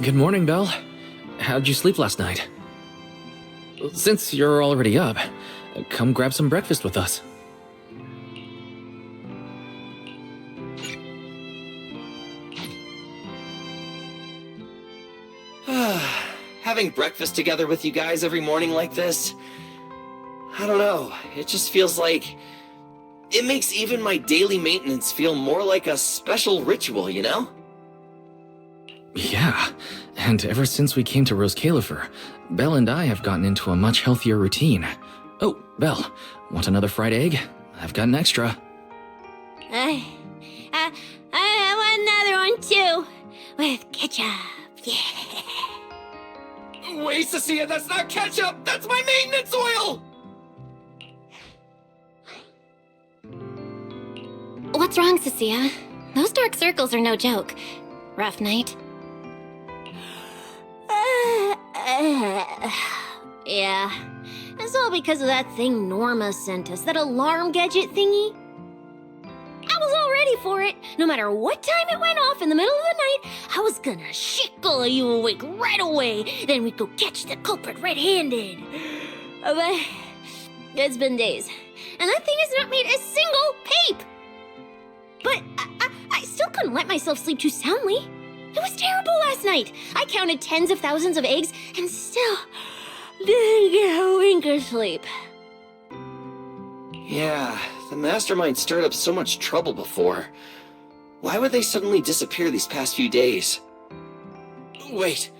Good morning, Belle. How'd you sleep last night? Since you're already up, come grab some breakfast with us. Having breakfast together with you guys every morning like this, I don't know, it just feels like... It makes even my daily maintenance feel more like a special ritual, you know? Yeah, and ever since we came to Rose Califer, Belle and I have gotten into a much healthier routine. Oh, Belle, want another fried egg? I've got an extra. I want another one too, with ketchup. Yeah. Wait, Cecilia, that's not ketchup! That's my maintenance oil! What's wrong, Cecilia? Those dark circles are no joke. Rough night? Yeah. It's all because of that thing Norma sent us, that alarm gadget thingy. I was all ready for it. No matter what time it went off in the middle of the night, I was gonna shake all of you awake right away. Then we'd go catch the culprit red-handed. But it's been days, and that thing has not made a single peep. But I still couldn't let myself sleep too soundly. It was terrible last night. I counted tens of thousands of eggs and still didn't get a wink of sleep. Yeah, the mastermind stirred up so much trouble before. Why would they suddenly disappear these past few days? Wait,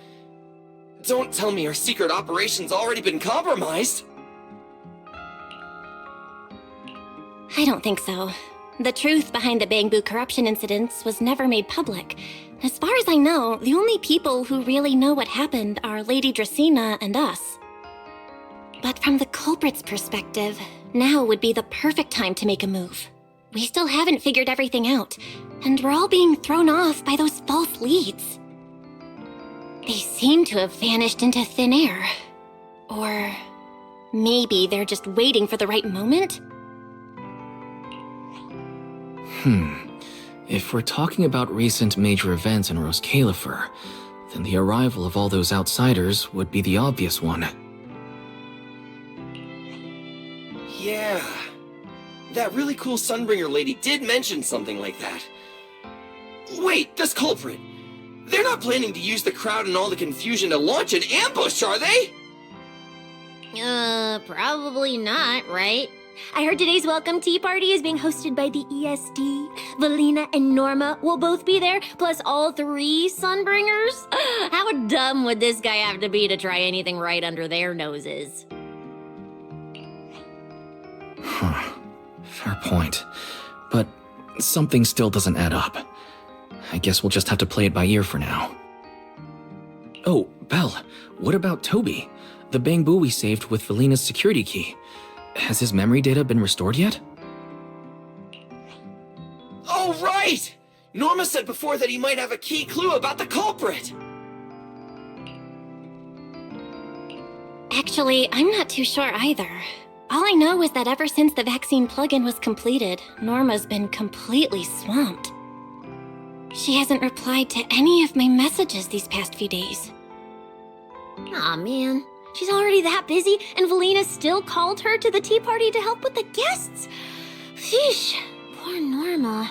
don't tell me our secret operation's already been compromised? I don't think so. The truth behind the Bamboo corruption incidents was never made public. As far as I know, the only people who really know what happened are Lady Dracena and us. But from the culprit's perspective, now would be the perfect time to make a move. We still haven't figured everything out, and we're all being thrown off by those false leads. They seem to have vanished into thin air. Or maybe they're just waiting for the right moment? If we're talking about recent major events in Rose Califer, then the arrival of all those outsiders would be the obvious one. Yeah, that really cool Sunbringer lady did mention something like that. Wait, this culprit! They're not planning to use the crowd and all the confusion to launch an ambush, are they? Probably not, right? I heard today's welcome tea party is being hosted by the ESD. Valina and Norma will both be there, plus all three Sunbringers. How dumb would this guy have to be to try anything right under their noses? Fair point. But something still doesn't add up. I guess we'll just have to play it by ear for now. Oh, Belle, what about Toby? The Bamboo we saved with Valina's security key. Has his memory data been restored yet? Oh, right! Norma said before that he might have a key clue about the culprit! Actually, I'm not too sure either. All I know is that ever since the vaccine plugin was completed, Norma's been completely swamped. She hasn't replied to any of my messages these past few days. Aw, man. She's already that busy, and Valina still called her to the tea party to help with the guests. Sheesh, poor Norma.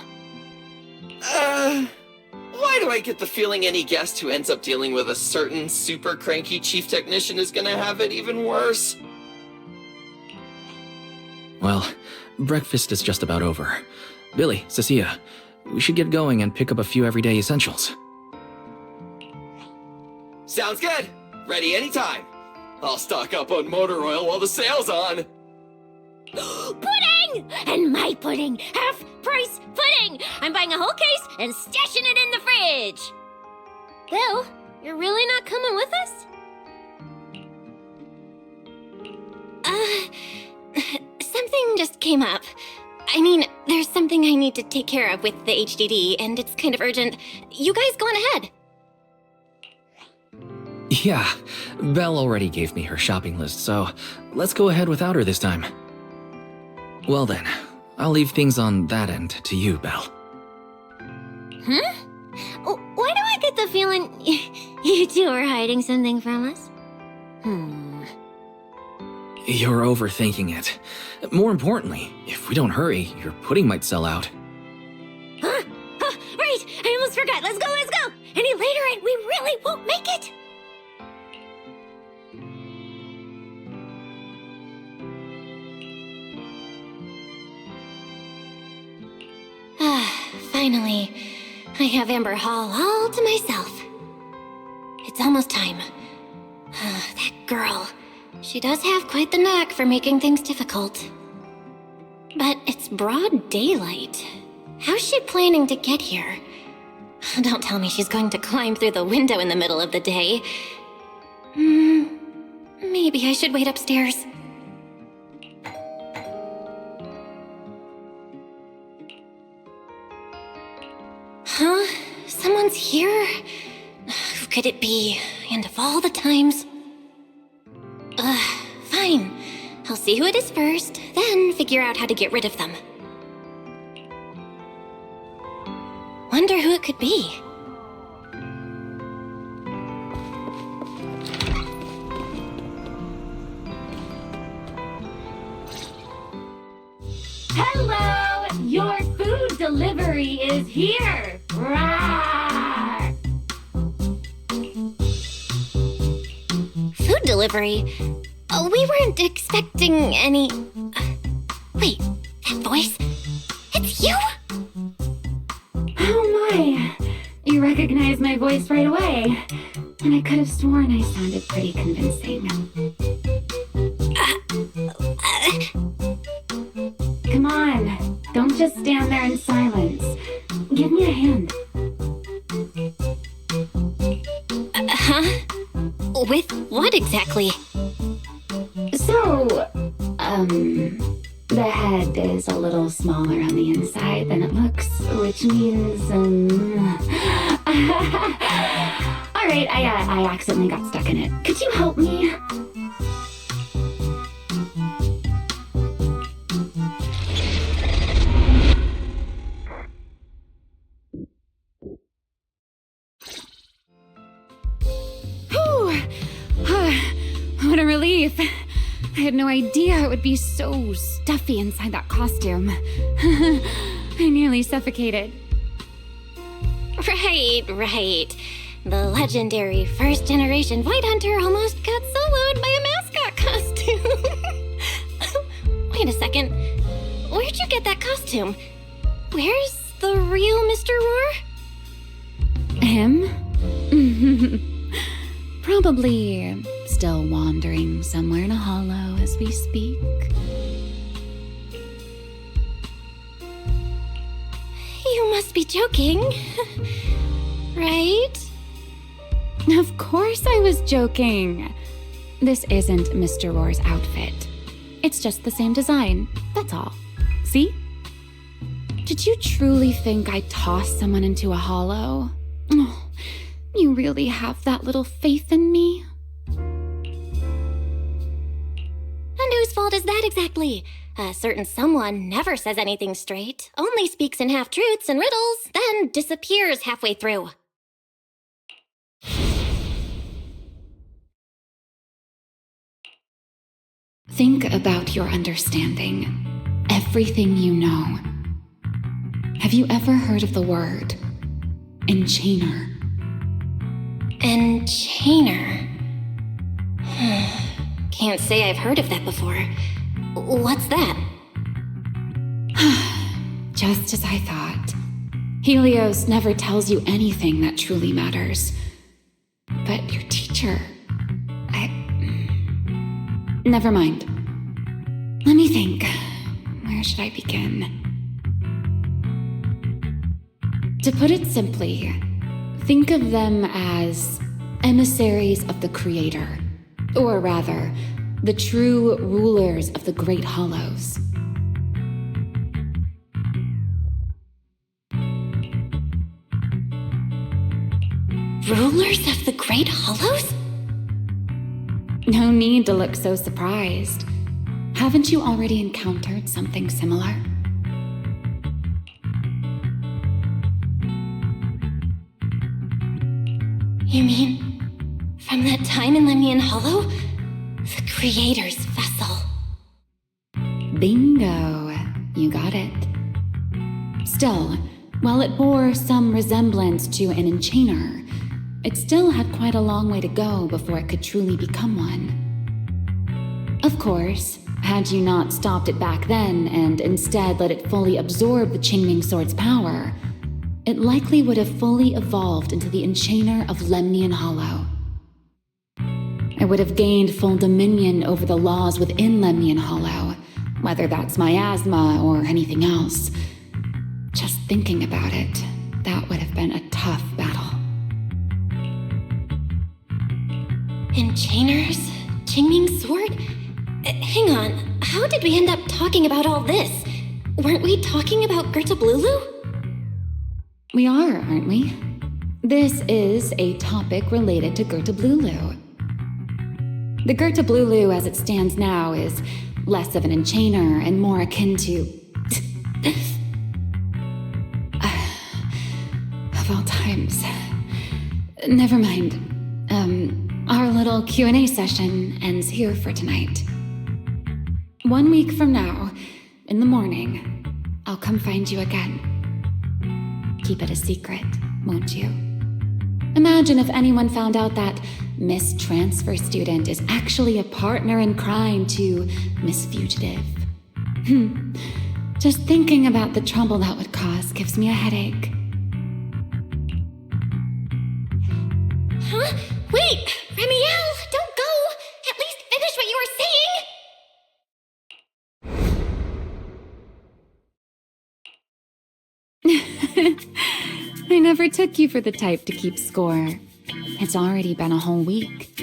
Why do I get the feeling any guest who ends up dealing with a certain super cranky chief technician is gonna have it even worse? Well, breakfast is just about over. Billy, Cecilia, we should get going and pick up a few everyday essentials. Sounds good! Ready anytime! I'll stock up on motor oil while the sale's on! Pudding! And my pudding! Half-price pudding! I'm buying a whole case and stashing it in the fridge! Bill, you're really not coming with us? Something just came up. I mean, there's something I need to take care of with the HDD, and it's kind of urgent. You guys go on ahead. Yeah, Belle already gave me her shopping list, so let's go ahead without her this time. Well then, I'll leave things on that end to you, Belle. Why do I get the feeling You two are hiding something from us? You're overthinking it. More importantly, if we don't hurry, your pudding might sell out. Huh? Right! I almost forgot. Let's go, let's go! Any later and we really won't make it! Finally, I have Amber Hall all to myself. It's almost time. That girl. She does have quite the knack for making things difficult. But it's broad daylight. How's she planning to get here? Don't tell me she's going to climb through the window in the middle of the day. Maybe I should wait upstairs. Huh? Someone's here? Who could it be? And of all the times... fine. I'll see who it is first, then figure out how to get rid of them. Wonder who it could be. Hello! Your food delivery is here! Rawr! Food delivery? Oh, we weren't expecting any... Wait, that voice? It's you? Oh my! You recognize my voice right away. And I could have sworn I sounded pretty convincing. Come on, don't just stand there in silence. Give me a hand. Huh? With what exactly? So, the head is a little smaller on the inside than it looks, which means, Alright, I accidentally got stuck in it. Could you help me? What a relief. I had no idea it would be so stuffy inside that costume. I nearly suffocated. Right. The legendary first-generation White Hunter almost got soloed by a mascot costume. Wait a second. Where'd you get that costume? Where's the real Mr. Roar? Him? Probably still wandering somewhere in a hollow as we speak. You must be joking. Right? Of course I was joking. This isn't Mr. Roar's outfit. It's just the same design, that's all. See? Did you truly think I tossed someone into a hollow? Oh, you really have that little faith in me? And whose fault is that exactly? A certain someone never says anything straight, only speaks in half-truths and riddles, then disappears halfway through. Think about your understanding. Everything you know. Have you ever heard of the word enchainer? Enchainer. Can't say I've heard of that before. What's that? Just as I thought. Helios never tells you anything that truly matters. But your teacher... Never mind. Let me think. Where should I begin? To put it simply, think of them as emissaries of the Creator. Or rather, the true rulers of the Great Hollows. Rulers of the Great Hollows? No need to look so surprised. Haven't you already encountered something similar? You mean From that time in Lemnian Hollow? The Creator's vessel. Bingo. You got it. Still, while it bore some resemblance to an enchainer, it still had quite a long way to go before it could truly become one. Of course, had you not stopped it back then and instead let it fully absorb the Qingming Sword's power, it likely would have fully evolved into the enchainer of Lemnian Hollow. It would have gained full dominion over the laws within Lemnian Hollow, whether that's miasma or anything else. Just thinking about it, that would have been a tough battle. Enchainers? Qingming Sword? Hang on, how did we end up talking about all this? Weren't we talking about Gertablulu? We are, aren't we? This is a topic related to Gertablulu. The Gertablulu as it stands now is less of an enchainer and more akin to... of all times. Never mind. Our little Q&A session ends here for tonight. 1 week from now, in the morning, I'll come find you again. Keep it a secret, won't you? Imagine if anyone found out that Miss Transfer Student is actually a partner in crime to Miss Fugitive. Just thinking about the trouble that would cause gives me a headache. Huh? Wait! Remiel, don't go! At least finish what you were saying! I never took you for the type to keep score. It's already been a whole week.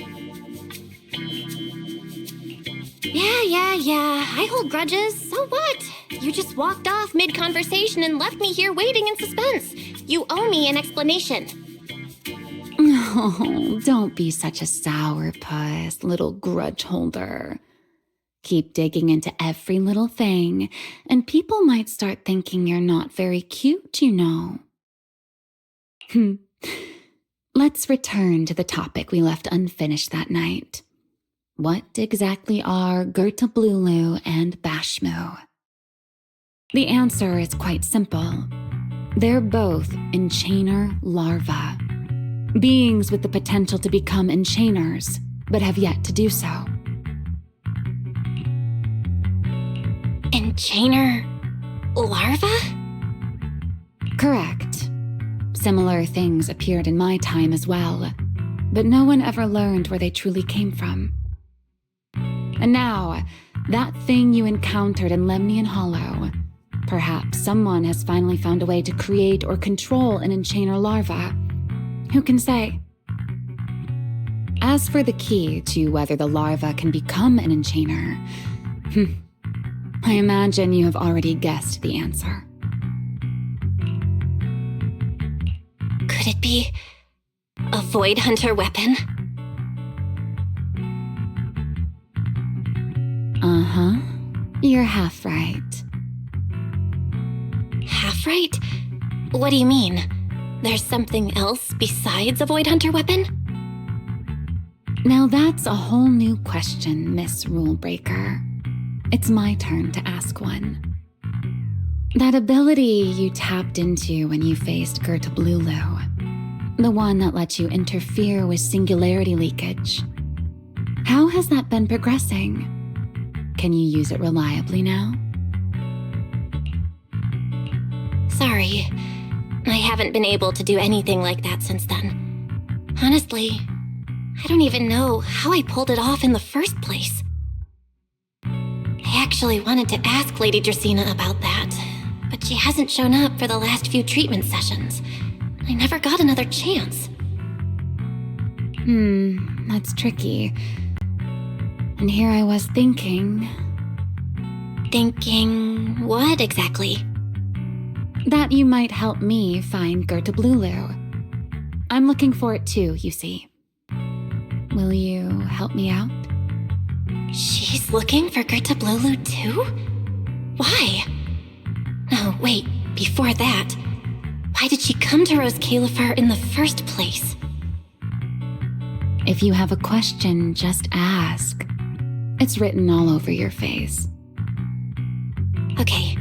Yeah. I hold grudges. So what? You just walked off mid-conversation and left me here waiting in suspense. You owe me an explanation. Oh, don't be such a sourpuss, little grudge holder. Keep digging into every little thing, and people might start thinking you're not very cute, you know. Let's return to the topic we left unfinished that night. What exactly are Gertablulu and Bashmu? The answer is quite simple. They're both enchainer larvae. Beings with the potential to become enchainers, but have yet to do so. Enchainer larva? Correct. Similar things appeared in my time as well, but no one ever learned where they truly came from. And now, that thing you encountered in Lemnian Hollow, perhaps someone has finally found a way to create or control an enchainer larva. Who can say? As for the key to whether the larva can become an enchainer, I imagine you have already guessed the answer. Could it be a Void Hunter weapon? Uh-huh. You're half right. Half right? What do you mean? There's something else besides a Void Hunter weapon? Now that's a whole new question, Miss Rule Breaker. It's my turn to ask one. That ability you tapped into when you faced Gertablulu, the one that lets you interfere with singularity leakage, how has that been progressing? Can you use it reliably now? Sorry, I haven't been able to do anything like that since then. Honestly, I don't even know how I pulled it off in the first place. I actually wanted to ask Lady Dracaena about that, but she hasn't shown up for the last few treatment sessions. I never got another chance. That's tricky. And here I was thinking... Thinking what exactly? that you might help me find Gertablulu. I'm looking for it too, you see. Will you help me out? She's looking for Gertablulu too? Why? No, wait, before that, why did she come to Rose Califar in the first place? If you have a question, just ask. It's written all over your face. Okay.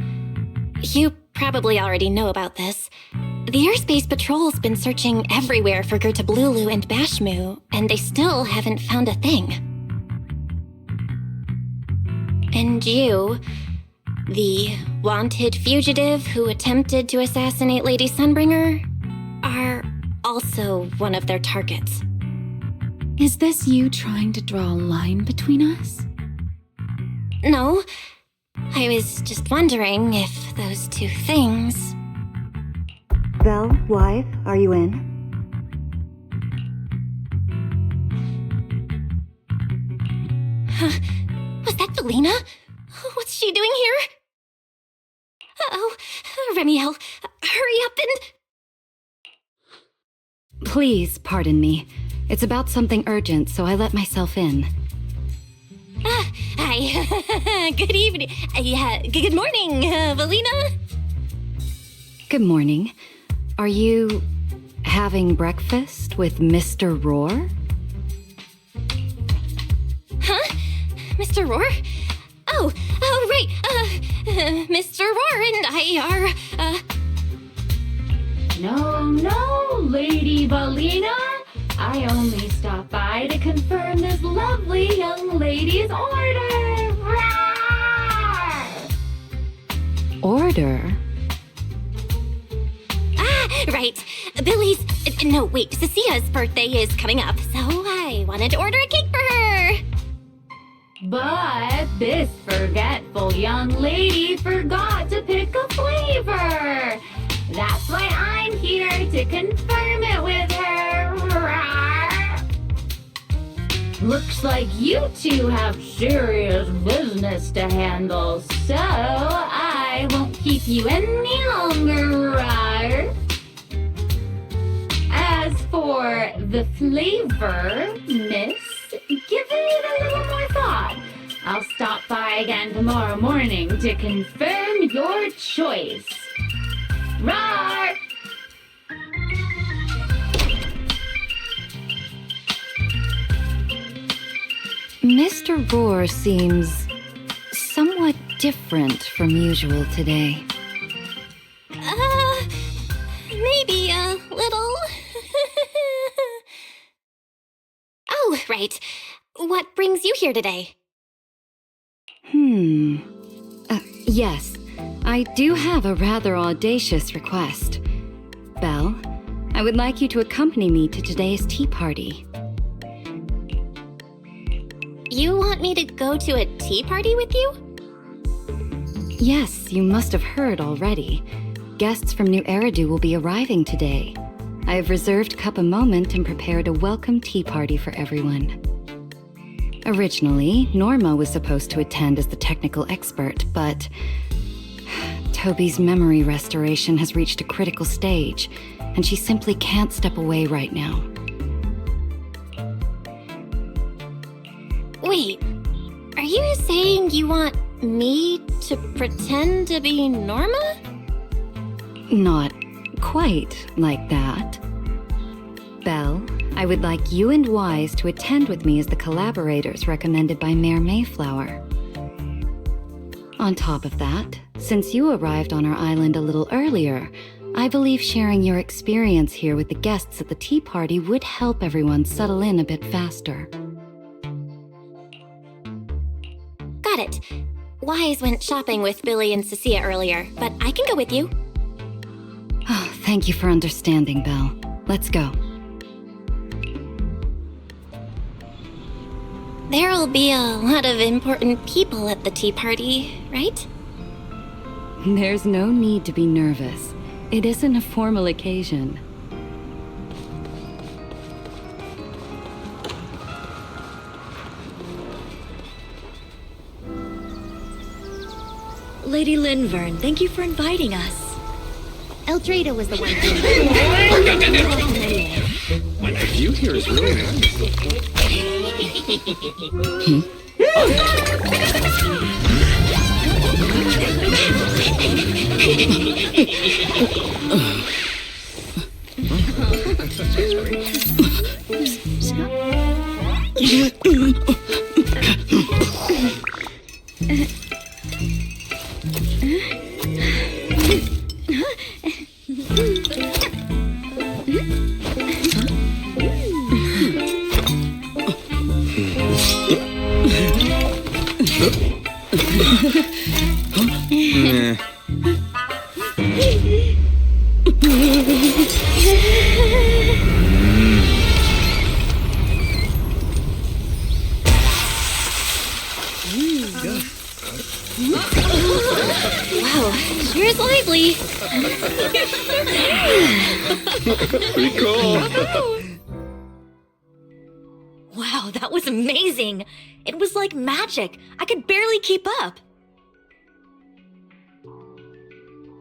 You probably already know about this. The Airspace Patrol's been searching everywhere for Gertablulu and Bashmu, and they still haven't found a thing. And you, the wanted fugitive who attempted to assassinate Lady Sunbringer, are also one of their targets. Is this you trying to draw a line between us? No, I was just wondering if those two things... Belle, wife, are you in? Huh? Was that Felina? What's she doing here? Uh-oh, Remiel, hurry up and... Please, pardon me. It's about something urgent, so I let myself in. Hi. Good evening. Good morning, Felina. Good morning. Are you having breakfast with Mr. Roar? Huh? Mr. Roar? Oh, right. Mr. Roar and I are, No, Lady Belina. I only stopped by to confirm this lovely young lady's order. Rawr! Order? Right. Cecia's birthday is coming up, so I wanted to order a cake for her. But this forgetful young lady forgot to pick a flavor. That's why I'm here to confirm it with her. Rawr! Looks like you two have serious business to handle, so I won't keep you any longer. Rawr! As for the flavor, miss, give it a little more thought. I'll stop by again tomorrow morning to confirm your choice. Roar! Mr. Roar seems somewhat different from usual today. Maybe a little. Oh, right. What brings you here today? Yes, I do have a rather audacious request. Belle, I would like you to accompany me to today's tea party. You want me to go to a tea party with you? Yes, you must have heard already. Guests from New Eridu will be arriving today. I have reserved Cup a Moment and prepared a welcome tea party for everyone. Originally, Norma was supposed to attend as the technical expert, but Toby's memory restoration has reached a critical stage, and she simply can't step away right now. Wait, are you saying you want me to pretend to be Norma? Not quite like that. Belle, I would like you and Wise to attend with me as the collaborators recommended by Mayor Mayflower. On top of that, since you arrived on our island a little earlier, I believe sharing your experience here with the guests at the tea party would help everyone settle in a bit faster. Got it. Wise went shopping with Billy and Cecilia earlier, but I can go with you. Oh, thank you for understanding, Belle. Let's go. There'll be a lot of important people at the tea party, right? There's no need to be nervous. It isn't a formal occasion. Lady Linvern, thank you for inviting us. Eldrada was the one The view here is really nice. Pretty cool. Wow, that was amazing. It was like magic. I could barely keep up.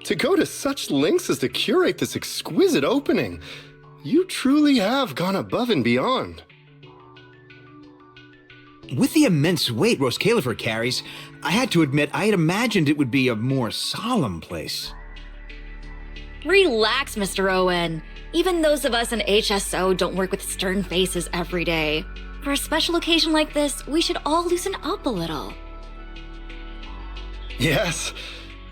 To go to such lengths as to curate this exquisite opening, you truly have gone above and beyond. With the immense weight Rose Califer carries, I had to admit I had imagined it would be a more solemn place. Relax, Mr. Owen. Even those of us in HSO don't work with stern faces every day. For a special occasion like this, we should all loosen up a little. Yes.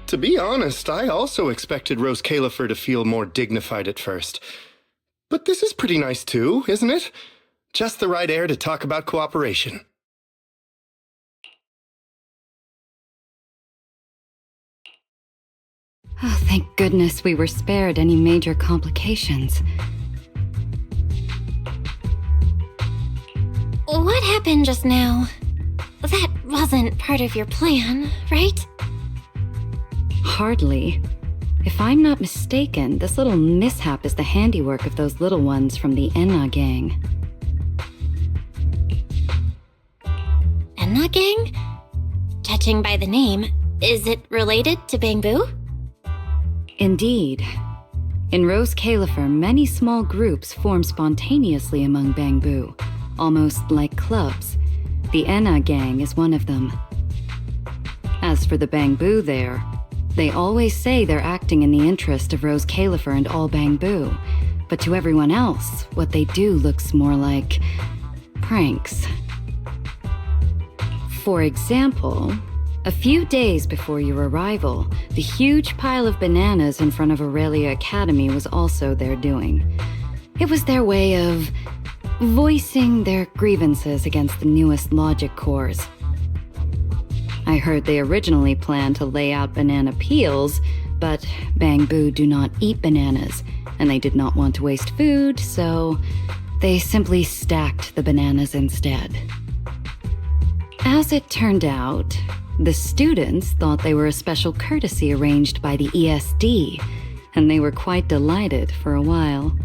To be honest, I also expected Rose Califer to feel more dignified at first. But this is pretty nice too, isn't it? Just the right air to talk about cooperation. Oh, thank goodness we were spared any major complications. What happened just now? That wasn't part of your plan, right? Hardly. If I'm not mistaken, this little mishap is the handiwork of those little ones from the Enna gang. Enna gang? Judging by the name, is it related to Bangbu? Indeed. In Rose Califer, many small groups form spontaneously among Bangbu, almost like clubs. The Enna gang is one of them. As for the Bangbu there, they always say they're acting in the interest of Rose Califer and all Bangbu, but to everyone else, what they do looks more like pranks. For example, a few days before your arrival, the huge pile of bananas in front of Aurelia Academy was also their doing. It was their way of voicing their grievances against the newest logic cores. I heard they originally planned to lay out banana peels, but Bangbu do not eat bananas, and they did not want to waste food, so they simply stacked the bananas instead. As it turned out, the students thought they were a special courtesy arranged by the ESD, and they were quite delighted for a while.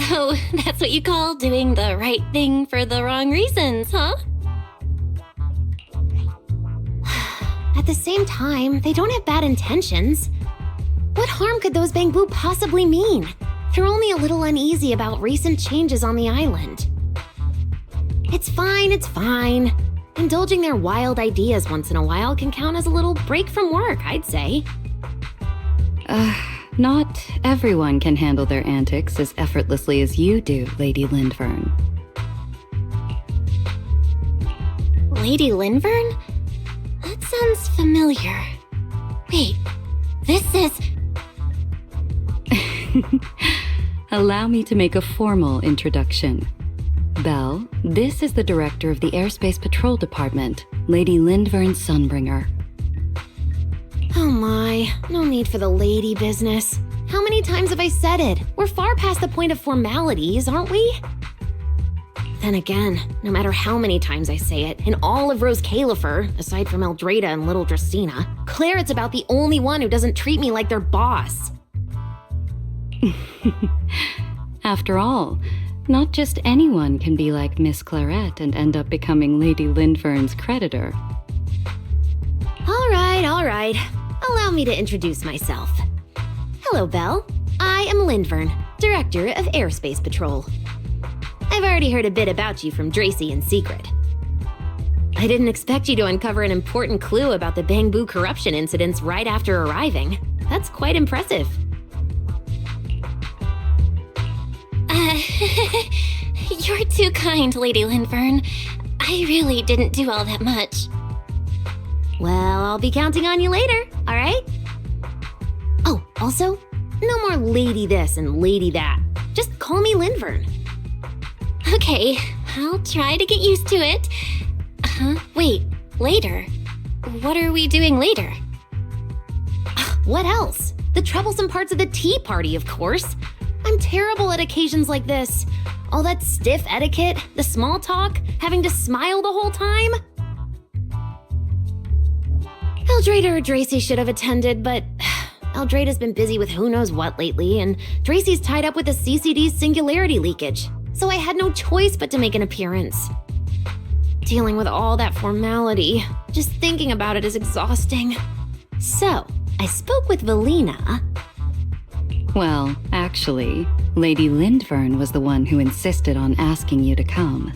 So that's what you call doing the right thing for the wrong reasons, huh? At the same time, they don't have bad intentions. What harm could those Bangbu possibly mean? They're only a little uneasy about recent changes on the island. It's fine, it's fine. Indulging their wild ideas once in a while can count as a little break from work, I'd say. Not everyone can handle their antics as effortlessly as you do, Lady Lindvern. Lady Lindvern? That sounds familiar. Wait, this is... Allow me to make a formal introduction. Belle, this is the director of the Airspace Patrol Department, Lady Lindvern Sunbringer. Oh my, no need for the lady business. How many times have I said it? We're far past the point of formalities, aren't we? Then again, no matter how many times I say it, in all of Rose Califer, aside from Eldrada and Little Dracena, Claret's about the only one who doesn't treat me like their boss. After all, not just anyone can be like Miss Claret and end up becoming Lady Lindvern's creditor. All right. Allow me to introduce myself. Hello, Belle. I am Lindvern, Director of Airspace Patrol. I've already heard a bit about you from Dracy in secret. I didn't expect you to uncover an important clue about the Bangbu corruption incidents right after arriving. That's quite impressive. You're too kind, Lady Lindvern. I really didn't do all that much. Well, I'll be counting on you later, all right? Oh, also, no more lady this and lady that. Just call me Lindvern. Okay, I'll try to get used to it. Wait, later? What are we doing later? What else? The troublesome parts of the tea party, of course. I'm terrible at occasions like this. All that stiff etiquette, the small talk, having to smile the whole time. Eldrader or Dracy should have attended, but Eldrada's been busy with who knows what lately, and Dracy's tied up with the CCD's singularity leakage, so I had no choice but to make an appearance. Dealing with all that formality, just thinking about it is exhausting. So, I spoke with Valina. Well, actually, Lady Lindvern was the one who insisted on asking you to come.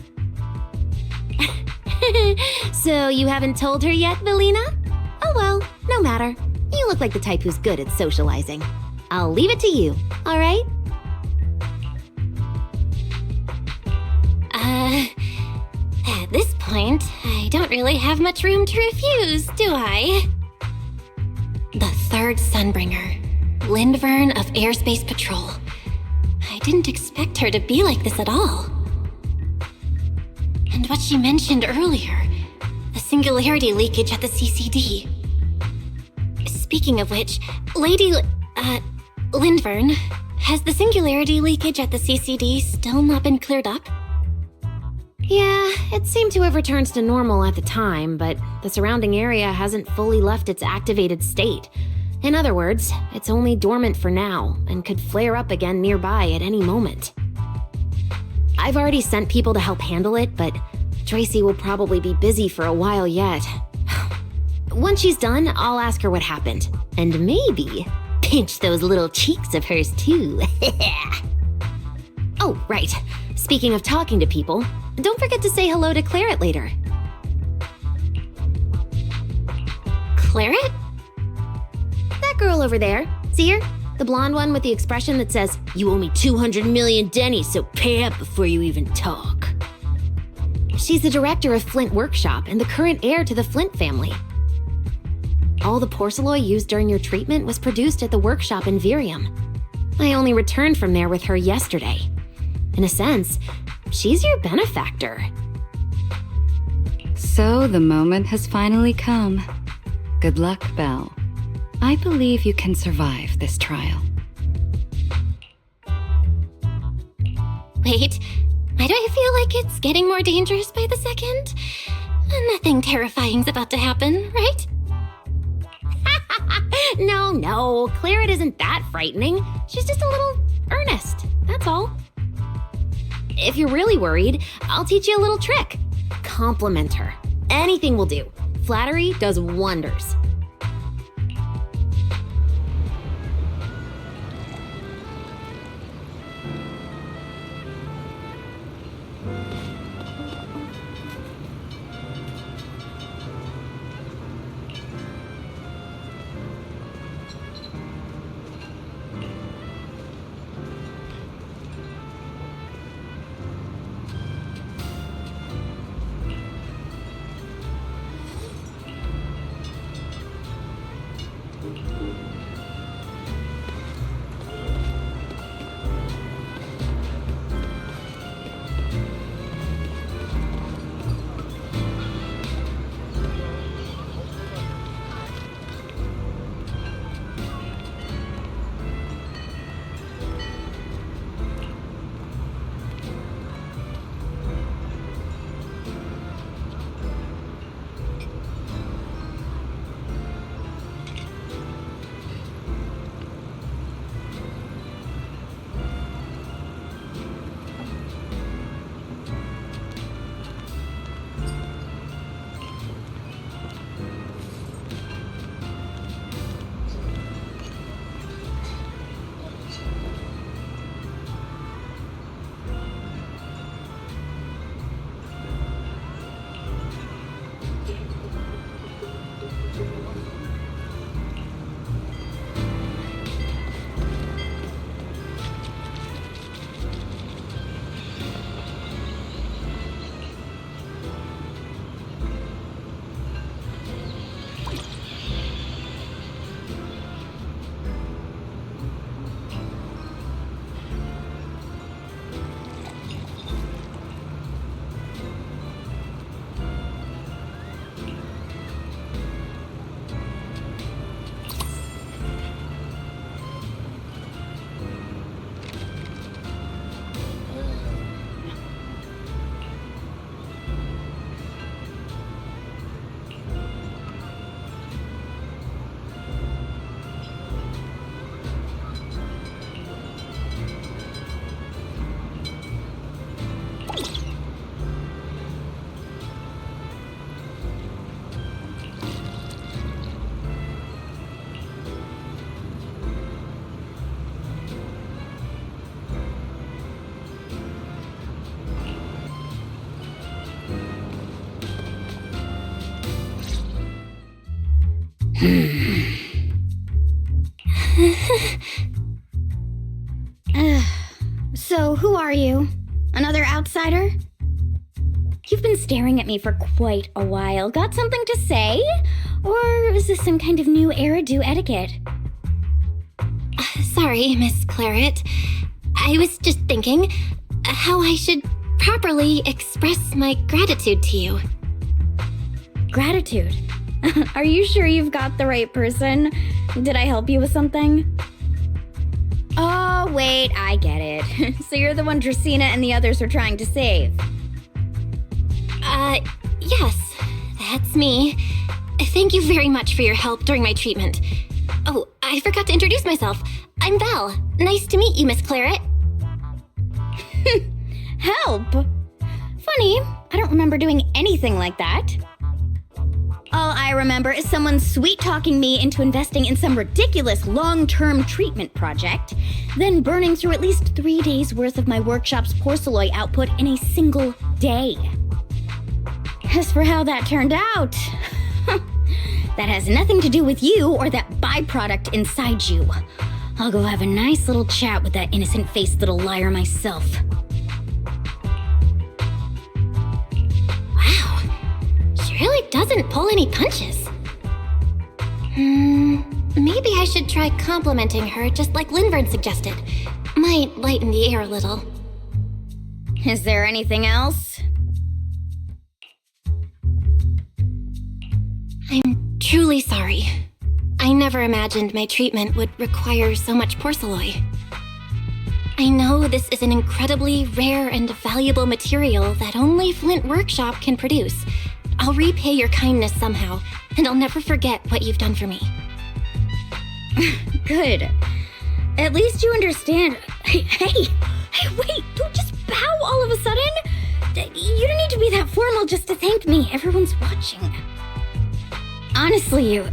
So you haven't told her yet, Valina? Oh well, no matter. You look like the type who's good at socializing. I'll leave it to you, all right? At this point, I don't really have much room to refuse, do I? The third Sunbringer, Lindvern of Airspace Patrol. I didn't expect her to be like this at all. And what she mentioned earlier, the singularity leakage at the CCD. Speaking of which, Lady Lindvern, has the singularity leakage at the CCD still not been cleared up? Yeah, it seemed to have returned to normal at the time, but the surrounding area hasn't fully left its activated state. In other words, it's only dormant for now and could flare up again nearby at any moment. I've already sent people to help handle it, but Tracy will probably be busy for a while yet. Once she's done, I'll ask her what happened. And maybe pinch those little cheeks of hers too. Oh, right. Speaking of talking to people, don't forget to say hello to Claret later. Claret? That girl over there. See her? The blonde one with the expression that says, "You owe me 200 million dennies, so pay up before you even talk." She's the director of Flint Workshop and the current heir to the Flint family. All the porcelain used during your treatment was produced at the workshop in Virium. I only returned from there with her yesterday. In a sense, she's your benefactor. So the moment has finally come. Good luck, Belle. I believe you can survive this trial. Wait, why do I feel like it's getting more dangerous by the second? Nothing terrifying's about to happen, right? No, Claret isn't that frightening. She's just a little earnest, that's all. If you're really worried, I'll teach you a little trick. Compliment her. Anything will do. Flattery does wonders. So, who are you? Another outsider? You've been staring at me for quite a while. Got something to say? Or is this some kind of new era-do etiquette? Sorry, Miss Claret. I was just thinking how I should properly express my gratitude to you. Gratitude? Are you sure you've got the right person? Did I help you with something? Oh, wait, I get it. So you're the one Dracaena and the others are trying to save. Yes, that's me. Thank you very much for your help during my treatment. Oh, I forgot to introduce myself. I'm Belle. Nice to meet you, Miss Claret. Help? Funny, I don't remember doing anything like that. All I remember is someone sweet-talking me into investing in some ridiculous long-term treatment project, then burning through at least 3 days' worth of my workshop's porcelain output in a single day. As for how that turned out, that has nothing to do with you or that byproduct inside you. I'll go have a nice little chat with that innocent-faced little liar myself. Wow, she really doesn't pull any punches. Maybe I should try complimenting her just like Linvern suggested. Might lighten the air a little. Is there anything else? I'm truly sorry. I never imagined my treatment would require so much porcelain. I know this is an incredibly rare and valuable material that only Flint Workshop can produce. I'll repay your kindness somehow, and I'll never forget what you've done for me. Good. At least you understand. Hey, wait, don't just bow all of a sudden. You don't need to be that formal just to thank me. Everyone's watching. Honestly, you...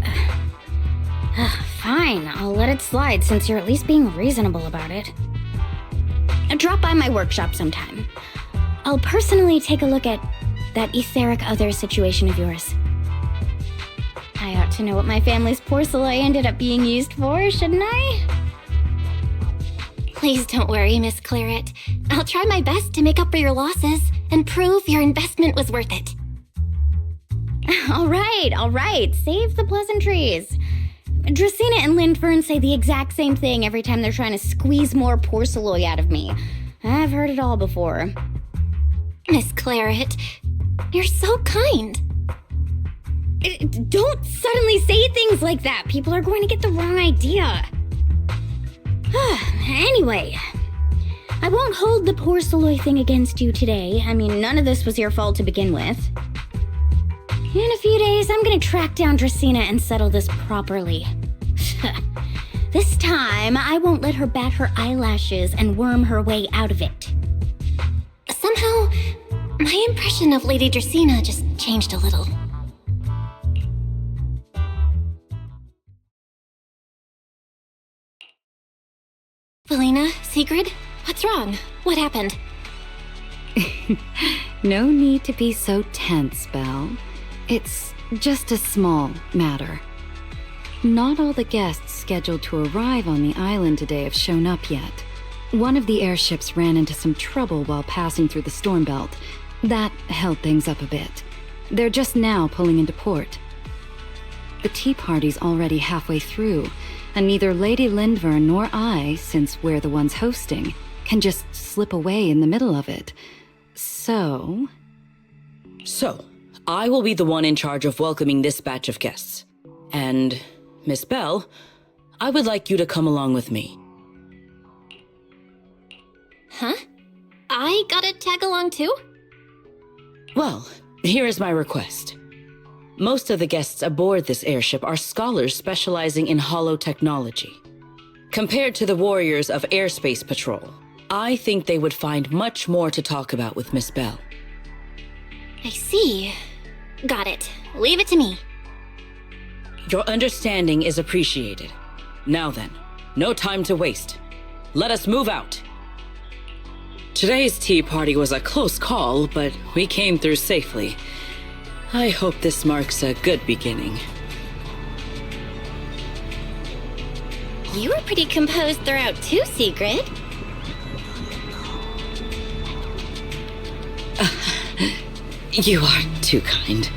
fine, I'll let it slide since you're at least being reasonable about it. Drop by my workshop sometime. I'll personally take a look at that etheric other situation of yours. I ought to know what my family's porcelain ended up being used for, shouldn't I? Please don't worry, Miss Claret. I'll try my best to make up for your losses and prove your investment was worth it. All right. Save the pleasantries. Dracaena and Linvern say the exact same thing every time they're trying to squeeze more porcelain out of me. I've heard it all before. Miss Claret, you're so kind. Don't suddenly say things like that. People are going to get the wrong idea. Anyway, I won't hold the porcelain thing against you today. I mean, none of this was your fault to begin with. In a few days, I'm gonna track down Dracaena and settle this properly. This time, I won't let her bat her eyelashes and worm her way out of it. Somehow, my impression of Lady Dracaena just changed a little. Valina, Sigrid, what's wrong? What happened? No need to be so tense, Belle. It's just a small matter. Not all the guests scheduled to arrive on the island today have shown up yet. One of the airships ran into some trouble while passing through the storm belt. That held things up a bit. They're just now pulling into port. The tea party's already halfway through, and neither Lady Linvern nor I, since we're the ones hosting, can just slip away in the middle of it. So, I will be the one in charge of welcoming this batch of guests. And, Miss Belle, I would like you to come along with me. Huh? I gotta tag along too? Well, here is my request. Most of the guests aboard this airship are scholars specializing in holotechnology. Compared to the warriors of Airspace Patrol, I think they would find much more to talk about with Miss Belle. I see. Got it. Leave it to me. Your understanding is appreciated. Now then, no time to waste. Let us move out. Today's tea party was a close call, but we came through safely. I hope this marks a good beginning. You were pretty composed throughout too, Sigrid. You are too kind.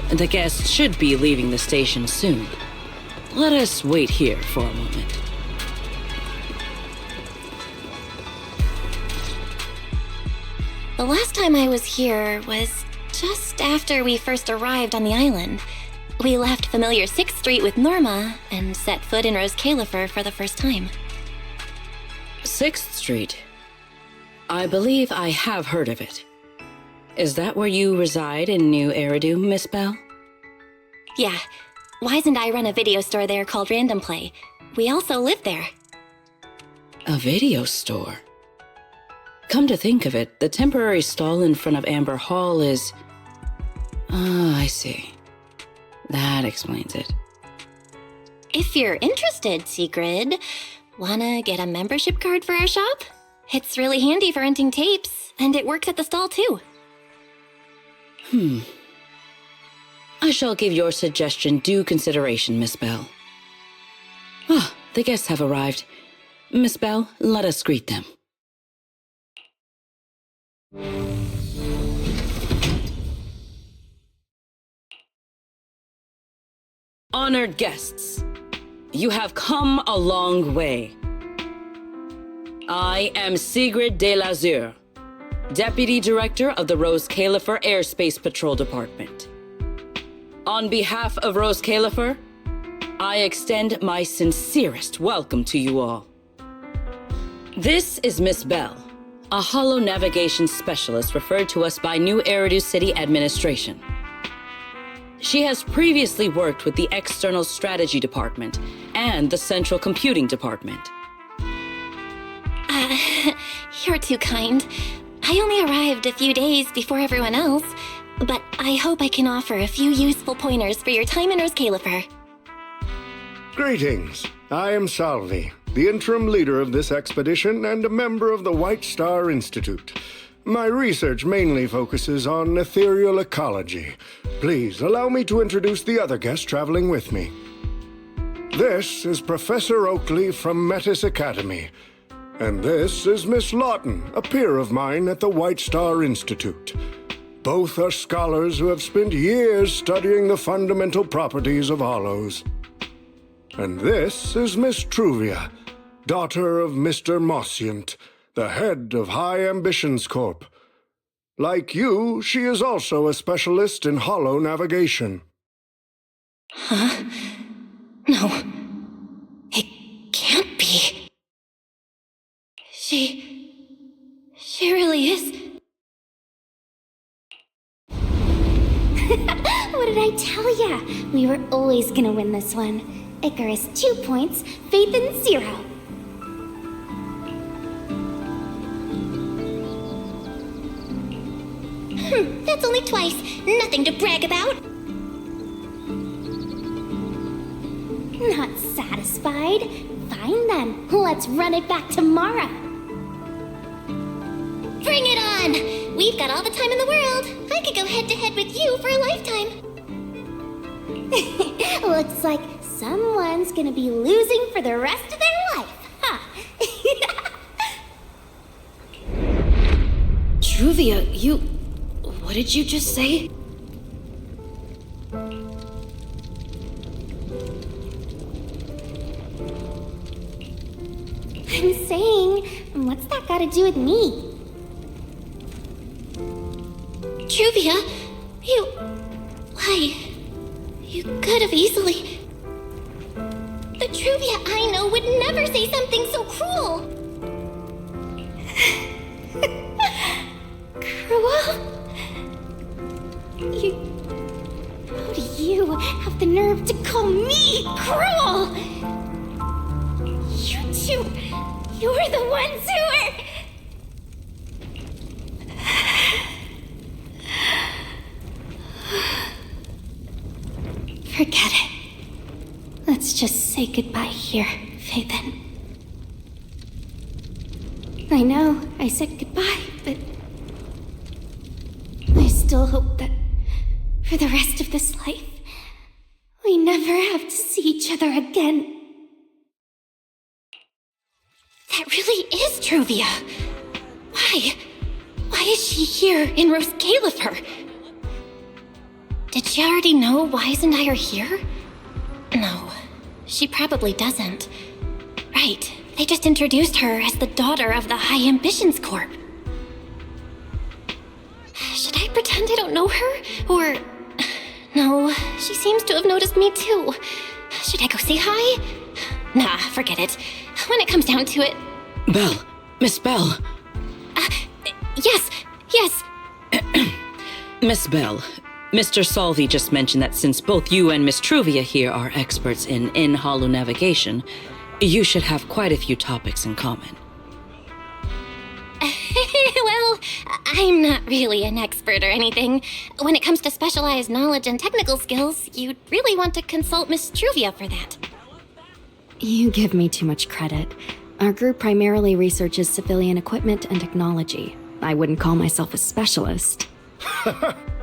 The guests should be leaving the station soon. Let us wait here for a moment. The last time I was here was just after we first arrived on the island. We left familiar 6th Street with Norma and set foot in Rose Califer for the first time. 6th Street. I believe I have heard of it. Is that where you reside in New Eridu, Miss Belle? Yeah. Wise and I run a video store there called Random Play. We also live there. A video store? Come to think of it, the temporary stall in front of Amber Hall is... Ah, I see. That explains it. If you're interested, Sigrid, wanna get a membership card for our shop? It's really handy for renting tapes, and it works at the stall too. I shall give your suggestion due consideration, Miss Belle. Ah, the guests have arrived. Miss Belle, let us greet them. Honored guests, you have come a long way. I am Sigrid de Lazure, Deputy Director of the Rose Califer Airspace Patrol Department. On behalf of Rose Califer, I extend my sincerest welcome to you all. This is Miss Belle, a holo navigation specialist referred to us by New Eridu City Administration. She has previously worked with the External Strategy Department and the Central Computing Department. You're too kind. I only arrived a few days before everyone else, but I hope I can offer a few useful pointers for your time in Rose Califer. Greetings. I am Salvi, the interim leader of this expedition and a member of the White Star Institute. My research mainly focuses on ethereal ecology. Please allow me to introduce the other guest traveling with me. This is Professor Oakley from Metis Academy. And this is Miss Lawton, a peer of mine at the White Star Institute. Both are scholars who have spent years studying the fundamental properties of hollows. And this is Miss Truvia, daughter of Mr. Mossiant, the head of High Ambitions Corp. Like you, she is also a specialist in hollow navigation. Huh? No. It can't be. She really is. What did I tell ya? We were always gonna win this one. Icarus 2 points, Phaethon 0. That's only twice. Nothing to brag about. Not satisfied? Fine then, let's run it back tomorrow. Bring it on! We've got all the time in the world. I could go head-to-head with you for a lifetime. Looks like someone's gonna be losing for the rest of their life, huh? Truvia, what did you just say? I'm saying, what's that got to do with me? Truvia, why? You could have easily... The Truvia I know would never say something so cruel. Cruel? How do you have the nerve to call me cruel? You two, you're the ones who are... Forget it. Let's just say goodbye here, Phaethon. I know I said goodbye, but I still hope that for the rest of this life, we never have to see each other again. That really is Truvia. Why? Why is she here in Rose Califer? Did she already know Wise and I are here? No, she probably doesn't. Right, they just introduced her as the daughter of the High Ambitions Corp. Should I pretend I don't know her? Or... No, she seems to have noticed me too. Should I go say hi? Nah, forget it. When it comes down to it... Belle, Miss Belle. Yes. Miss Belle, Mr. Salvi just mentioned that since both you and Miss Truvia here are experts in hollow navigation, you should have quite a few topics in common. Well, I'm not really an expert or anything. When it comes to specialized knowledge and technical skills, you'd really want to consult Miss Truvia for that. You give me too much credit. Our group primarily researches civilian equipment and technology. I wouldn't call myself a specialist.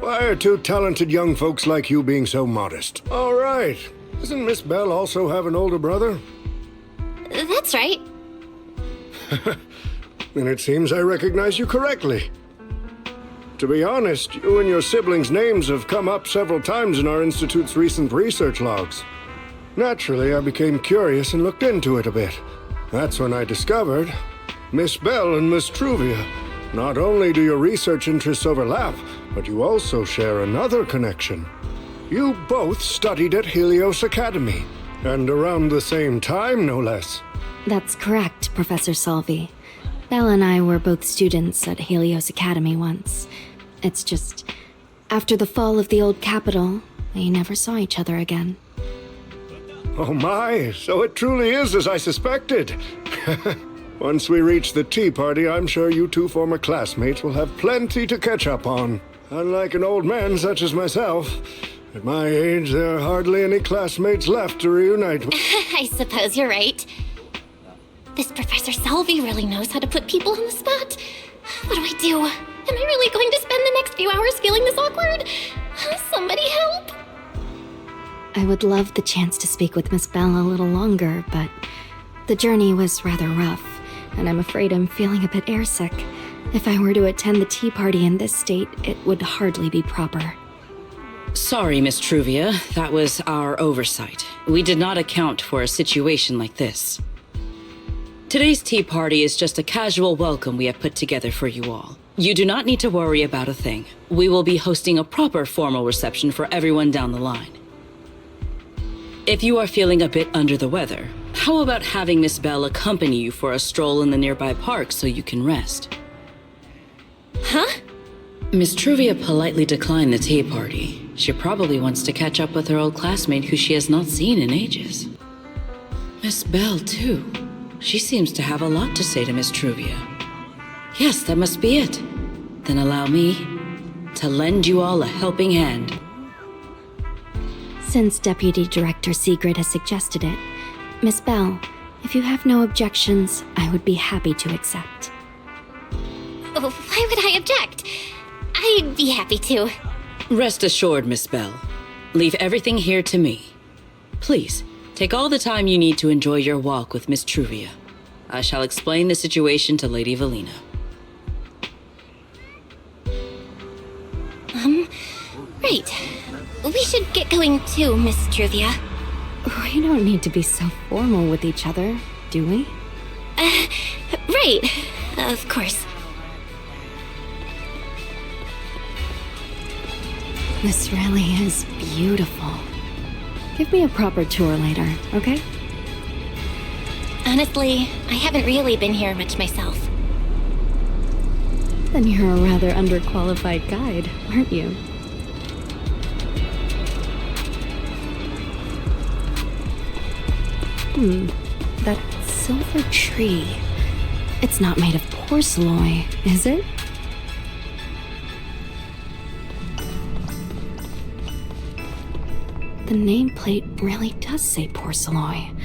Why are two talented young folks like you being so modest? All right. Doesn't Miss Belle also have an older brother? That's right. Then it seems I recognize you correctly. To be honest, you and your siblings' names have come up several times in our Institute's recent research logs. Naturally, I became curious and looked into it a bit. That's when I discovered Miss Belle and Miss Truvia. Not only do your research interests overlap, but you also share another connection. You both studied at Helios Academy, and around the same time, no less. That's correct, Professor Salvi. Belle and I were both students at Helios Academy once. It's just, after the fall of the old capital, We never saw each other again. Oh my, so it truly is as I suspected. Once we reach the tea party, I'm sure you two former classmates will have plenty to catch up on. Unlike an old man such as myself, at my age, there are hardly any classmates left to reunite with. I suppose you're right. This Professor Salvi really knows how to put people on the spot. What do I do? Am I really going to spend the next few hours feeling this awkward? Somebody help! I would love the chance to speak with Miss Belle a little longer, but the journey was rather rough, and I'm afraid I'm feeling a bit airsick. If I were to attend the tea party in this state, it would hardly be proper. Sorry, Miss Truvia. That was our oversight. We did not account for a situation like this. Today's tea party is just a casual welcome we have put together for you all. You do not need to worry about a thing. We will be hosting a proper formal reception for everyone down the line. If you are feeling a bit under the weather, how about having Miss Belle accompany you for a stroll in the nearby park so you can rest? Huh? Miss Truvia politely declined the tea party. She probably wants to catch up with her old classmate who she has not seen in ages. Miss Belle, too. She seems to have a lot to say to Miss Truvia. Yes, that must be it. Then allow me to lend you all a helping hand. Since Deputy Director Sigrid has suggested it, Miss Belle, if you have no objections, I would be happy to accept. Oh, why would I object? I'd be happy to. Rest assured, Miss Belle. Leave everything here to me. Please, take all the time you need to enjoy your walk with Miss Truvia. I shall explain the situation to Lady Valina. Right. We should get going too, Miss Truvia. We don't need to be so formal with each other, do we? Right. Of course. This really is beautiful. Give me a proper tour later, okay? Honestly, I haven't really been here much myself. Then you're a rather underqualified guide, aren't you? That silver tree. It's not made of porcelain, is it? The nameplate really does say porcelain.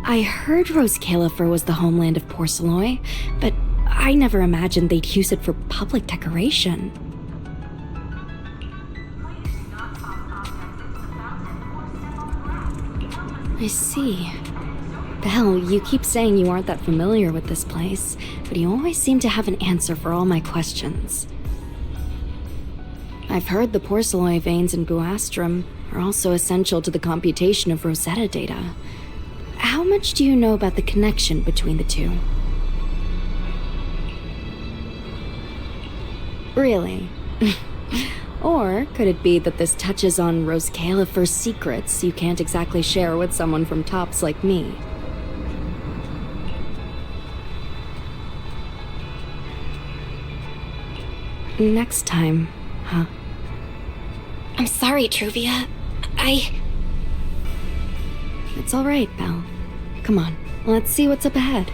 I heard Rose Califer was the homeland of porcelain, but I never imagined they'd use it for public decoration. I see. Belle, you keep saying you aren't that familiar with this place, but you always seem to have an answer for all my questions. I've heard the porcelain veins in Buastrum are also essential to the computation of Rosetta data. How much do you know about the connection between the two? Really? Or could it be that this touches on Rose Califer's secrets you can't exactly share with someone from Tops like me? Next time, huh? I'm sorry, Truvia. It's all right, Belle. Come on, let's see what's up ahead.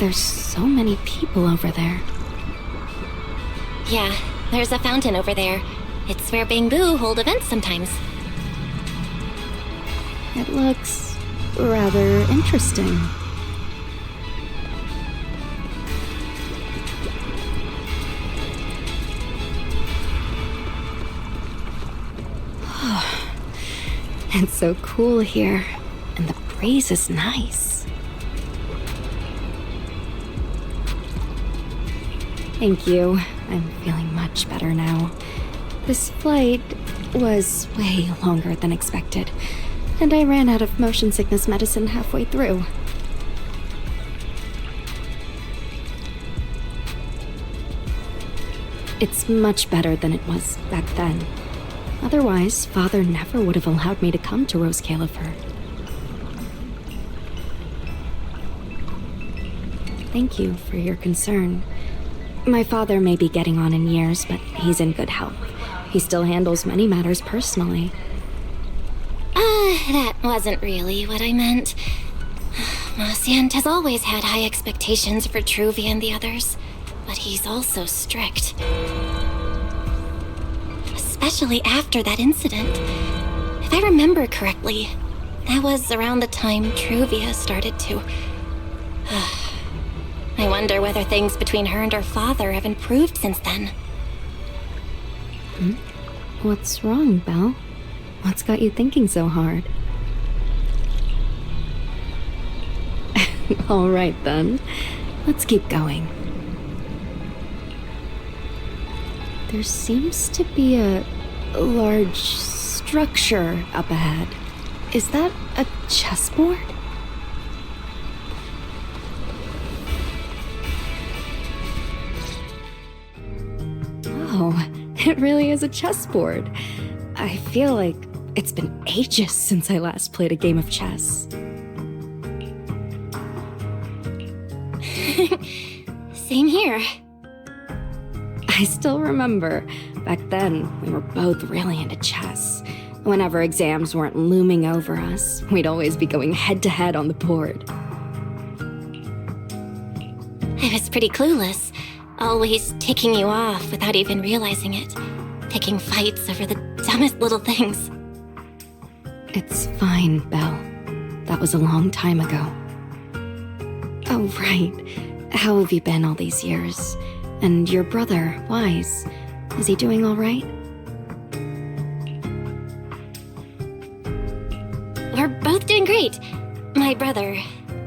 There's so many people over there. Yeah, there's a fountain over there. It's where Bangbu hold events sometimes. It looks rather interesting. It's so cool here, and the breeze is nice. Thank you. I'm feeling much better now. This flight was way longer than expected, and I ran out of motion sickness medicine halfway through. It's much better than it was back then. Otherwise, Father never would have allowed me to come to Rose Califer. Thank you for your concern. My father may be getting on in years, but he's in good health. He still handles many matters personally. That wasn't really what I meant. Mosient has always had high expectations for Truvia and the others, but he's also strict. Especially after that incident. If I remember correctly, that was around the time Truvia started to... I wonder whether things between her and her father have improved since then. What's wrong, Belle? What's got you thinking so hard? All right, then. Let's keep going. There seems to be a large structure up ahead. Is that a chessboard? Oh, it really is a chessboard. I feel like it's been ages since I last played a game of chess. Same here. I still remember, back then, we were both really into chess. Whenever exams weren't looming over us, we'd always be going head-to-head on the board. I was pretty clueless, always ticking you off without even realizing it, picking fights over the dumbest little things. It's fine, Belle. That was a long time ago. Oh, right. How have you been all these years? And your brother, Wise, is he doing all right? We're both doing great. My brother,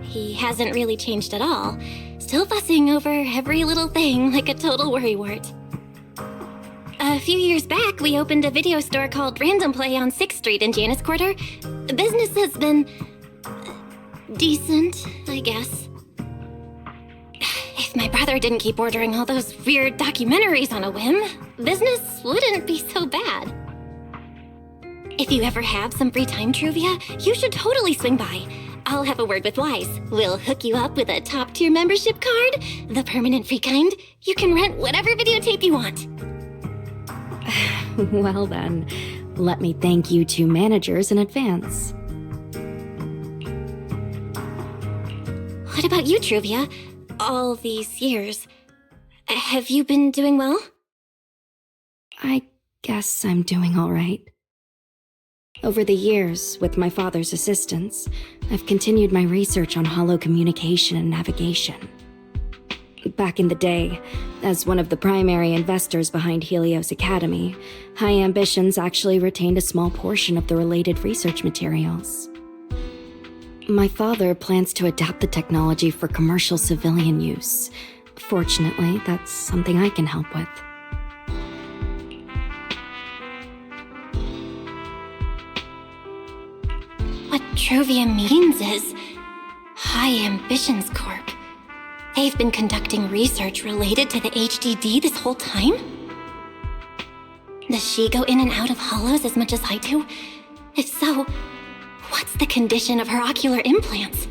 he hasn't really changed at all. Still fussing over every little thing like a total worrywart. A few years back, we opened a video store called Random Play on 6th Street in Janus Quarter. Business has been... decent, I guess. If my brother didn't keep ordering all those weird documentaries on a whim, business wouldn't be so bad. If you ever have some free time, Truvia, you should totally swing by. I'll have a word with Wise. We'll hook you up with a top-tier membership card, the permanent free kind. You can rent whatever videotape you want. Well then, let me thank you two managers in advance. What about you, Truvia? All these years, have you been doing well? I guess I'm doing all right. Over the years, with my father's assistance, I've continued my research on holo communication and navigation. Back in the day, as one of the primary investors behind Helios Academy, High Ambitions actually retained a small portion of the related research materials. My father plans to adapt the technology for commercial civilian use. Fortunately, that's something I can help with. What Truvia means is High Ambitions Corp. They've been conducting research related to the HDD this whole time? Does she go in and out of holos as much as I do? If so, what's the condition of her ocular implants?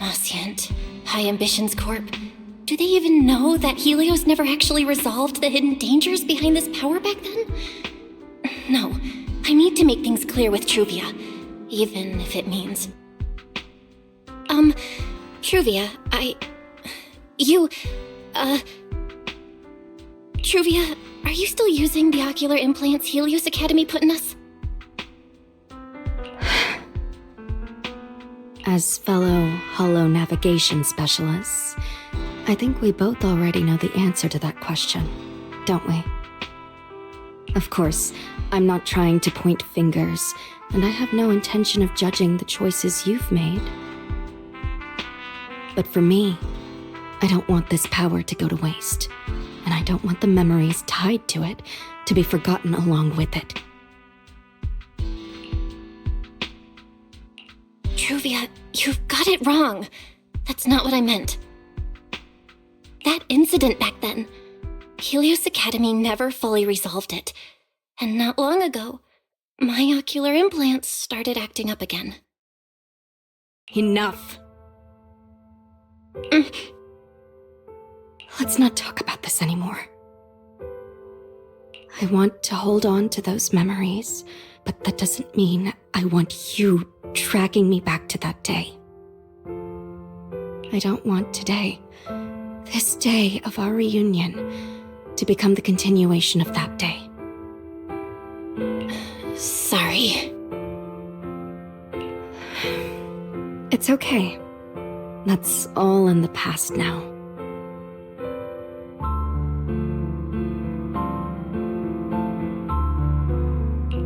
Mosient, High Ambitions Corp. Do they even know that Helios never actually resolved the hidden dangers behind this power back then? No, I need to make things clear with Truvia, even if it means... Truvia, Truvia, are you still using the ocular implants Helios Academy put in us? As fellow holo navigation specialists, I think we both already know the answer to that question, don't we? Of course, I'm not trying to point fingers, and I have no intention of judging the choices you've made. But for me, I don't want this power to go to waste, and I don't want the memories tied to it to be forgotten along with it. Truvia, you've got it wrong. That's not what I meant. That incident back then, Helios Academy never fully resolved it. And not long ago, my ocular implants started acting up again. Enough! Let's not talk about this anymore. I want to hold on to those memories, but that doesn't mean I want you dragging me back to that day. I don't want today, this day of our reunion, to become the continuation of that day. Sorry. It's okay. That's all in the past now.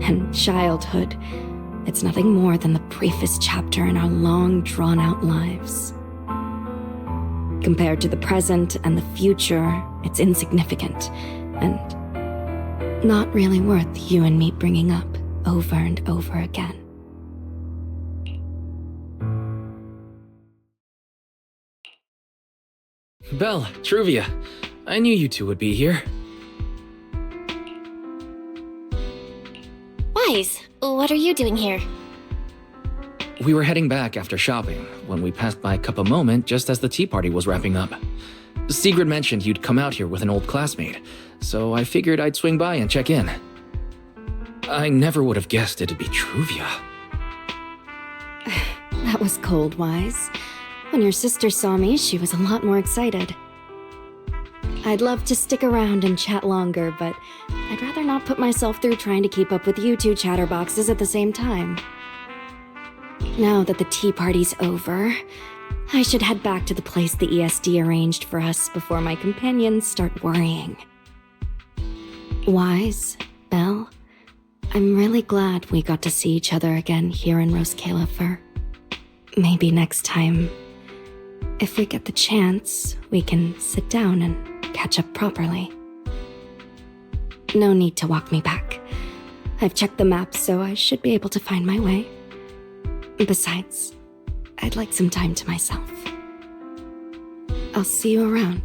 And childhood, it's nothing more than the briefest chapter in our long, drawn-out lives. Compared to the present and the future, it's insignificant, and not really worth you and me bringing up over and over again. Belle, Truvia, I knew you two would be here. Wise, what are you doing here? We were heading back after shopping when we passed by Cup a Moment just as the tea party was wrapping up. Sigrid mentioned you'd come out here with an old classmate, so I figured I'd swing by and check in. I never would have guessed it'd be Truvia. That was cold, Wise. When your sister saw me, she was a lot more excited. I'd love to stick around and chat longer, but I'd rather not put myself through trying to keep up with you two chatterboxes at the same time. Now that the tea party's over, I should head back to the place the ESD arranged for us before my companions start worrying. Wise, Belle, I'm really glad we got to see each other again here in Roskilde. Maybe next time, if we get the chance, we can sit down and catch up properly. No need to walk me back. I've checked the map, so I should be able to find my way. Besides, I'd like some time to myself. I'll see you around.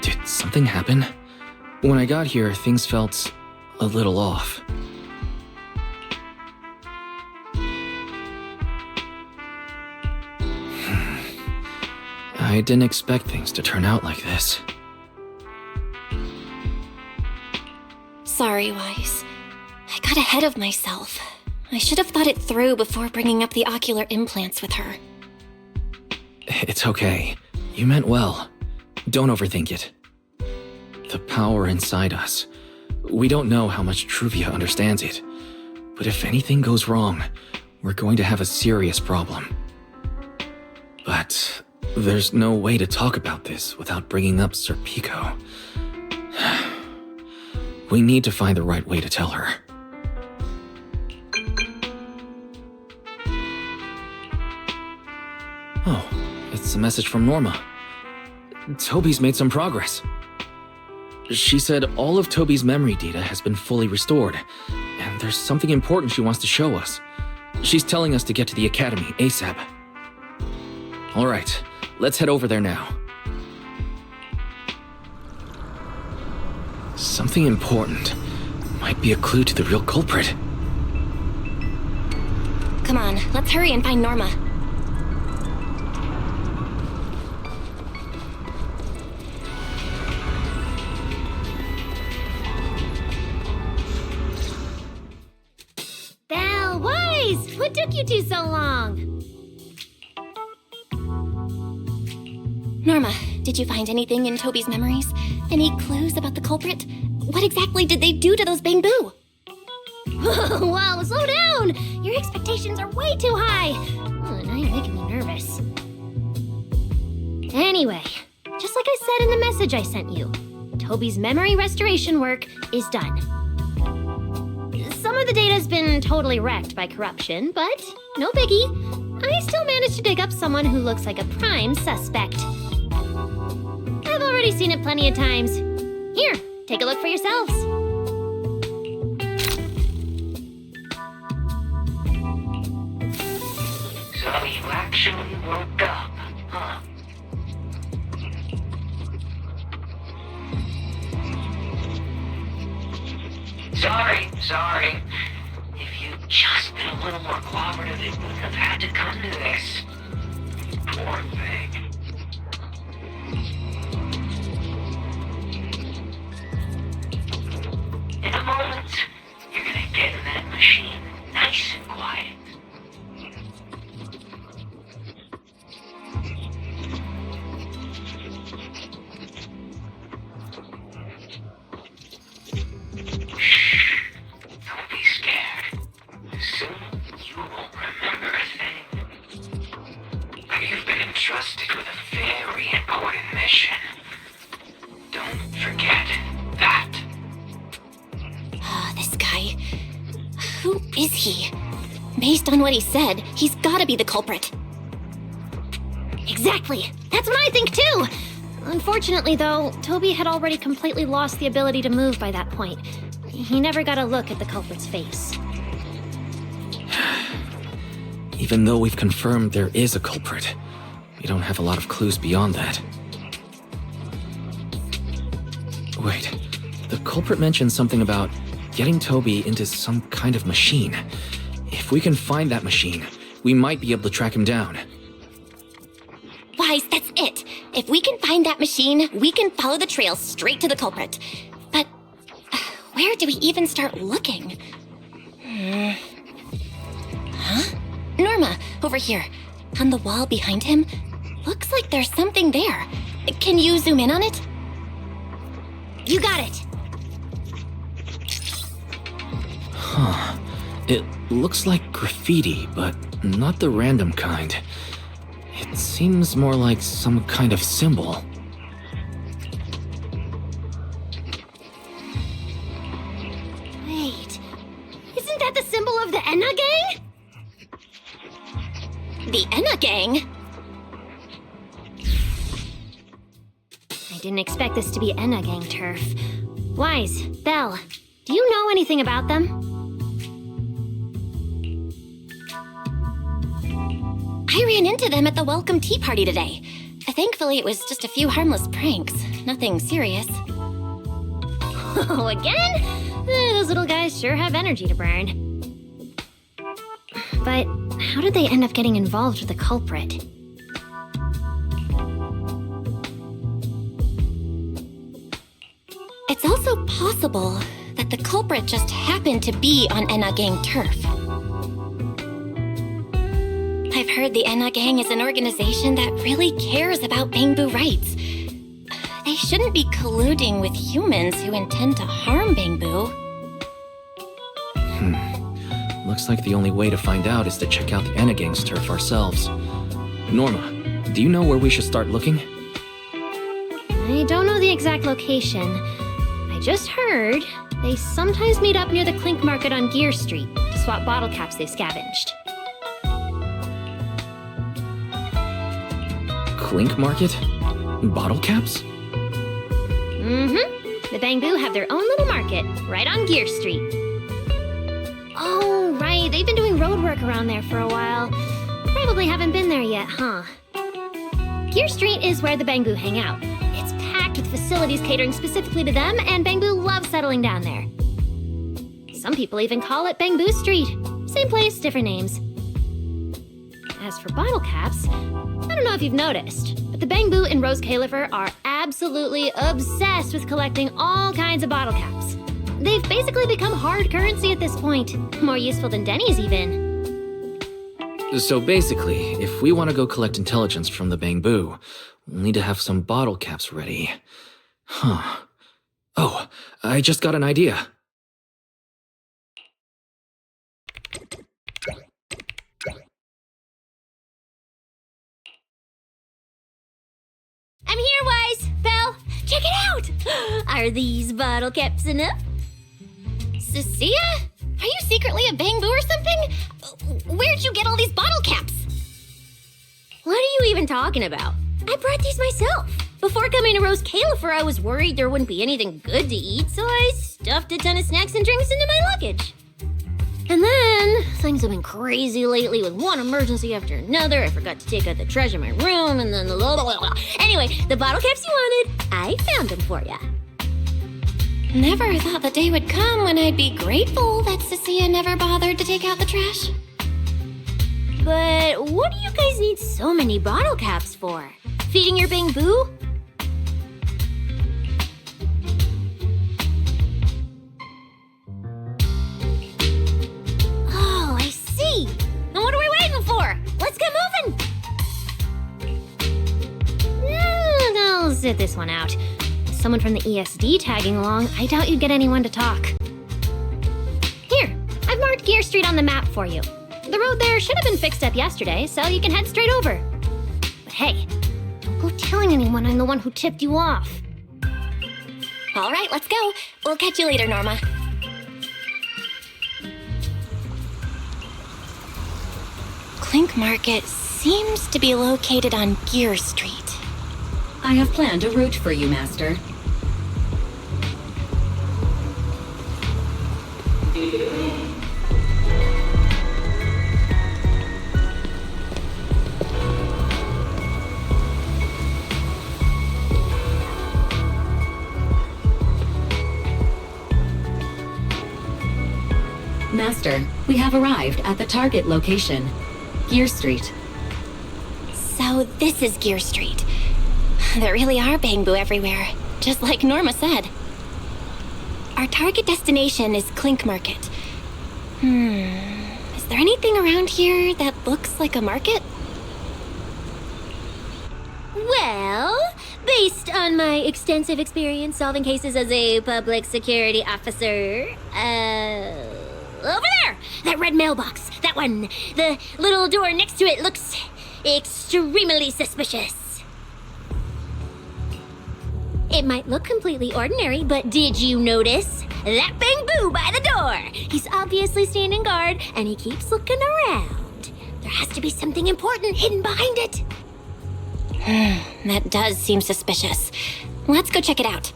Did something happen? When I got here, things felt a little off. I didn't expect things to turn out like this. Sorry, Wise. I got ahead of myself. I should have thought it through before bringing up the ocular implants with her. It's okay. You meant well. Don't overthink it. The power inside us. We don't know how much Truvia understands it. But if anything goes wrong, we're going to have a serious problem. But there's no way to talk about this without bringing up Sir Pico. We need to find the right way to tell her. Oh, it's a message from Norma. Toby's made some progress. She said all of Toby's memory data has been fully restored, and there's something important she wants to show us. She's telling us to get to the academy ASAP. All right, let's head over there now. Something important. Might be a clue to the real culprit. Come on, let's hurry and find Norma. Belle, Wise! What took you two so long? Norma, did you find anything in Toby's memories? Any clues about the culprit? What exactly did they do to those Bangbu? Whoa, slow down! Your expectations are way too high. Now you're making me nervous. Anyway, just like I said in the message I sent you, Toby's memory restoration work is done. Some of the data's been totally wrecked by corruption, but no biggie. I still managed to dig up someone who looks like a prime suspect. I've already seen it plenty of times. Here, take a look for yourselves. So you actually woke up, huh? Sorry. If you'd just been a little more cooperative, it wouldn't have had to come to this. Poor thing. In a moment, you're gonna get in that machine nice and quiet. Don't be scared. Soon you won't remember a thing. But you've been entrusted with a very important mission. Don't forget that. This guy. Who is he? Based on what he said, he's gotta be the culprit. Exactly! That's what I think too! Unfortunately, though, Toby had already completely lost the ability to move by that point. He never got a look at the culprit's face. Even though we've confirmed there is a culprit, we don't have a lot of clues beyond that. Wait, the culprit mentioned something about getting Toby into some kind of machine. If we can find that machine, we might be able to track him down. Wise, that's it! If we can find that machine, we can follow the trail straight to the culprit. But where do we even start looking? Huh? Norma, over here. On the wall behind him. Looks like there's something there. Can you zoom in on it? You got it! Huh. It looks like graffiti, but not the random kind. It seems more like some kind of symbol. Wait, isn't that the symbol of the Enna Gang? The Enna Gang? I didn't expect this to be Enna Gang turf. Wise, Belle, do you know anything about them? I ran into them at the welcome tea party today. Thankfully, it was just a few harmless pranks. Nothing serious. Oh, again? Those little guys sure have energy to burn. But how did they end up getting involved with the culprit? It's also possible that the culprit just happened to be on Enna Gang turf. I've heard the Enna Gang is an organization that really cares about bamboo rights. They shouldn't be colluding with humans who intend to harm bamboo. Looks like the only way to find out is to check out the Enna Gang's turf ourselves. Norma, do you know where we should start looking? I don't know the exact location. I just heard they sometimes meet up near the Clink Market on Gear Street to swap bottle caps they've scavenged. Clink Market? Bottle caps? The Bamboo have their own little market, right on Gear Street. Oh, right, they've been doing road work around there for a while. Probably haven't been there yet, huh? Gear Street is where the Bamboo hang out. It's packed with facilities catering specifically to them, and Bamboo loves settling down there. Some people even call it Bamboo Street. Same place, different names. As for bottle caps, I don't know if you've noticed, but the Bamboo and Rose Califer are absolutely obsessed with collecting all kinds of bottle caps. They've basically become hard currency at this point, more useful than Denny's even. So basically, if we want to go collect intelligence from the Bamboo, we'll need to have some bottle caps ready. Huh. Oh, I just got an idea. I'm here, Wise! Belle, check it out! Are these bottle caps enough? Cecilia? Are you secretly a Bamboo or something? Where'd you get all these bottle caps? What are you even talking about? I brought these myself. Before coming to Rose Califer, I was worried there wouldn't be anything good to eat, so I stuffed a ton of snacks and drinks into my luggage. And then, things have been crazy lately with one emergency after another. I forgot to take out the trash in my room, and then blah, blah, blah. Anyway, the bottle caps you wanted, I found them for ya. Never thought the day would come when I'd be grateful that Cecilia never bothered to take out the trash. But what do you guys need so many bottle caps for? Feeding your bamboo? Oh, I see. Then what are we waiting for? Let's get moving. I'll sit this one out. Someone from the ESD tagging along, I doubt you'd get anyone to talk. Here, I've marked Gear Street on the map for you. The road there should have been fixed up yesterday, so you can head straight over. But hey, don't go telling anyone I'm the one who tipped you off. All right, let's go. We'll catch you later, Norma. Clink Market seems to be located on Gear Street. I have planned a route for you, Master. Master, we have arrived at the target location, Gear Street. So this is Gear Street. There really are bamboo everywhere, just like Norma said. Our target destination is Clink Market. Is there anything around here that looks like a market? Well, based on my extensive experience solving cases as a public security officer, over there! That red mailbox, that one. The little door next to it looks extremely suspicious. It might look completely ordinary, but did you notice? That bamboo by the door! He's obviously standing guard, and he keeps looking around. There has to be something important hidden behind it. That does seem suspicious. Let's go check it out.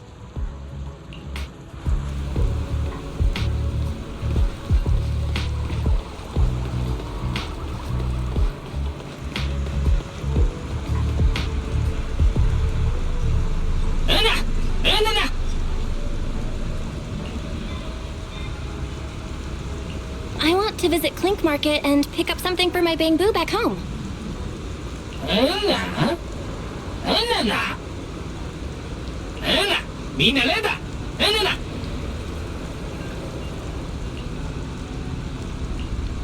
I want to visit Clink Market and pick up something for my bamboo back home.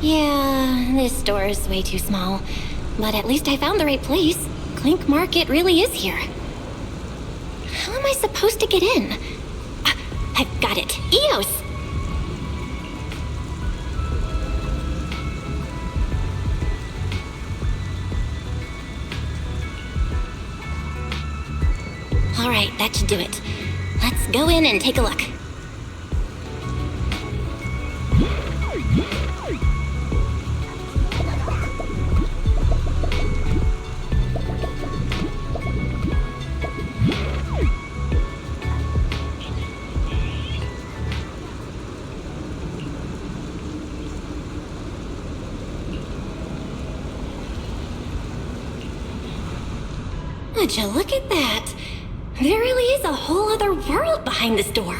Yeah, this store is way too small. But at least I found the right place. Clink Market really is here. How am I supposed to get in? I've got it. EOS! All right, that should do it. Let's go in and take a look. Would you look at that? There really is a whole other world behind this door.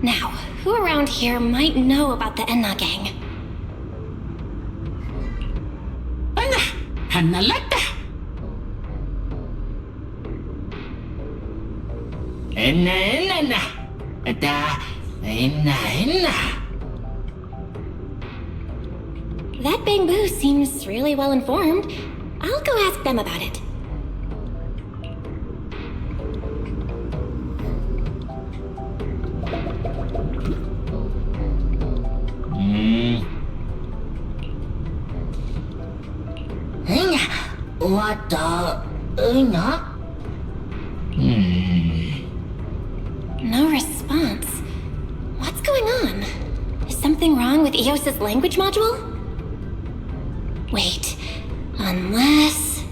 Now, who around here might know about the Enna gang? That bamboo seems really well informed. I'll go ask them about it. What the... No response. What's going on? Is something wrong with EOS's language module? Wait, unless...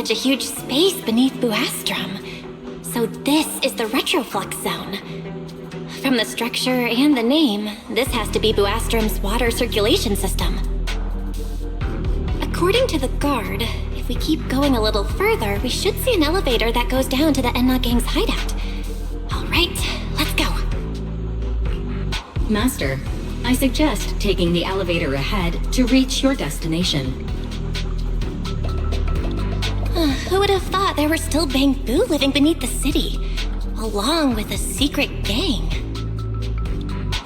Such a huge space beneath Buastrum. So this is the retroflux zone. From the structure and the name, this has to be Buastrum's water circulation system. According to the guard, if we keep going a little further, we should see an elevator that goes down to the Enna Gang's hideout. All right, let's go. Master, I suggest taking the elevator ahead to reach your destination. Who would have thought there were still Bangbu living beneath the city, along with a secret gang?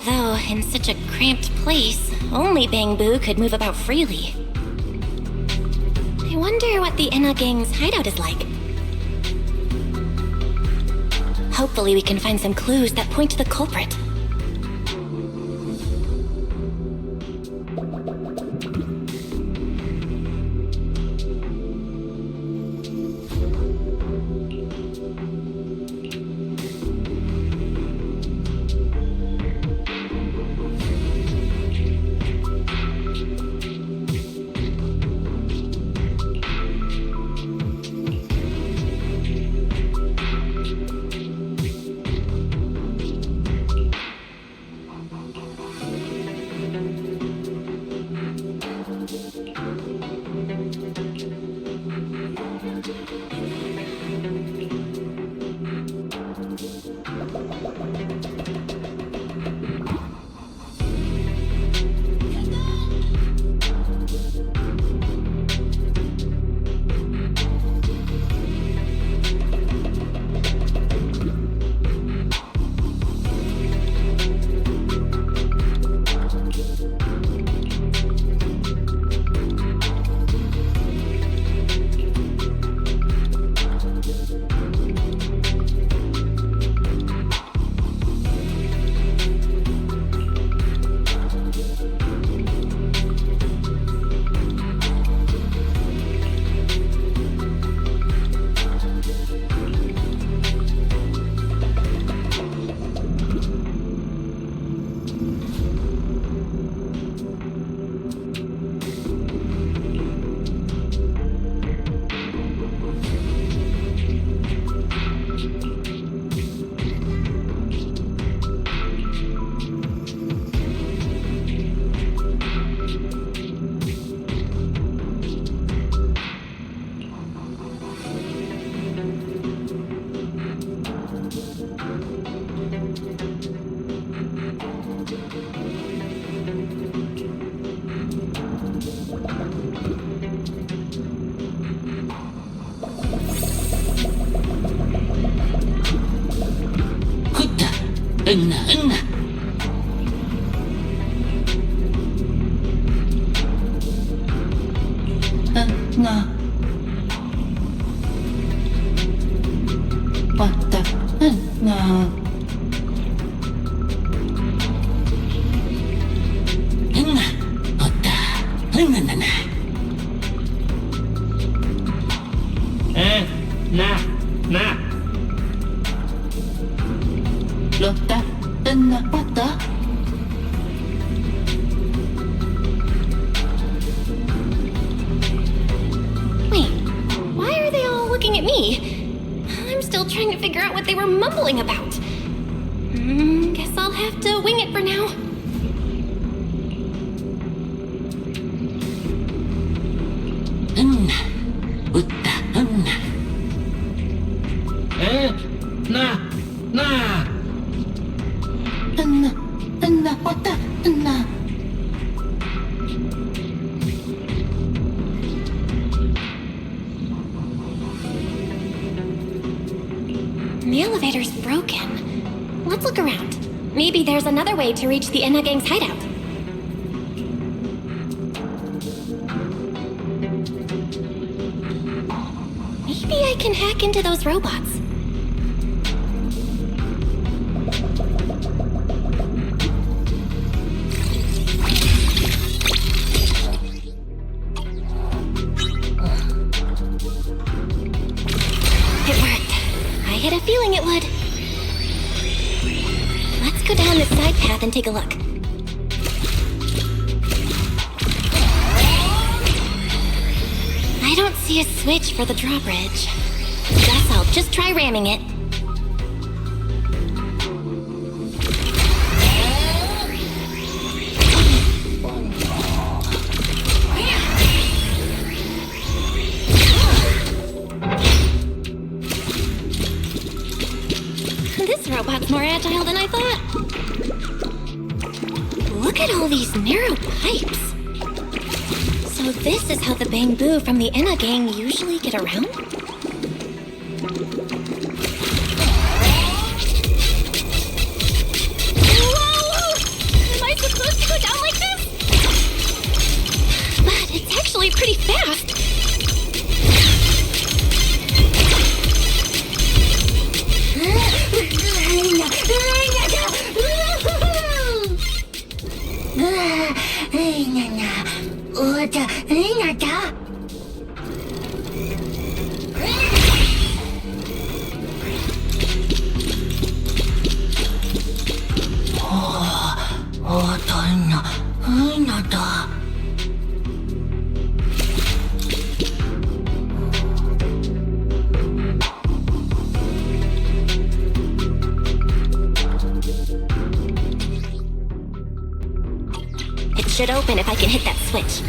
Though, in such a cramped place, only Bangbu could move about freely. I wonder what the Enna Gang's hideout is like. Hopefully we can find some clues that point to the culprit. Wait, why are they all looking at me? I'm still trying to figure out what they were mumbling about. Guess I'll have to wing it for now. The elevator's broken. Let's look around. Maybe there's another way to reach the Enna Gang's hideout. Maybe I can hack into those robots. It worked. I had a feeling it would. Let's go down this side path and take a look. I don't see a switch for the drawbridge. Guess I'll just try ramming it. This robot's more agile than I thought. Look at all these narrow pipes. So this is how the bamboo from the Enna Gang usually get around? Whoa! Am I supposed to go down like this? But it's actually pretty fast. It should open if I can hit that switch.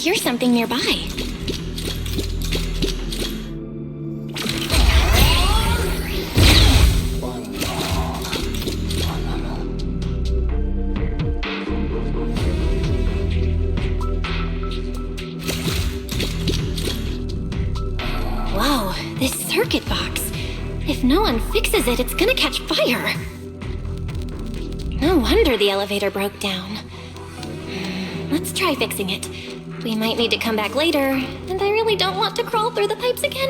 hear something nearby. Whoa, this circuit box. If no one fixes it, it's gonna catch fire. No wonder the elevator broke down. Let's try fixing it. We might need to come back later, and I really don't want to crawl through the pipes again.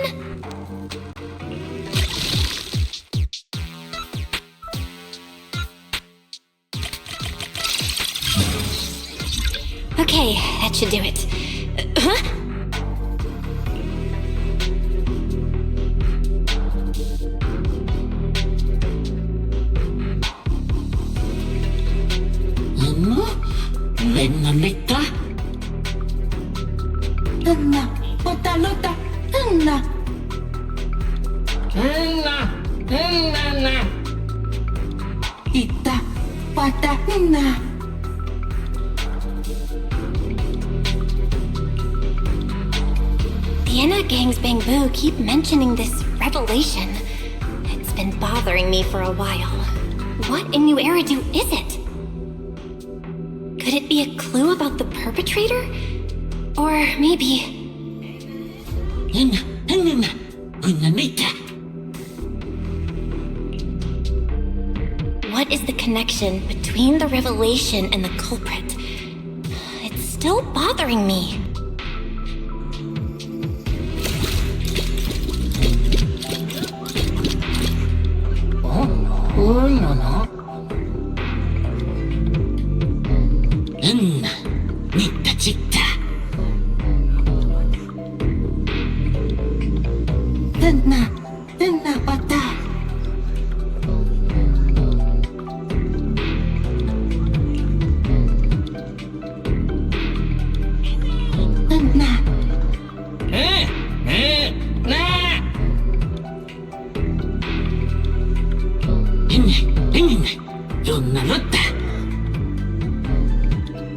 Okay, that should do it. Huh? Benanita? Anna, Potalota, Anna. Anna. Ita, Patamina. The Anna Gang's Bamboo keep mentioning this revelation. It's been bothering me for a while. What in New Eridu is it? Could it be a clue about the perpetrator? Or maybe... What is the connection between the revelation and the culprit? It's still bothering me.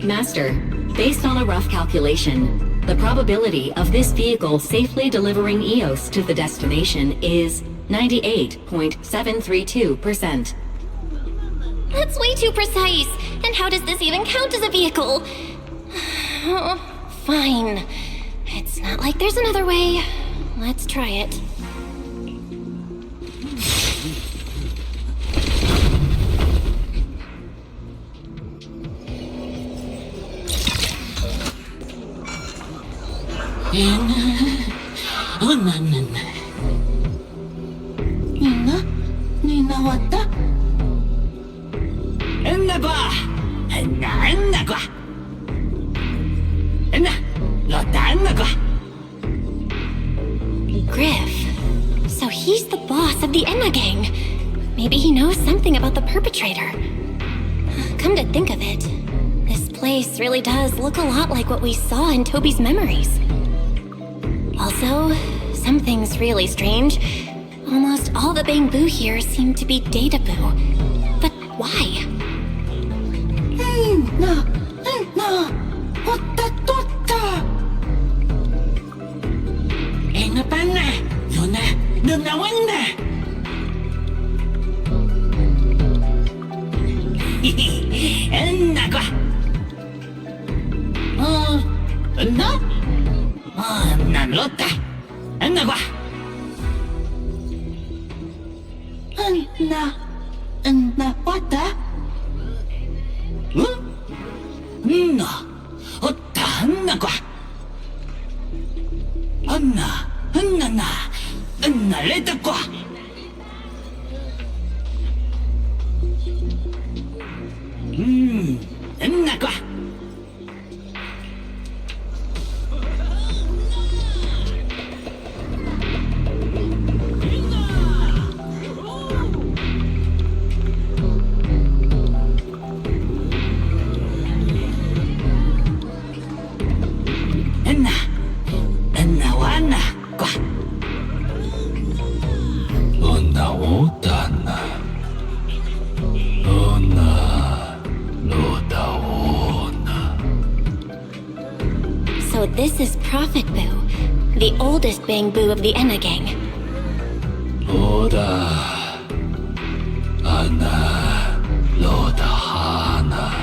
Master, based on a rough calculation, the probability of this vehicle safely delivering EOS to the destination is 98.732%. That's way too precise! And how does this even count as a vehicle? Fine. It's not like there's another way. Let's try it. Nina, what the? Griff. So he's the boss of the Enna Gang. Maybe he knows something about the perpetrator. Come to think of it, this place really does look a lot like what we saw in Toby's memories. Also, something's really strange. Almost all the Bamboo here seem to be Databoo. But why? This is Prophet Boo, the oldest Bang Boo of the Enna gang. Oda Anna Loda Hana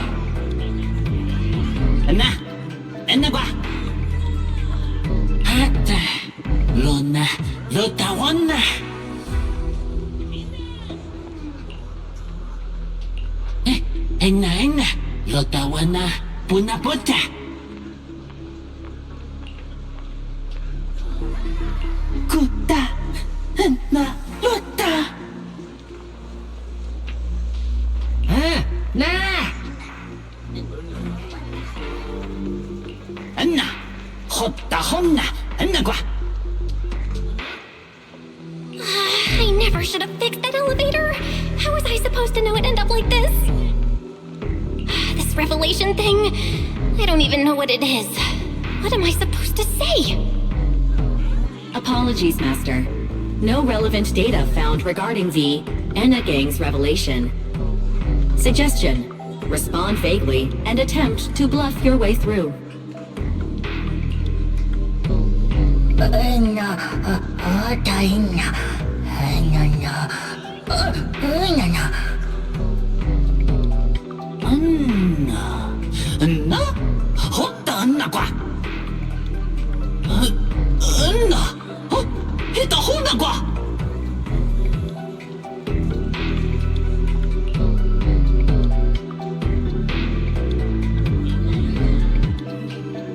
Enna qua. Hata Lona Lotawana. Enna Lotawana Puna Puta. Kuta Enna Lota. Nah. Enna Hotta Honna Enna qua. I never should have fixed that elevator. How was I supposed to know it'd end up like this? This revelation thing, I don't even know what it is. What am I supposed to say? Apologies, Master. No relevant data found regarding the Enna Gang's revelation. Suggestion: respond vaguely and attempt to bluff your way through. Enna Hotta Enna qua. Enna Hita Honna qua.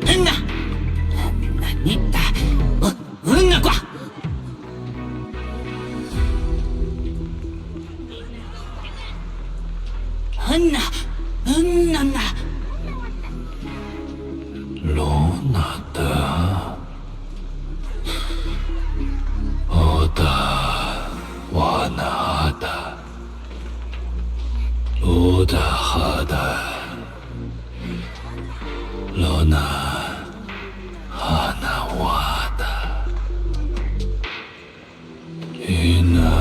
Enna Nita Enna qua. Enna Enna Lonata Oda Wanada Oda Hada Lona Hanawada Ina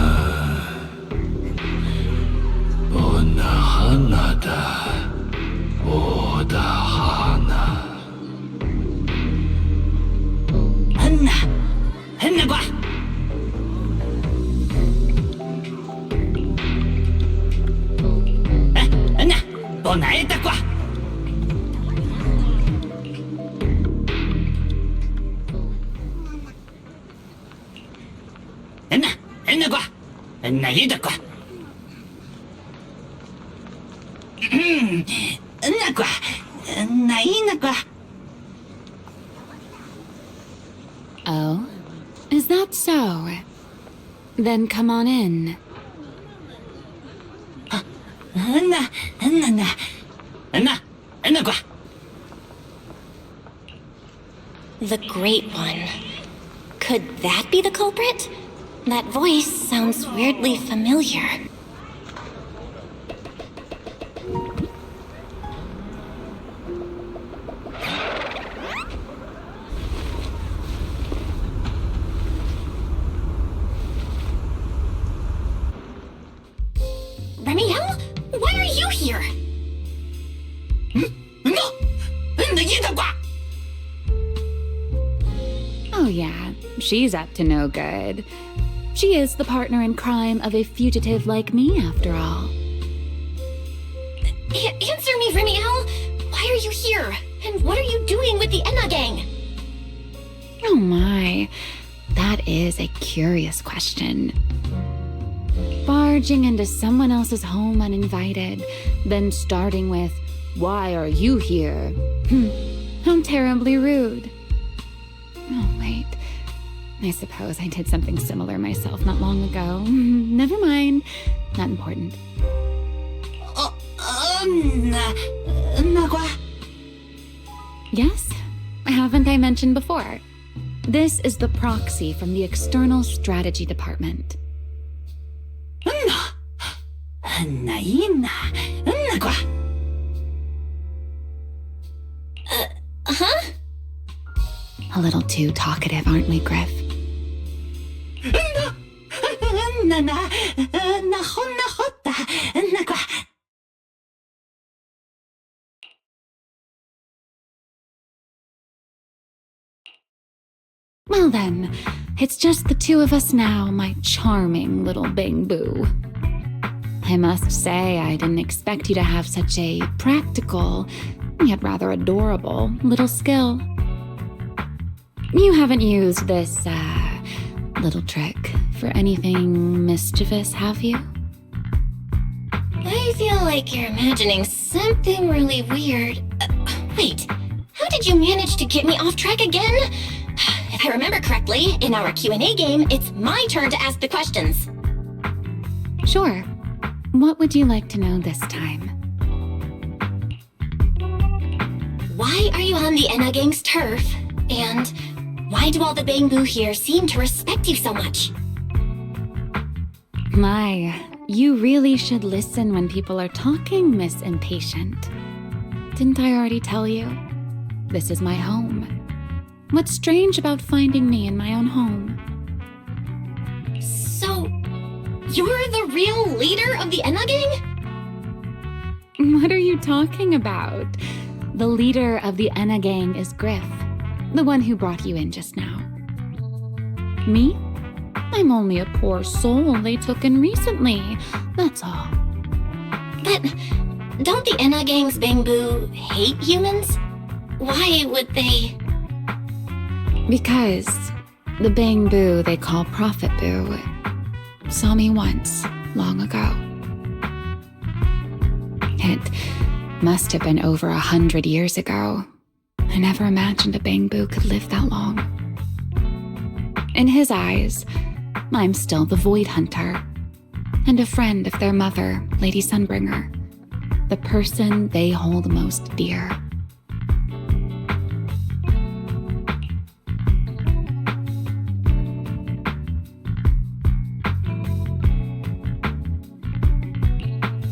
Ona Hanada Oda Hana Enna qua. Enna Bonaeta qua. Enna qua. Enna ida qua. Enna qua. Enna ina qua. Oh? Is that so? Then come on in. Enna qua. The Great One. Could that be the culprit? That voice sounds weirdly familiar. Remiel? Why are you here? Oh yeah, she's up to no good. She is the partner in crime of a fugitive like me, after all. Answer me, Remiel! Why are you here? And what are you doing with the Enna gang? Oh my, that is a curious question. Barging into someone else's home uninvited, then starting with, "Why are you here?" How terribly rude. Oh, wait. I suppose I did something similar myself not long ago. Never mind. Not important. Yes? Haven't I mentioned before? This is the proxy from the External Strategy Department. Huh? A little too talkative, aren't we, Griff? Well then, it's just the two of us now, my charming little bang-boo. I must say, I didn't expect you to have such a practical, yet rather adorable, little skill. You haven't used this, little trick for anything mischievous, have you? I feel like you're imagining something really weird. Wait, how did you manage to get me off track again? If I remember correctly, in our Q&A game, it's my turn to ask the questions. Sure. What would you like to know this time? Why are you on the Enna Gang's turf? And why do all the bang-boo here seem to respect you so much? My, you really should listen when people are talking, Miss Impatient. Didn't I already tell you? This is my home. What's strange about finding me in my own home? So, you're the real leader of the Enna Gang? What are you talking about? The leader of the Enna Gang is Griff, the one who brought you in just now. Me? I'm only a poor soul they took in recently, that's all. But don't the Enna Gang's bang-boo hate humans? Why would they? Because the bang-boo they call Prophet Boo saw me once, long ago. It must have been over 100 years ago. I never imagined a bang-boo could live that long. In his eyes, I'm still the Void Hunter, and a friend of their mother, Lady Sunbringer, the person they hold most dear.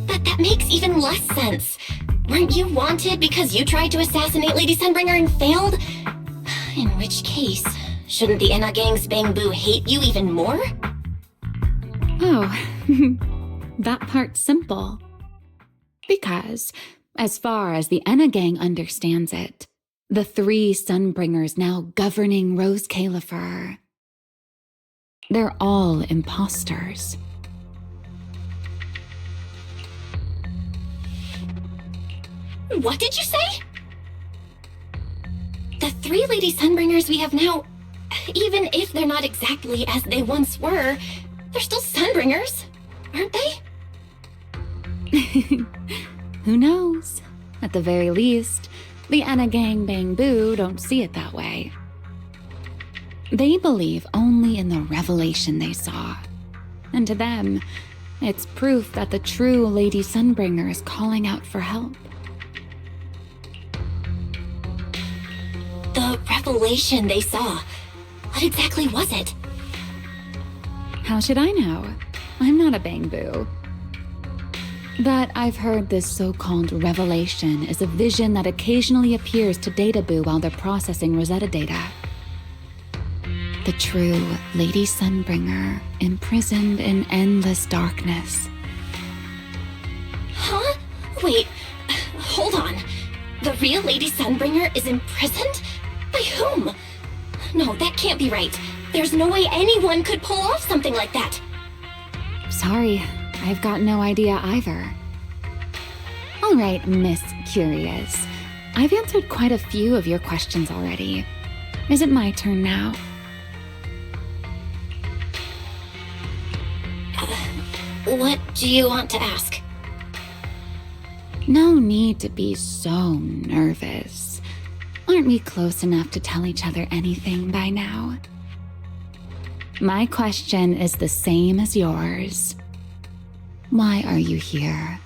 But that makes even less sense. Weren't you wanted because you tried to assassinate Lady Sunbringer and failed? In which case, shouldn't the Enna Gang's bang-boo hate you even more? Oh, that part's simple. Because, as far as the Enna Gang understands it, the 3 Sunbringers now governing Rose Califer, they're all imposters. What did you say? The 3 Lady Sunbringers we have now, even if they're not exactly as they once were, they're still Sunbringers, aren't they? Who knows? At the very least, the Enna Gang bang-boo don't see it that way. They believe only in the revelation they saw. And to them, it's proof that the true Lady Sunbringer is calling out for help. The revelation they saw. What exactly was it? How should I know? I'm not a bang-boo. But I've heard this so-called revelation is a vision that occasionally appears to Data-boo while they're processing Rosetta data. The true Lady Sunbringer, imprisoned in endless darkness. Huh? Wait, hold on. The real Lady Sunbringer is imprisoned? By whom? No, that can't be right. There's no way anyone could pull off something like that. Sorry, I've got no idea either. All right, Miss Curious. I've answered quite a few of your questions already. Is it my turn now? What do you want to ask? No need to be so nervous. Aren't we close enough to tell each other anything by now? My question is the same as yours. Why are you here,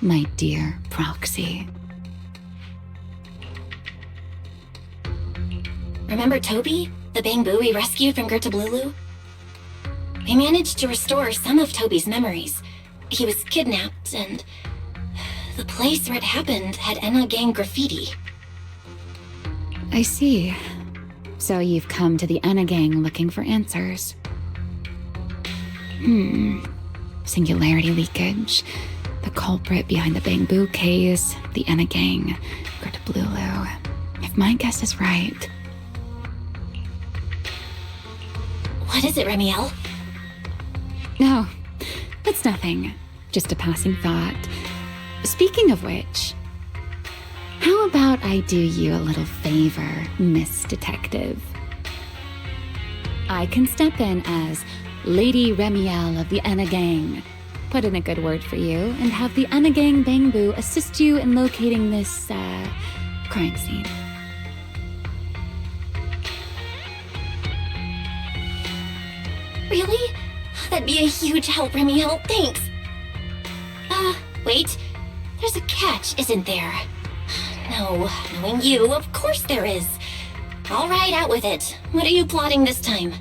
my dear Proxy? Remember Toby, the bang-boo we rescued from Gertablulu? We managed to restore some of Toby's memories. He was kidnapped, and the place where it happened had Enna Gang graffiti. I see. So you've come to the Enna Gang looking for answers. Singularity leakage, the culprit behind the bang-boo case, the Enna Gang, Gertablulu. If my guess is right... What is it, Remiel? No, it's nothing. Just a passing thought. Speaking of which, how about I do you a little favor, Miss Detective? I can step in as Lady Remiel of the Enna Gang, put in a good word for you, and have the Enna Gang Bangbu assist you in locating this, crime scene. Really? That'd be a huge help, Remiel. Thanks. Wait. There's a catch, isn't there? No, knowing you, of course there is. All right, out with it. What are you plotting this time?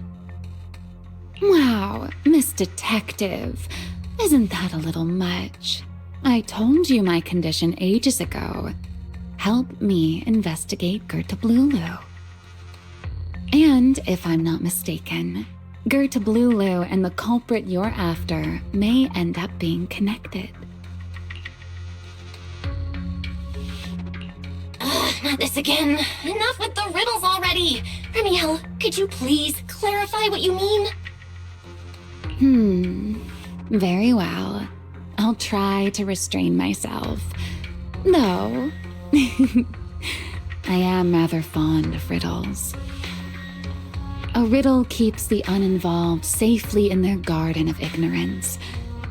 Wow, Miss Detective. Isn't that a little much? I told you my condition ages ago. Help me investigate Gerta Blulu. And if I'm not mistaken, Gerta Blulu and the culprit you're after may end up being connected. Not this again. Enough with the riddles already. Remiel, could you please clarify what you mean? Very well. I'll try to restrain myself. Though, I am rather fond of riddles. A riddle keeps the uninvolved safely in their garden of ignorance,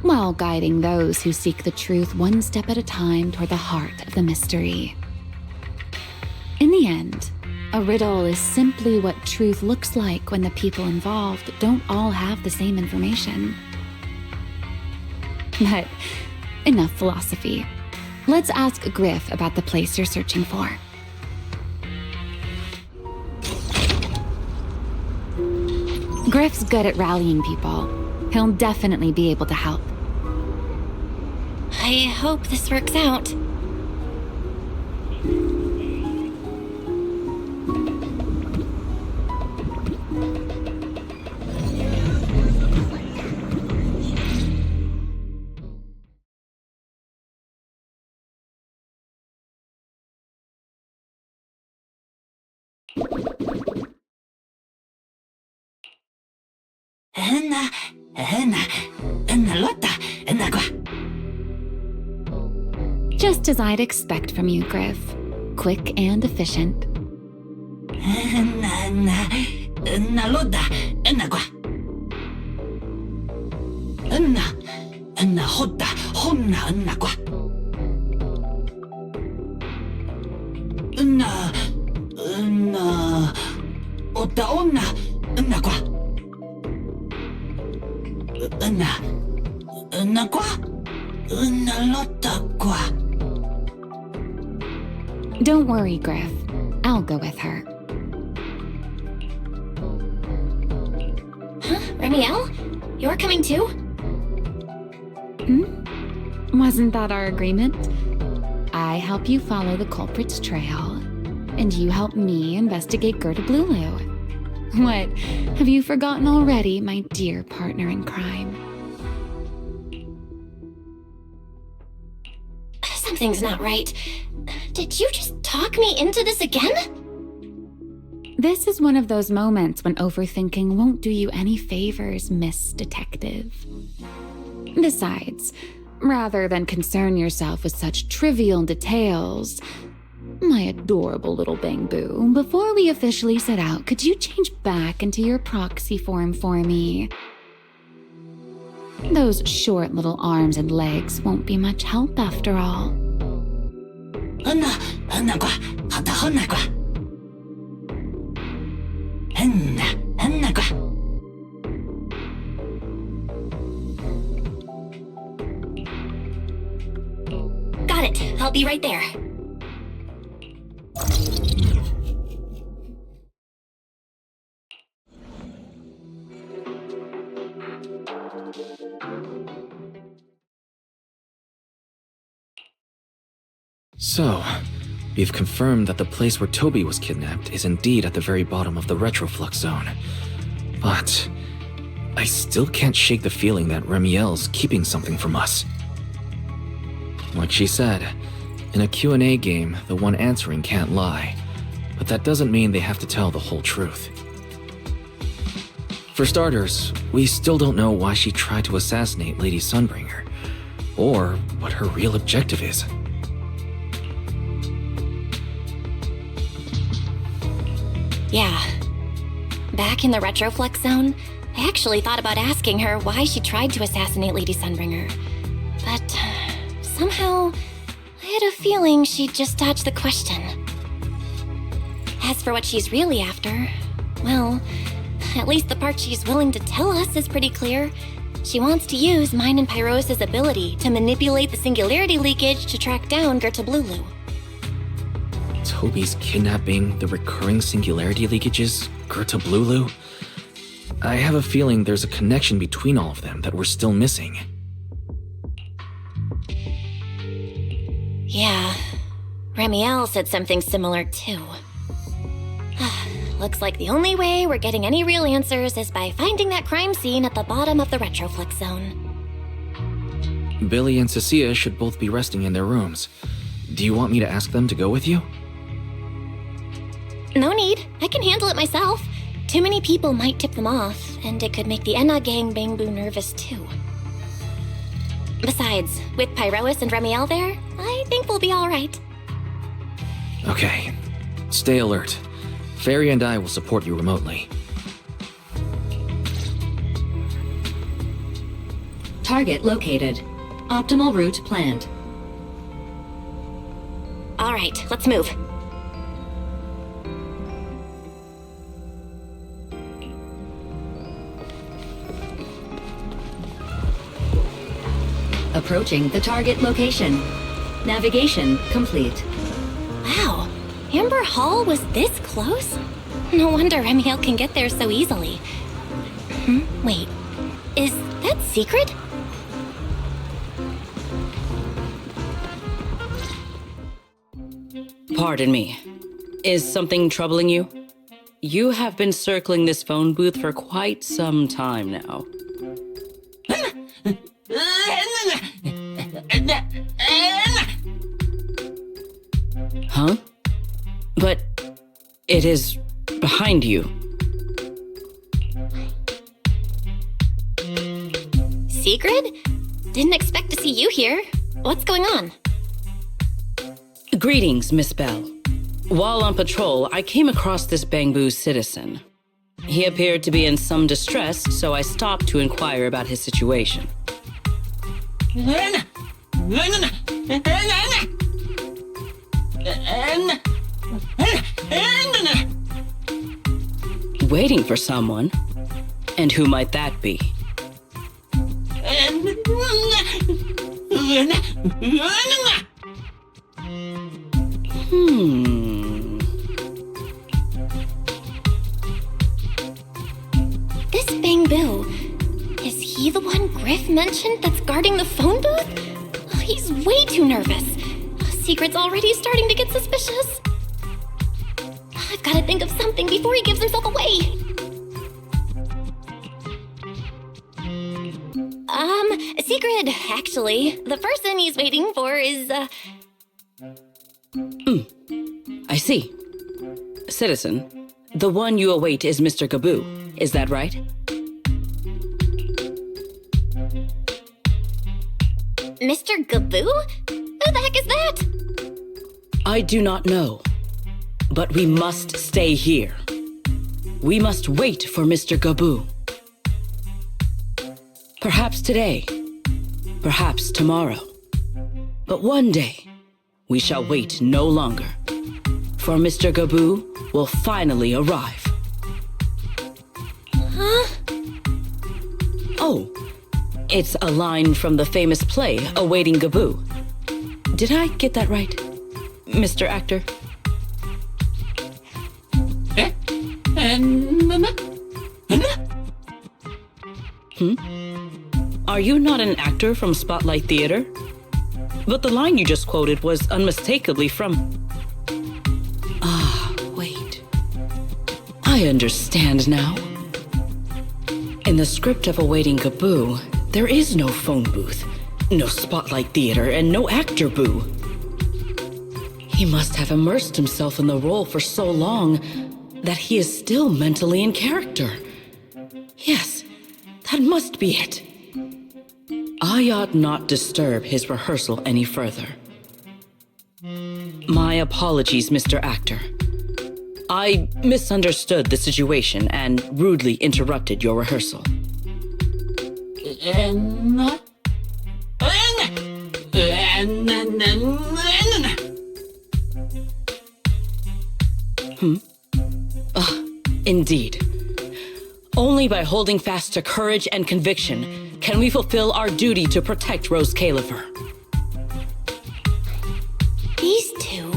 while guiding those who seek the truth one step at a time toward the heart of the mystery. In the end, a riddle is simply what truth looks like when the people involved don't all have the same information. But enough philosophy. Let's ask Griff about the place you're searching for. Griff's good at rallying people. He'll definitely be able to help. I hope this works out. Just as I'd expect from you, Griff. Quick and efficient. Don't worry, Griff. I'll go with her. Huh? Remiel? You're coming too? Wasn't that our agreement? I help you follow the culprit's trail, and you help me investigate Gerta Blulu. What, have you forgotten already, my dear partner in crime? Something's not right. Did you just talk me into this again? This is one of those moments when overthinking won't do you any favors, Miss Detective. Besides, rather than concern yourself with such trivial details, my adorable little Bangbu, before we officially set out, could you change back into your proxy form for me? Those short little arms and legs won't be much help after all. Got it. I'll be right there. So, we've confirmed that the place where Toby was kidnapped is indeed at the very bottom of the retroflux zone. But I still can't shake the feeling that Remiel's keeping something from us. Like she said, in a Q&A game, the one answering can't lie. But that doesn't mean they have to tell the whole truth. For starters, we still don't know why she tried to assassinate Lady Sunbringer, or what her real objective is. Yeah. Back in the Retroflex zone, I actually thought about asking her why she tried to assassinate Lady Sunbringer. But somehow, I had a feeling she'd just dodge the question. As for what she's really after, well, at least the part she's willing to tell us is pretty clear. She wants to use mine and Pyros' ability to manipulate the singularity leakage to track down Gerta Blulu. Toby's kidnapping, the recurring singularity leakages, Gerta Blulu. I have a feeling there's a connection between all of them that we're still missing. Yeah, Ramiel said something similar too. Looks like the only way we're getting any real answers is by finding that crime scene at the bottom of the Retroflex zone. Billy and Cecilia should both be resting in their rooms. Do you want me to ask them to go with you? No need. I can handle it myself. Too many people might tip them off, and it could make the Enna gang Bangbu nervous too. Besides, with Pyrois and Ramiel there, I think we'll be alright. Okay. Stay alert. Fairy and I will support you remotely. Target located. Optimal route planned. Alright, let's move. Approaching the target location. Navigation complete. Wow, Amber Hall was this close? No wonder Ramiel can get there so easily. Wait, is that secret? Pardon me. Is something troubling you? You have been circling this phone booth for quite some time now. Huh? But it is behind you. Secret? Didn't expect to see you here. What's going on? Greetings, Miss Belle. While on patrol, I came across this Bangbu citizen. He appeared to be in some distress, so I stopped to inquire about his situation. Waiting for someone? And who might that be? This Bangbu, is he the one Griff mentioned that's guarding the phone booth? Oh, he's way too nervous. Secret's already starting to get suspicious. I've got to think of something before he gives himself away. Secret, actually. The person he's waiting for is, I see. Citizen, the one you await is Mr. Gaboo. Is that right? Mr. Gaboo? Who the heck is that? I do not know. But we must stay here. We must wait for Mr. Gaboo. Perhaps today. Perhaps tomorrow. But one day, we shall wait no longer. For Mr. Gaboo will finally arrive. Huh? Oh, it's a line from the famous play, Awaiting Gaboo. Did I get that right, Mr. Actor? Are you not an actor from Spotlight Theater? But the line you just quoted was unmistakably from... Ah, wait. I understand now. In the script of Awaiting Gaboo, there is no phone booth, no Spotlight Theater, and no actor boo. He must have immersed himself in the role for so long that he is still mentally in character. Yes, that must be it. I ought not disturb his rehearsal any further. My apologies, Mr. Actor. I misunderstood the situation and rudely interrupted your rehearsal. Indeed. Only by holding fast to courage and conviction can we fulfill our duty to protect Rose Califer. These two?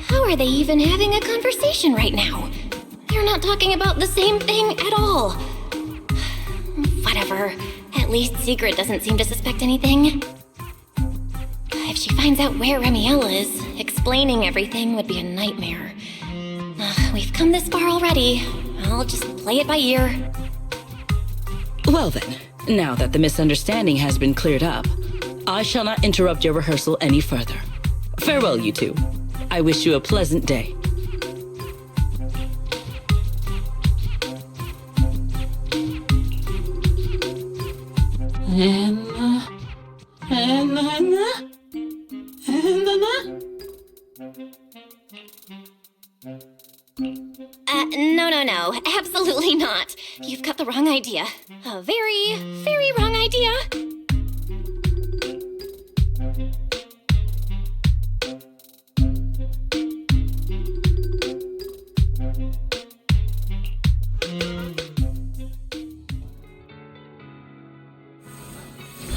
How are they even having a conversation right now? They're not talking about the same thing at all. Whatever. At least Secret doesn't seem to suspect anything. If she finds out where Remiel is, explaining everything would be a nightmare. We've come this far already. I'll just play it by ear. Well then, now that the misunderstanding has been cleared up, I shall not interrupt your rehearsal any further. Farewell, you two. I wish you a pleasant day. No. Absolutely not. You've got the wrong idea. A very, very wrong idea.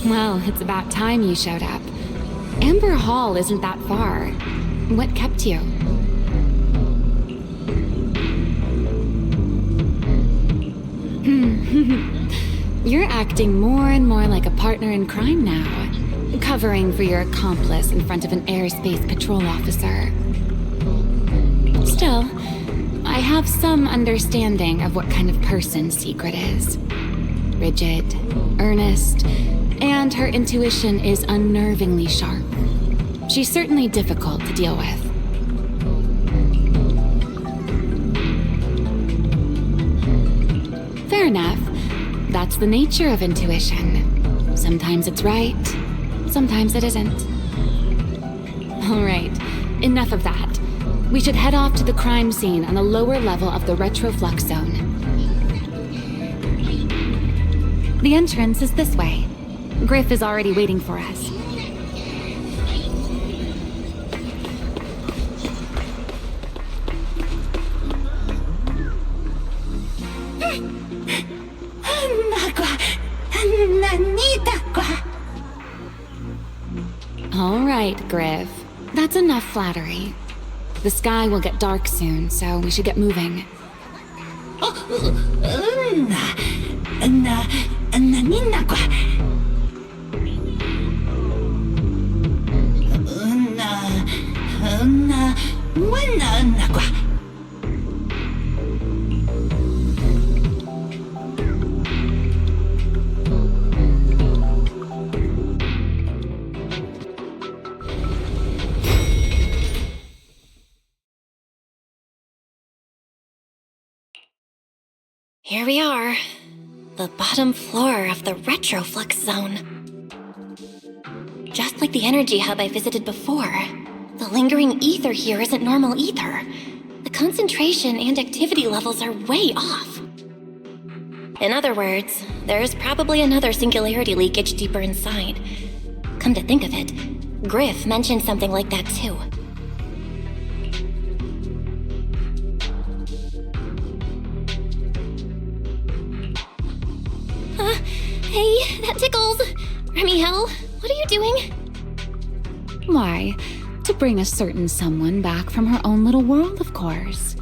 Well, it's about time you showed up. Amber Hall isn't that far. What kept you? You're acting more and more like a partner in crime now, covering for your accomplice in front of an airspace patrol officer. Still, I have some understanding of what kind of person Secret is. Rigid, earnest, and her intuition is unnervingly sharp. She's certainly difficult to deal with. Fair enough. That's the nature of intuition. Sometimes it's right, sometimes it isn't. All right, enough of that. We should head off to the crime scene on the lower level of the retroflux zone. The entrance is this way. Griff is already waiting for us. All right, Griff. That's enough flattery. The sky will get dark soon, so we should get moving. Here we are. The bottom floor of the retroflux zone. Just like the energy hub I visited before, the lingering ether here isn't normal either. The concentration and activity levels are way off. In other words, there's probably another singularity leakage deeper inside. Come to think of it, Griff mentioned something like that too. Hey, that tickles! Remiel, what are you doing? Why, to bring a certain someone back from her own little world, of course.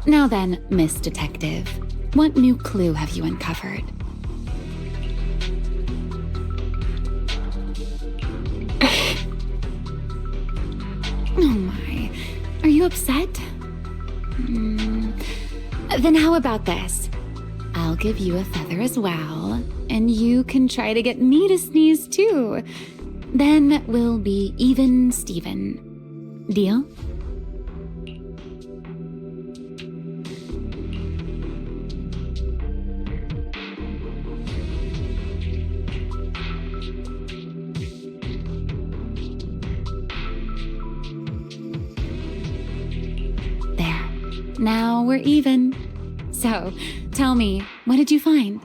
Now then, Miss Detective, what new clue have you uncovered? Oh my, are you upset? Then how about this? I'll give you a feather as well, and you can try to get me to sneeze too. Then we'll be even Steven. Deal? Now we're even. So, tell me, what did you find?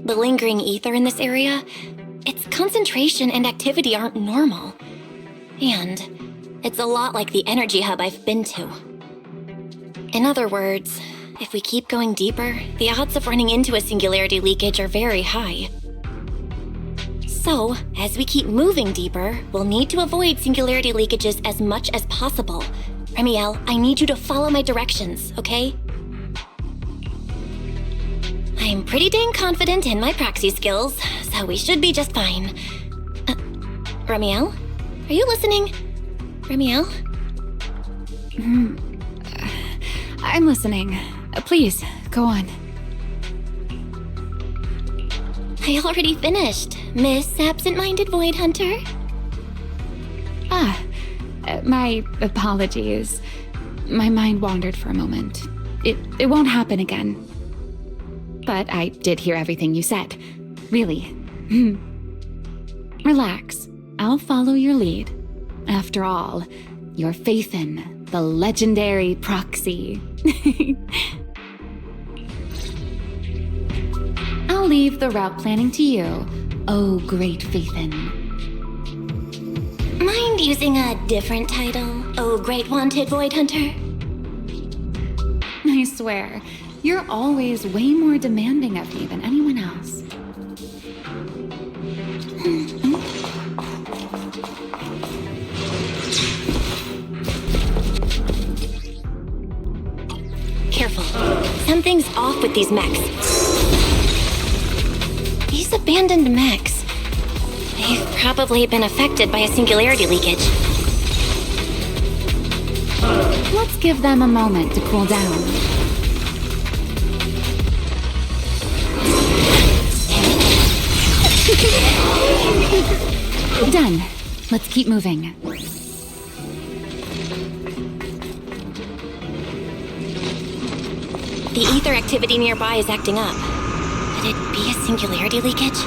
The lingering ether in this area, its concentration and activity aren't normal. And it's a lot like the energy hub I've been to. In other words, if we keep going deeper, the odds of running into a singularity leakage are very high. So, as we keep moving deeper, we'll need to avoid singularity leakages as much as possible. Remiel, I need you to follow my directions, okay? I'm pretty dang confident in my proxy skills, so we should be just fine. Remiel? Are you listening? Remiel? I'm listening. Please, go on. I already finished, Miss Absent-Minded Void Hunter. My apologies. My mind wandered for a moment. It won't happen again. But I did hear everything you said. Really. Relax. I'll follow your lead. After all, your faith in the legendary proxy. I'll leave the route planning to you, oh great Faithin. Mind using a different title, oh great wanted Void Hunter? I swear, you're always way more demanding of me than anyone else. Careful. Something's off with these mechs. These abandoned mechs. They've probably been affected by a singularity leakage. Let's give them a moment to cool down. Done. Let's keep moving. The ether activity nearby is acting up. Could it be a singularity leakage?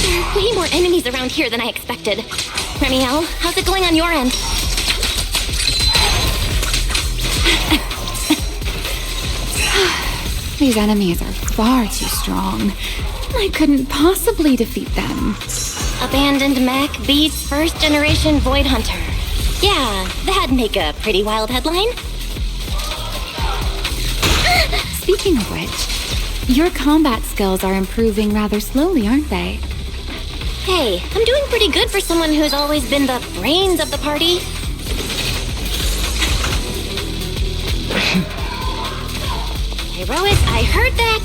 There are way more enemies around here than I expected. Remiel, how's it going on your end? These enemies are far too strong. I couldn't possibly defeat them. Abandoned mech beats first generation Void Hunter. Yeah, that'd make a pretty wild headline. Speaking of which, your combat skills are improving rather slowly, aren't they? Hey, I'm doing pretty good for someone who's always been the brains of the party. Hey, Rois, I heard that!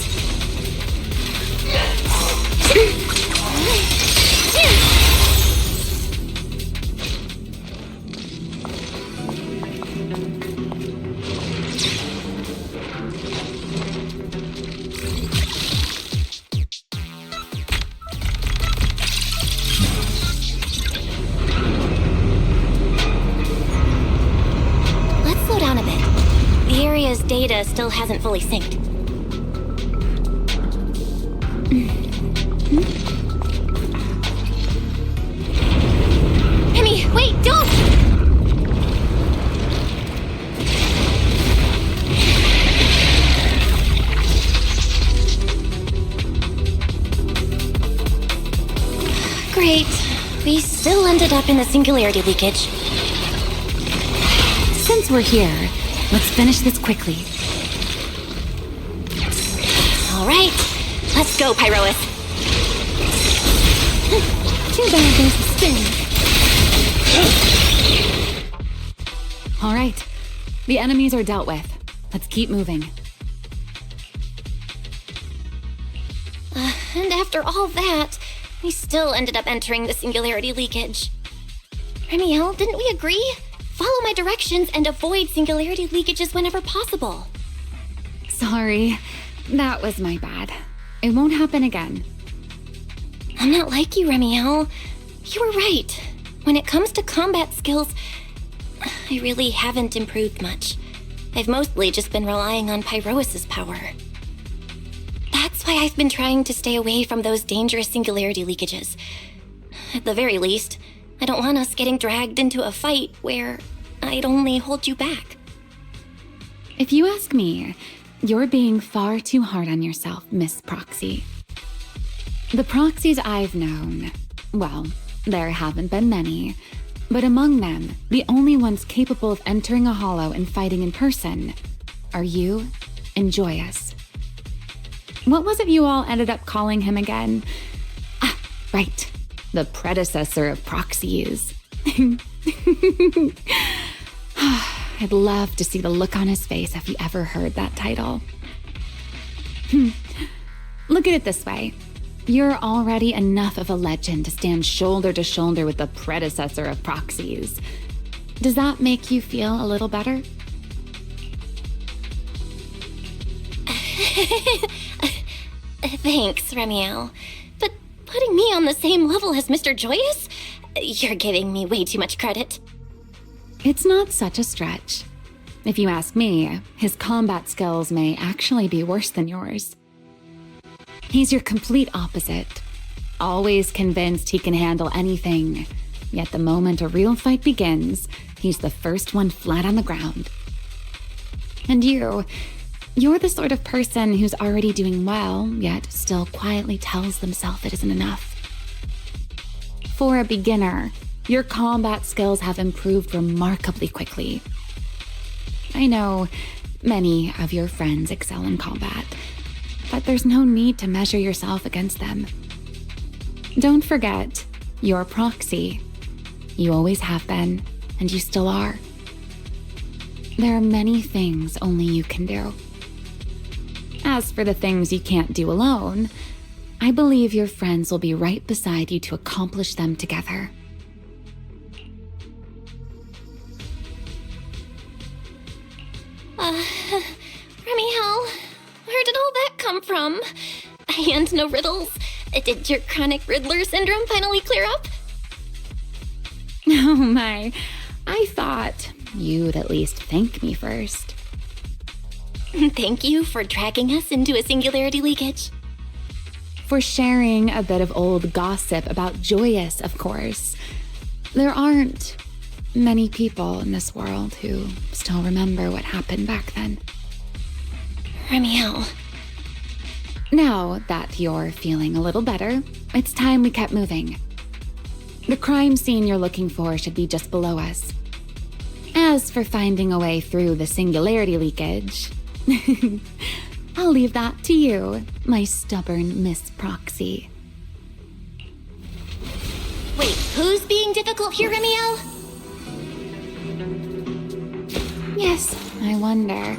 Let's slow down a bit. The area's data still hasn't fully synced. Emmy, wait, don't! Great. We still ended up in the singularity leakage. Since we're here, let's finish this quickly. All right. Let's go, Pyrois. Too bad there's a spin. All right. The enemies are dealt with. Let's keep moving. And after all that, we still ended up entering the singularity leakage. Remiel, didn't we agree? Follow my directions and avoid singularity leakages whenever possible. Sorry. That was my bad. It won't happen again. I'm not like you, Remiel. You were right. When it comes to combat skills, I really haven't improved much. I've mostly just been relying on Pyrois' power. That's That's why I've been trying to stay away from those dangerous singularity leakages. At the very least, I don't want us getting dragged into a fight where I'd only hold you back. If you ask me, you're being far too hard on yourself, Miss Proxy. The proxies I've known, well, there haven't been many, but among them, the only ones capable of entering a hollow and fighting in person are you and Joyous. What was it you all ended up calling him again? Ah, right. The predecessor of proxies. I'd love to see the look on his face if he ever heard that title. Look at it this way. You're already enough of a legend to stand shoulder to shoulder with the predecessor of proxies. Does that make you feel a little better? Thanks, Remiel. But putting me on the same level as Mr. Joyous? You're giving me way too much credit. It's not such a stretch. If you ask me, his combat skills may actually be worse than yours. He's your complete opposite. Always convinced he can handle anything. Yet the moment a real fight begins, he's the first one flat on the ground. And you're the sort of person who's already doing well, yet still quietly tells themselves it isn't enough. For a beginner, your combat skills have improved remarkably quickly. I know many of your friends excel in combat, but there's no need to measure yourself against them. Don't forget, you're a proxy. You always have been, and you still are. There are many things only you can do. As for the things you can't do alone, I believe your friends will be right beside you to accomplish them together. Remiel, where did all that come from? And no riddles? Did your chronic Riddler syndrome finally clear up? Oh my, I thought you'd at least thank me first. Thank you for dragging us into a singularity leakage. For sharing a bit of old gossip about Joyous, of course. There aren't many people in this world who still remember what happened back then. Remiel. Now that you're feeling a little better, it's time we kept moving. The crime scene you're looking for should be just below us. As for finding a way through the singularity leakage, I'll leave that to you, my stubborn Miss Proxy. Wait, who's being difficult here, Remiel? Yes, I wonder,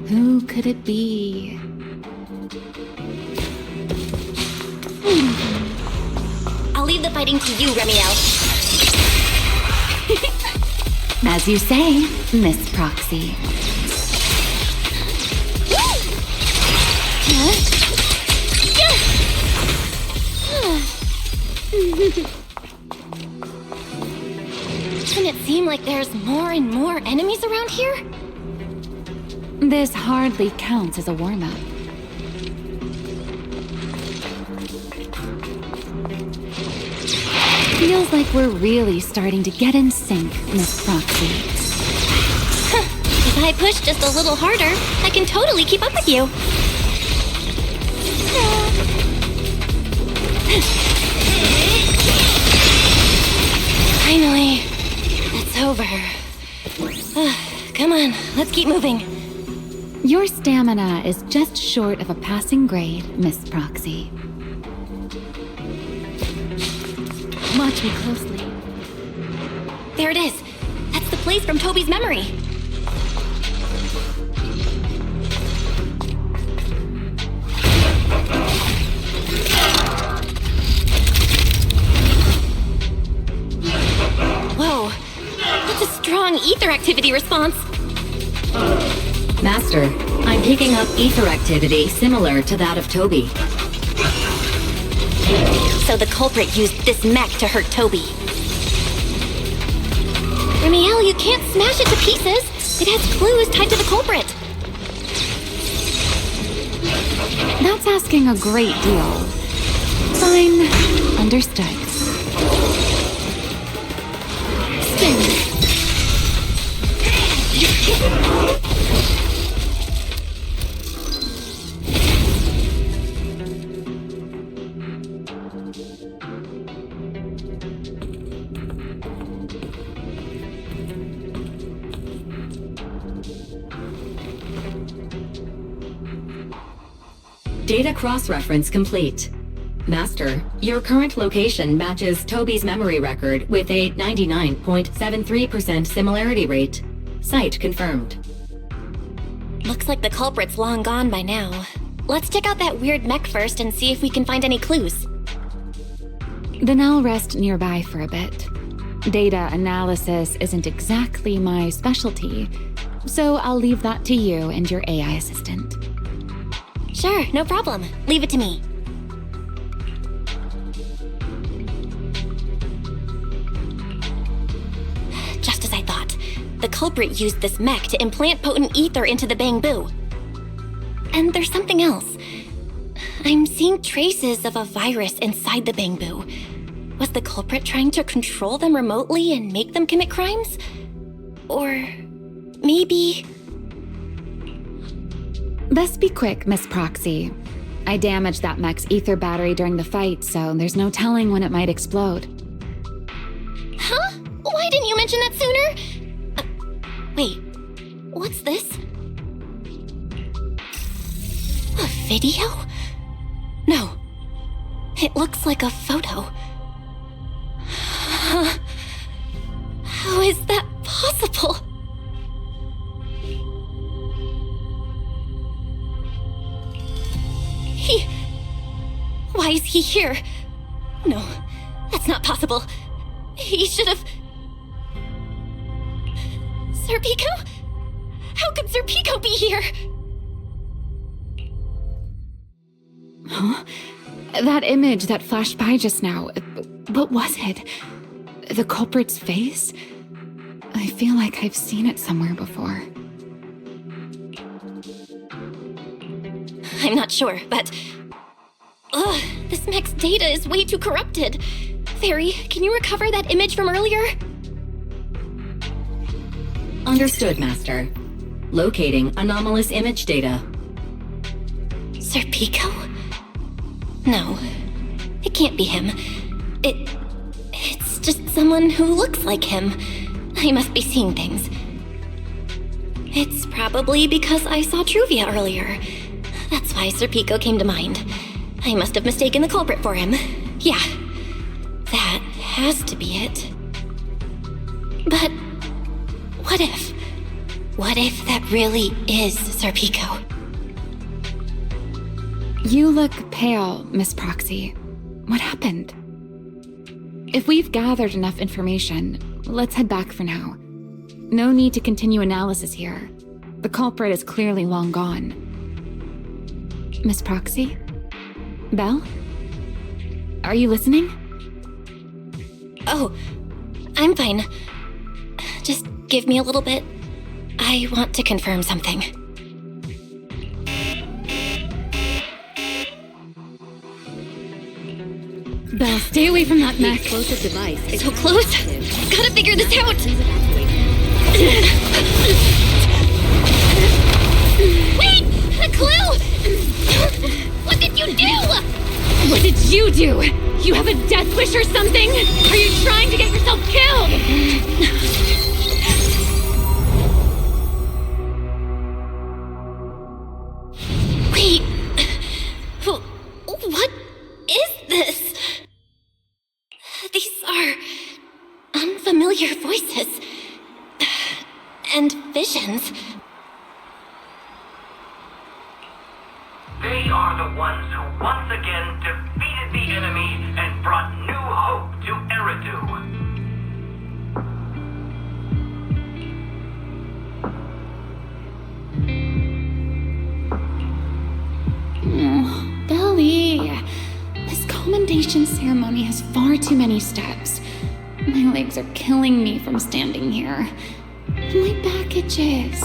who could it be? I'll leave the fighting to you, Remiel. As you say, Miss Proxy. Doesn't it seem like there's more and more enemies around here? This hardly counts as a warm-up. Feels like we're really starting to get in sync, Miss Proxy. If I push just a little harder, I can totally keep up with you. Finally, it's over. Come on, let's keep moving. Your stamina is just short of a passing grade, Miss Proxy. Watch me closely. There it is. That's the place from Toby's memory. Whoa, that's a strong ether activity response. Master, I'm picking up ether activity similar to that of Toby. So the culprit used this mech to hurt Toby. Remiel, you can't smash it to pieces. It has clues tied to the culprit. That's asking a great deal. Fine. Understood. Spin. Data cross-reference complete. Master, your current location matches Toby's memory record with a 99.73% similarity rate. Site confirmed. Looks like the culprit's long gone by now. Let's check out that weird mech first and see if we can find any clues. Then I'll rest nearby for a bit. Data analysis isn't exactly my specialty, so I'll leave that to you and your AI assistant. Sure, no problem. Leave it to me. Just as I thought. The culprit used this mech to implant potent ether into the bamboo. And there's something else. I'm seeing traces of a virus inside the bamboo. Was the culprit trying to control them remotely and make them commit crimes? Or maybe... Best be quick, Miss Proxy. I damaged that mech's ether battery during the fight, so there's no telling when it might explode. Huh? Why didn't you mention that sooner? Wait, what's this? A video? No, it looks like a photo. How is that possible? Why is he here? No, that's not possible. He should have... Sir Pico? How could Sir Pico be here? Huh? That image that flashed by just now, what was it? The culprit's face? I feel like I've seen it somewhere before. I'm not sure, but... Ugh, this mech's data is way too corrupted. Fairy, can you recover that image from earlier? Understood, Master. Locating anomalous image data. Sir Pico? No, it can't be him. It's just someone who looks like him. I must be seeing things. It's probably because I saw Truvia earlier. That's why Sir Pico came to mind. I must have mistaken the culprit for him. Yeah, that has to be it. But what if? What if that really is Sir Pico? You look pale, Miss Proxy. What happened? If we've gathered enough information, let's head back for now. No need to continue analysis here. The culprit is clearly long gone. Miss Proxy? Belle? Are you listening? Oh, I'm fine. Just give me a little bit. I want to confirm something. Belle, stay away from that mech. Explosive device. So close. Gotta figure this out. Wait! A clue! What did you do? What did you do? You have a death wish or something? Are you trying to get yourself killed? Wait. What is this? These are unfamiliar voices. And visions. They are the ones who once again defeated the enemy and brought new hope to Eridu. Belly, this commendation ceremony has far too many steps. My legs are killing me from standing here. And my back itches.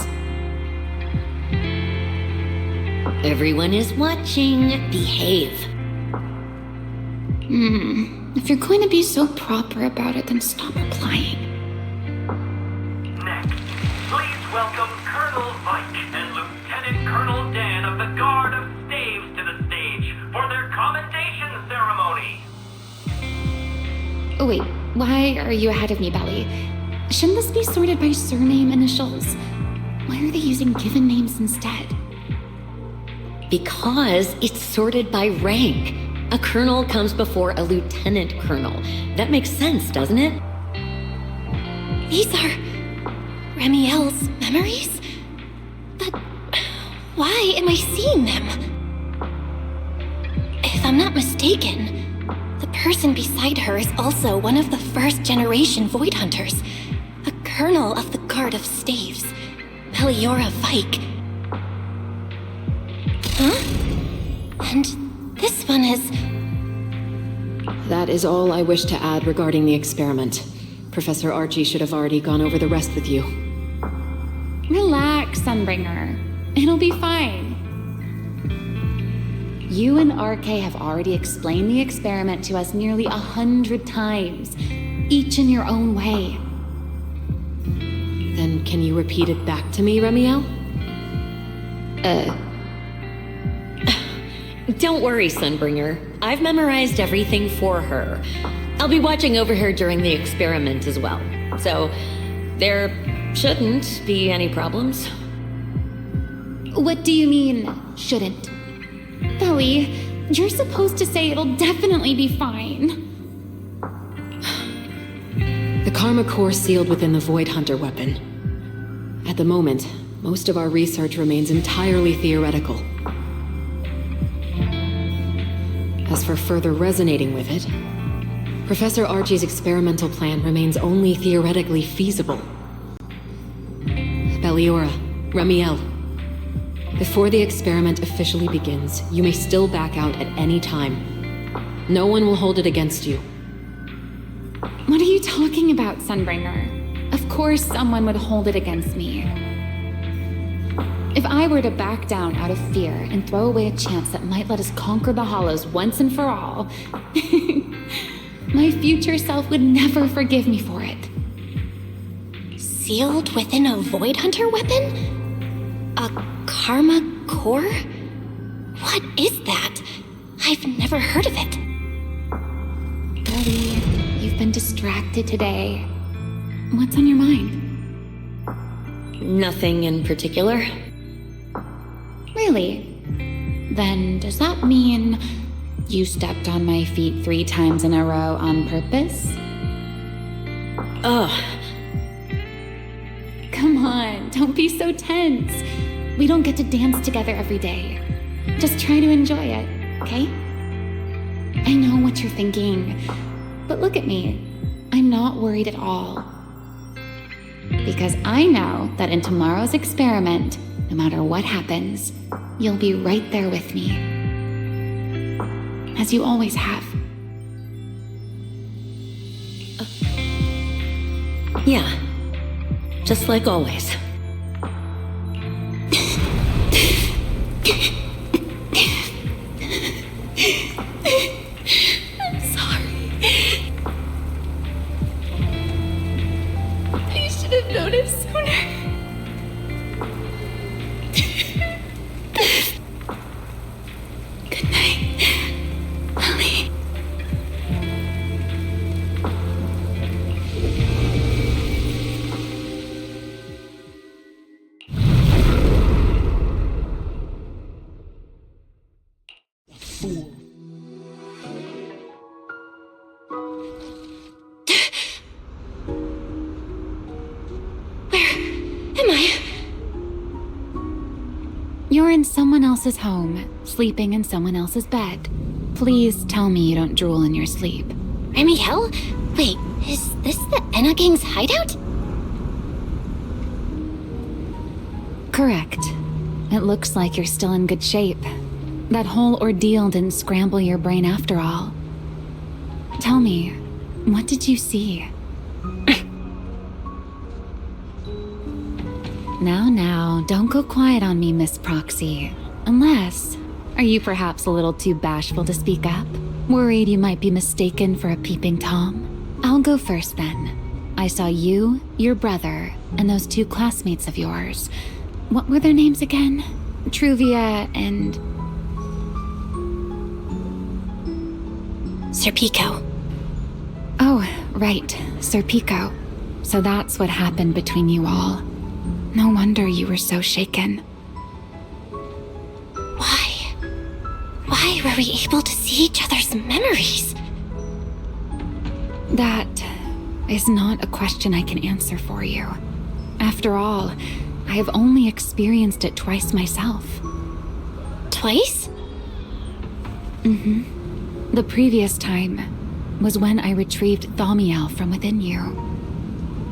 Everyone is watching. Behave. If you're going to be so proper about it, then stop replying. Next, please welcome Colonel Mike and Lieutenant Colonel Dan of the Guard of Staves to the stage for their commendation ceremony. Oh wait, why are you ahead of me, Belle? Shouldn't this be sorted by surname initials? Why are they using given names instead? Because it's sorted by rank. A colonel comes before a lieutenant colonel. That makes sense, doesn't it? These are Ramiel's memories? But why am I seeing them? If I'm not mistaken, the person beside her is also one of the first-generation Void Hunters, a colonel of the Guard of Staves, Peliora Vike. Huh? And this one is... That is all I wish to add regarding the experiment. Professor Archie should have already gone over the rest with you. Relax, Sunbringer. It'll be fine. You and RK have already explained the experiment to us nearly 100 times, each in your own way. Then can you repeat it back to me, Ramiel? Don't worry, Sunbringer. I've memorized everything for her. I'll be watching over her during the experiment as well. So, there shouldn't be any problems. What do you mean, shouldn't? Belle, you're supposed to say it'll definitely be fine. The Karma Core sealed within the Void Hunter weapon. At the moment, most of our research remains entirely theoretical. As for further resonating with it, Professor Archie's experimental plan remains only theoretically feasible. Belliora, Ramiel, before the experiment officially begins, you may still back out at any time. No one will hold it against you. What are you talking about, Sunbringer? Of course someone would hold it against me. If I were to back down out of fear and throw away a chance that might let us conquer the Hollows once and for all, my future self would never forgive me for it. Sealed within a Void Hunter weapon? A Karma Core? What is that? I've never heard of it. Belle, you've been distracted today. What's on your mind? Nothing in particular. Really? Then does that mean you stepped on my feet 3 times in a row on purpose? Ugh. Come on, don't be so tense. We don't get to dance together every day. Just try to enjoy it, okay? I know what you're thinking, but look at me. I'm not worried at all. Because I know that in tomorrow's experiment, no matter what happens, you'll be right there with me. As you always have. Yeah. Just like always. I'm sorry. I should have noticed sooner. Good night, Lily. You're in someone else's home, sleeping in someone else's bed. Please tell me you don't drool in your sleep. Ramiel? Wait, is this the Enna Gang's hideout? Correct. It looks like you're still in good shape. That whole ordeal didn't scramble your brain after all. Tell me, what did you see? Now, don't go quiet on me, Miss Proxy. Unless, are you perhaps a little too bashful to speak up? Worried you might be mistaken for a peeping Tom? I'll go first then. I saw you, your brother, and those 2 classmates of yours. What were their names again? Truvia and... Serpico. Oh, right, Serpico. So that's what happened between you all. No wonder you were so shaken. Why were we able to see each other's memories? That is not a question I can answer for you. After all, I have only experienced it twice myself. Twice? Mm-hmm. The previous time was when I retrieved Thaumiel from within you.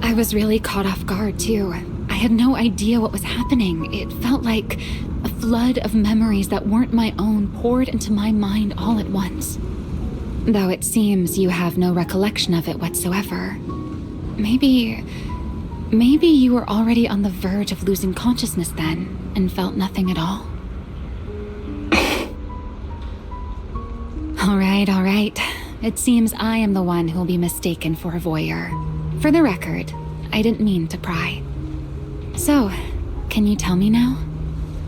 I was really caught off guard, too. I had no idea what was happening. It felt like a flood of memories that weren't my own poured into my mind all at once. Though it seems you have no recollection of it whatsoever. Maybe you were already on the verge of losing consciousness then, and felt nothing at all. All right. It seems I am the one who'll be mistaken for a voyeur. For the record, I didn't mean to pry. So, can you tell me now?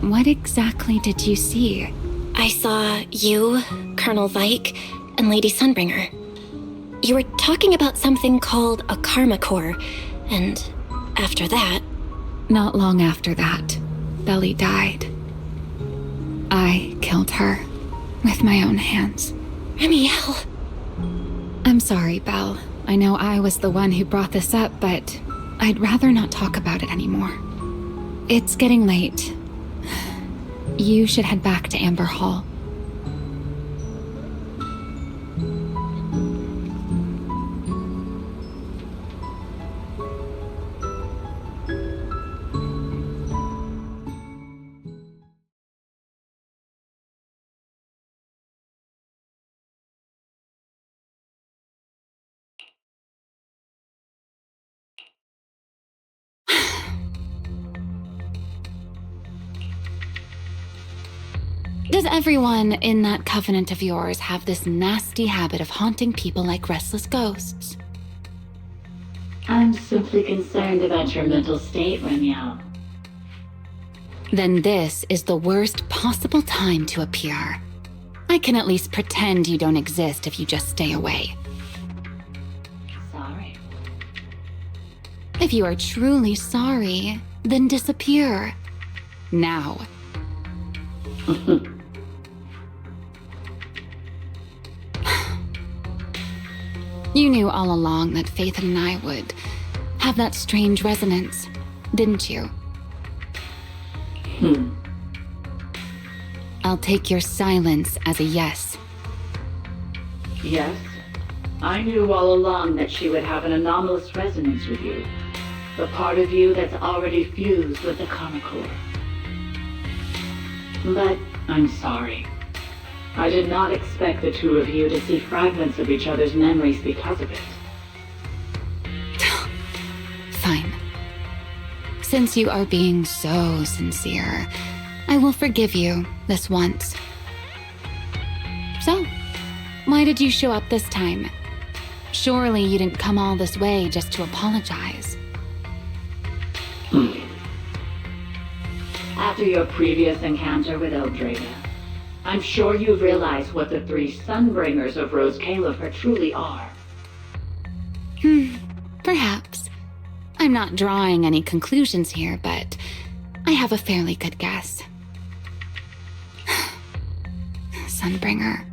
What exactly did you see? I saw you, Colonel Vike, and Lady Sunbringer. You were talking about something called a karma core, and after that... Not long after that, Belle died. I killed her with my own hands. Ramiel. I'm sorry, Belle. I know I was the one who brought this up, but I'd rather not talk about it anymore. It's getting late. You should head back to Amber Hall. Does everyone in that covenant of yours have this nasty habit of haunting people like restless ghosts? I'm simply concerned about your mental state, Ramiel. Then this is the worst possible time to appear. I can at least pretend you don't exist if you just stay away. Sorry. If you are truly sorry, then disappear. Now. You knew all along that Faith and I would have that strange resonance, didn't you? I'll take your silence as a yes. Yes, I knew all along that she would have an anomalous resonance with you. The part of you that's already fused with the karma core. But I'm sorry. I did not expect the two of you to see fragments of each other's memories because of it. Fine. Since you are being so sincere, I will forgive you this once. So, why did you show up this time? Surely you didn't come all this way just to apologize. After your previous encounter with Eldrada, I'm sure you've realized what the 3 Sunbringers of Rose Califer truly are. Perhaps. I'm not drawing any conclusions here, but I have a fairly good guess. Sunbringer.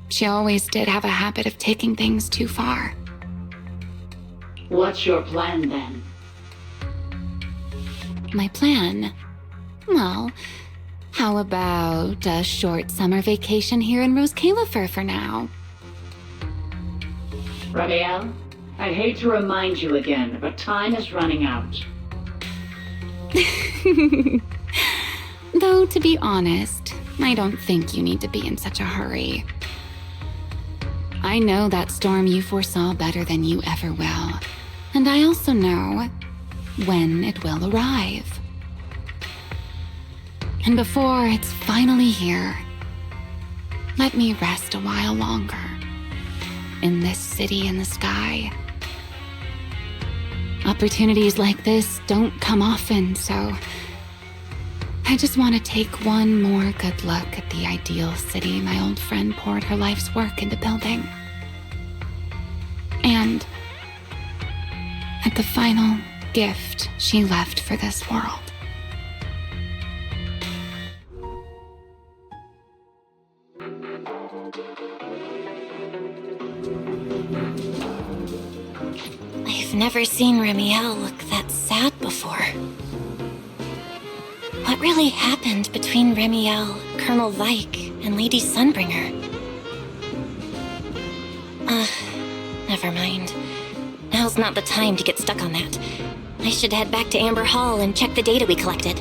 She always did have a habit of taking things too far. What's your plan then? My plan? Well, how about a short summer vacation here in Rose Califer for now? Ramiel, I hate to remind you again, but time is running out. Though, to be honest, I don't think you need to be in such a hurry. I know that storm you foresaw better than you ever will. And I also know when it will arrive. And before it's finally here, let me rest a while longer in this city in the sky. Opportunities like this don't come often, so I just want to take one more good look at the ideal city my old friend poured her life's work into building. And at the final gift she left for this world. I've never seen Remiel look that sad before. What really happened between Remiel, Colonel Vike, and Lady Sunbringer? Never mind. Now's not the time to get stuck on that. I should head back to Amber Hall and check the data we collected.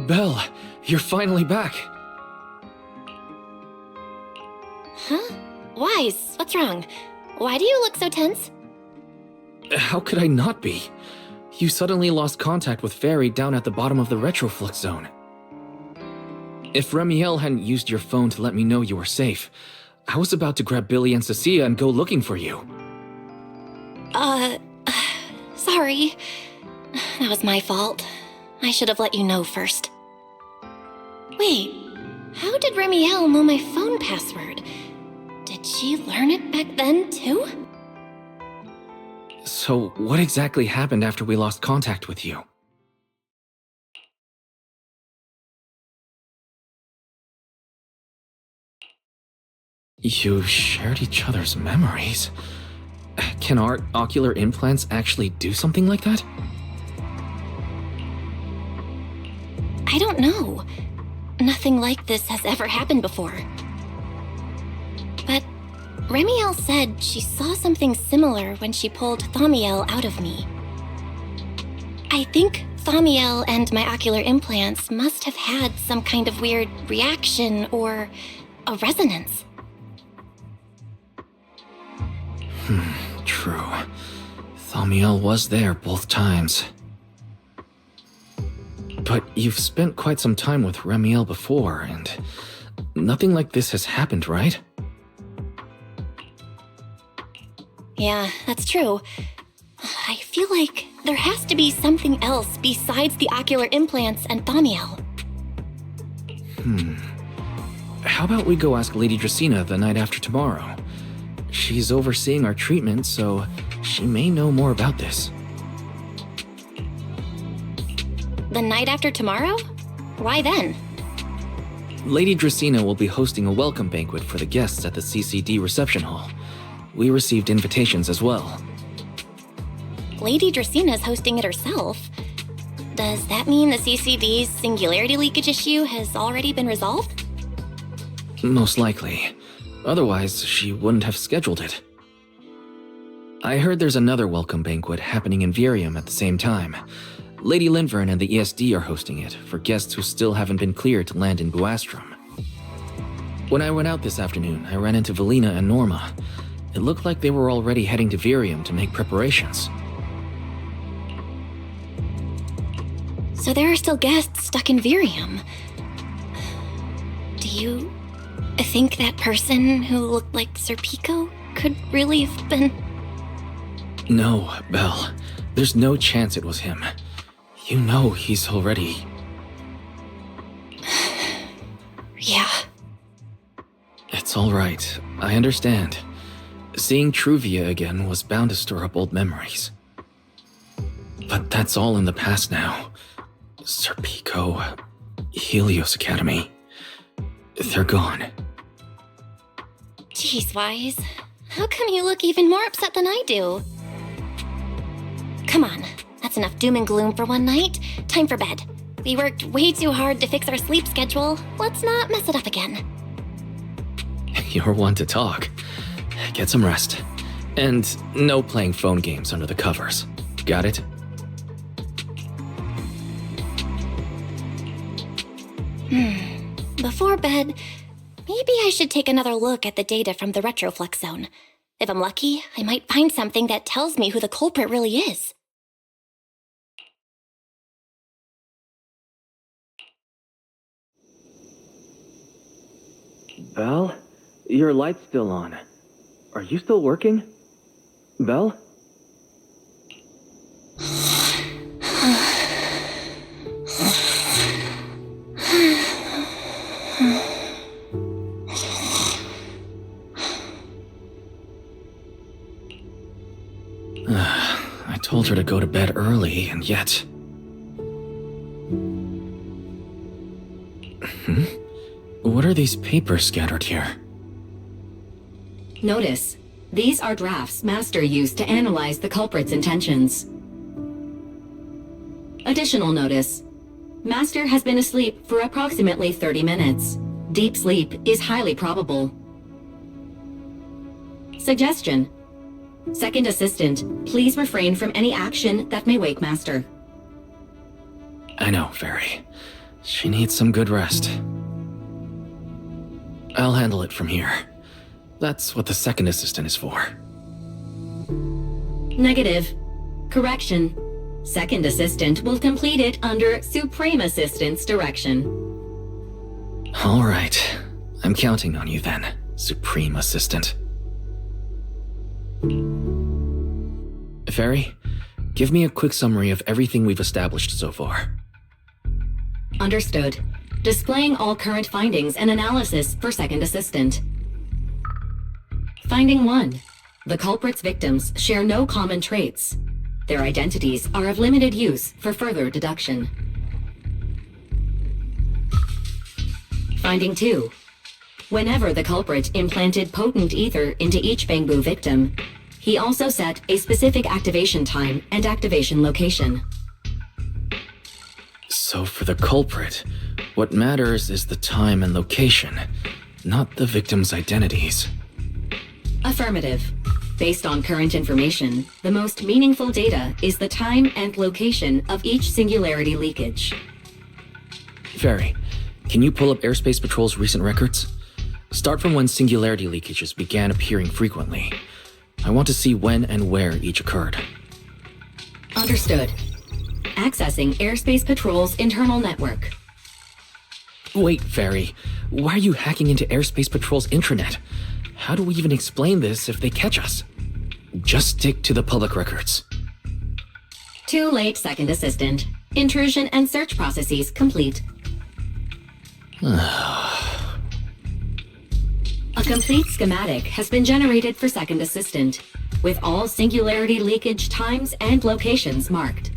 Belle, you're finally back. Huh? Wise, what's wrong? Why do you look so tense? How could I not be? You suddenly lost contact with Fairy down at the bottom of the retroflux zone. If Remiel hadn't used your phone to let me know you were safe, I was about to grab Billy and Cecilia and go looking for you. Sorry. That was my fault. I should have let you know first. Wait, how did Remiel know my phone password? Did she learn it back then, too? So, what exactly happened after we lost contact with you? You shared each other's memories. Can our ocular implants actually do something like that? I don't know. Nothing like this has ever happened before. But Remiel said she saw something similar when she pulled Thaumiel out of me. I think Thaumiel and my ocular implants must have had some kind of weird reaction or a resonance. True. Thaumiel was there both times. But you've spent quite some time with Remiel before, and nothing like this has happened, right? Yeah, that's true. I feel like there has to be something else besides the ocular implants and Thaumiel. How about we go ask Lady Dracaena the night after tomorrow? She's overseeing our treatment, so she may know more about this. The night after tomorrow? Why then? Lady Dracaena will be hosting a welcome banquet for the guests at the CCD reception hall. We received invitations as well. Lady Draceena's hosting it herself. Does that mean the CCD's singularity leakage issue has already been resolved? Most likely. Otherwise, she wouldn't have scheduled it. I heard there's another welcome banquet happening in Virium at the same time. Lady Lindvern and the ESD are hosting it for guests who still haven't been cleared to land in Buastrom. When I went out this afternoon, I ran into Valina and Norma. It looked like they were already heading to Virium to make preparations. So there are still guests stuck in Virium. Do you think that person who looked like Sir Pico could really have been... No, Belle. There's no chance it was him. You know he's already... Yeah. It's all right. I understand. Seeing Truvia again was bound to stir up old memories. But that's all in the past now. Sir Pico, Helios Academy. They're gone. Jeez, Wise. How come you look even more upset than I do? Come on. That's enough doom and gloom for one night. Time for bed. We worked way too hard to fix our sleep schedule. Let's not mess it up again. You're one to talk. Get some rest. And no playing phone games under the covers. Got it? before bed, maybe I should take another look at the data from the Retroflux zone. If I'm lucky, I might find something that tells me who the culprit really is. Belle? Your light's still on. Are you still working? Belle? I told her to go to bed early, and yet... What are these papers scattered here? Notice, these are drafts Master used to analyze the culprit's intentions. Additional notice. Master has been asleep for approximately 30 minutes. Deep sleep is highly probable. Suggestion. Second Assistant, please refrain from any action that may wake Master. I know, Fairy. She needs some good rest. I'll handle it from here. That's what the Second Assistant is for. Negative. Correction. Second Assistant will complete it under Supreme Assistant's direction. All right. I'm counting on you then, Supreme Assistant. Fairy, give me a quick summary of everything we've established so far. Understood. Displaying all current findings and analysis for Second Assistant. Finding 1. The culprit's victims share no common traits. Their identities are of limited use for further deduction. Finding 2. Whenever the culprit implanted potent ether into each Bangbu victim, he also set a specific activation time and activation location. So for the culprit, what matters is the time and location, not the victim's identities. Affirmative. Based on current information, the most meaningful data is the time and location of each singularity leakage. Fairy, can you pull up Airspace Patrol's recent records? Start from when singularity leakages began appearing frequently. I want to see when and where each occurred. Understood. Accessing Airspace Patrol's internal network. Wait, Fairy. Why are you hacking into Airspace Patrol's intranet? How do we even explain this if they catch us? Just stick to the public records. Too late, Second Assistant. Intrusion and search processes complete. A complete schematic has been generated for Second Assistant, with all singularity leakage times and locations marked.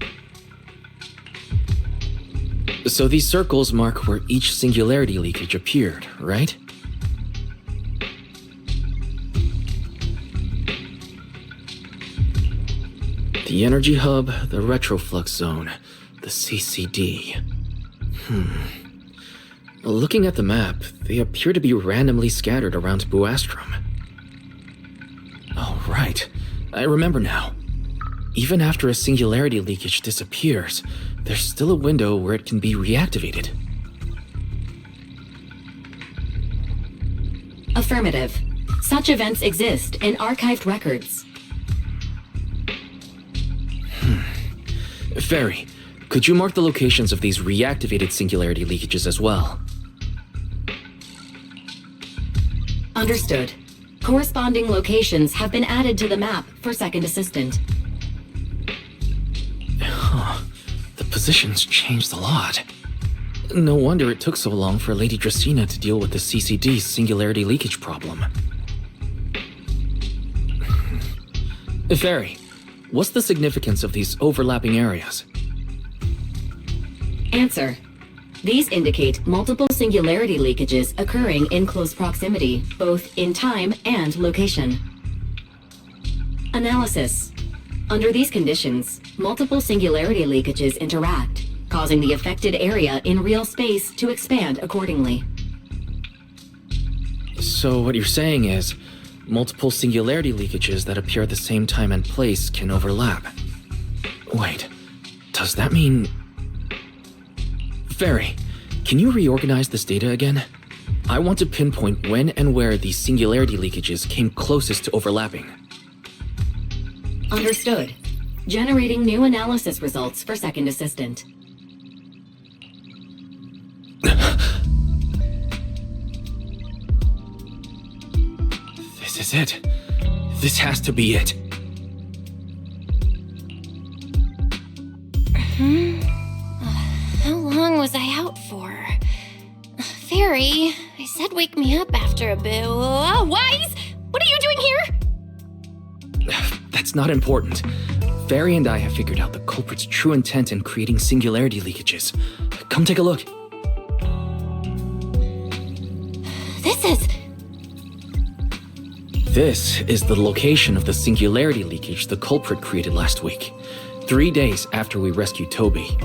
So these circles mark where each singularity leakage appeared, right? The energy hub, the retroflux zone, the CCD. Looking at the map, they appear to be randomly scattered around Buastrom. Oh, right. I remember now. Even after a singularity leakage disappears, there's still a window where it can be reactivated. Affirmative. Such events exist in archived records. Fairy, could you mark the locations of these reactivated singularity leakages as well? Understood. Corresponding locations have been added to the map for Second Assistant. The positions changed a lot. No wonder it took so long for Lady Dracaena to deal with the CCD's singularity leakage problem. Fairy, what's the significance of these overlapping areas? Answer. These indicate multiple singularity leakages occurring in close proximity, both in time and location. Analysis. Under these conditions, multiple singularity leakages interact, causing the affected area in real space to expand accordingly. So what you're saying is, multiple singularity leakages that appear at the same time and place can overlap. Wait, does that mean... Fairy, can you reorganize this data again? I want to pinpoint when and where these singularity leakages came closest to overlapping. Understood. Generating new analysis results for Second Assistant. This is it. This has to be it. How long was I out for? Fairy, I said wake me up after a bit. Wise! What are you doing here? That's not important. Fairy and I have figured out the culprit's true intent in creating singularity leakages. Come take a look. This is the location of the singularity leakage the culprit created last week, 3 days after we rescued Toby.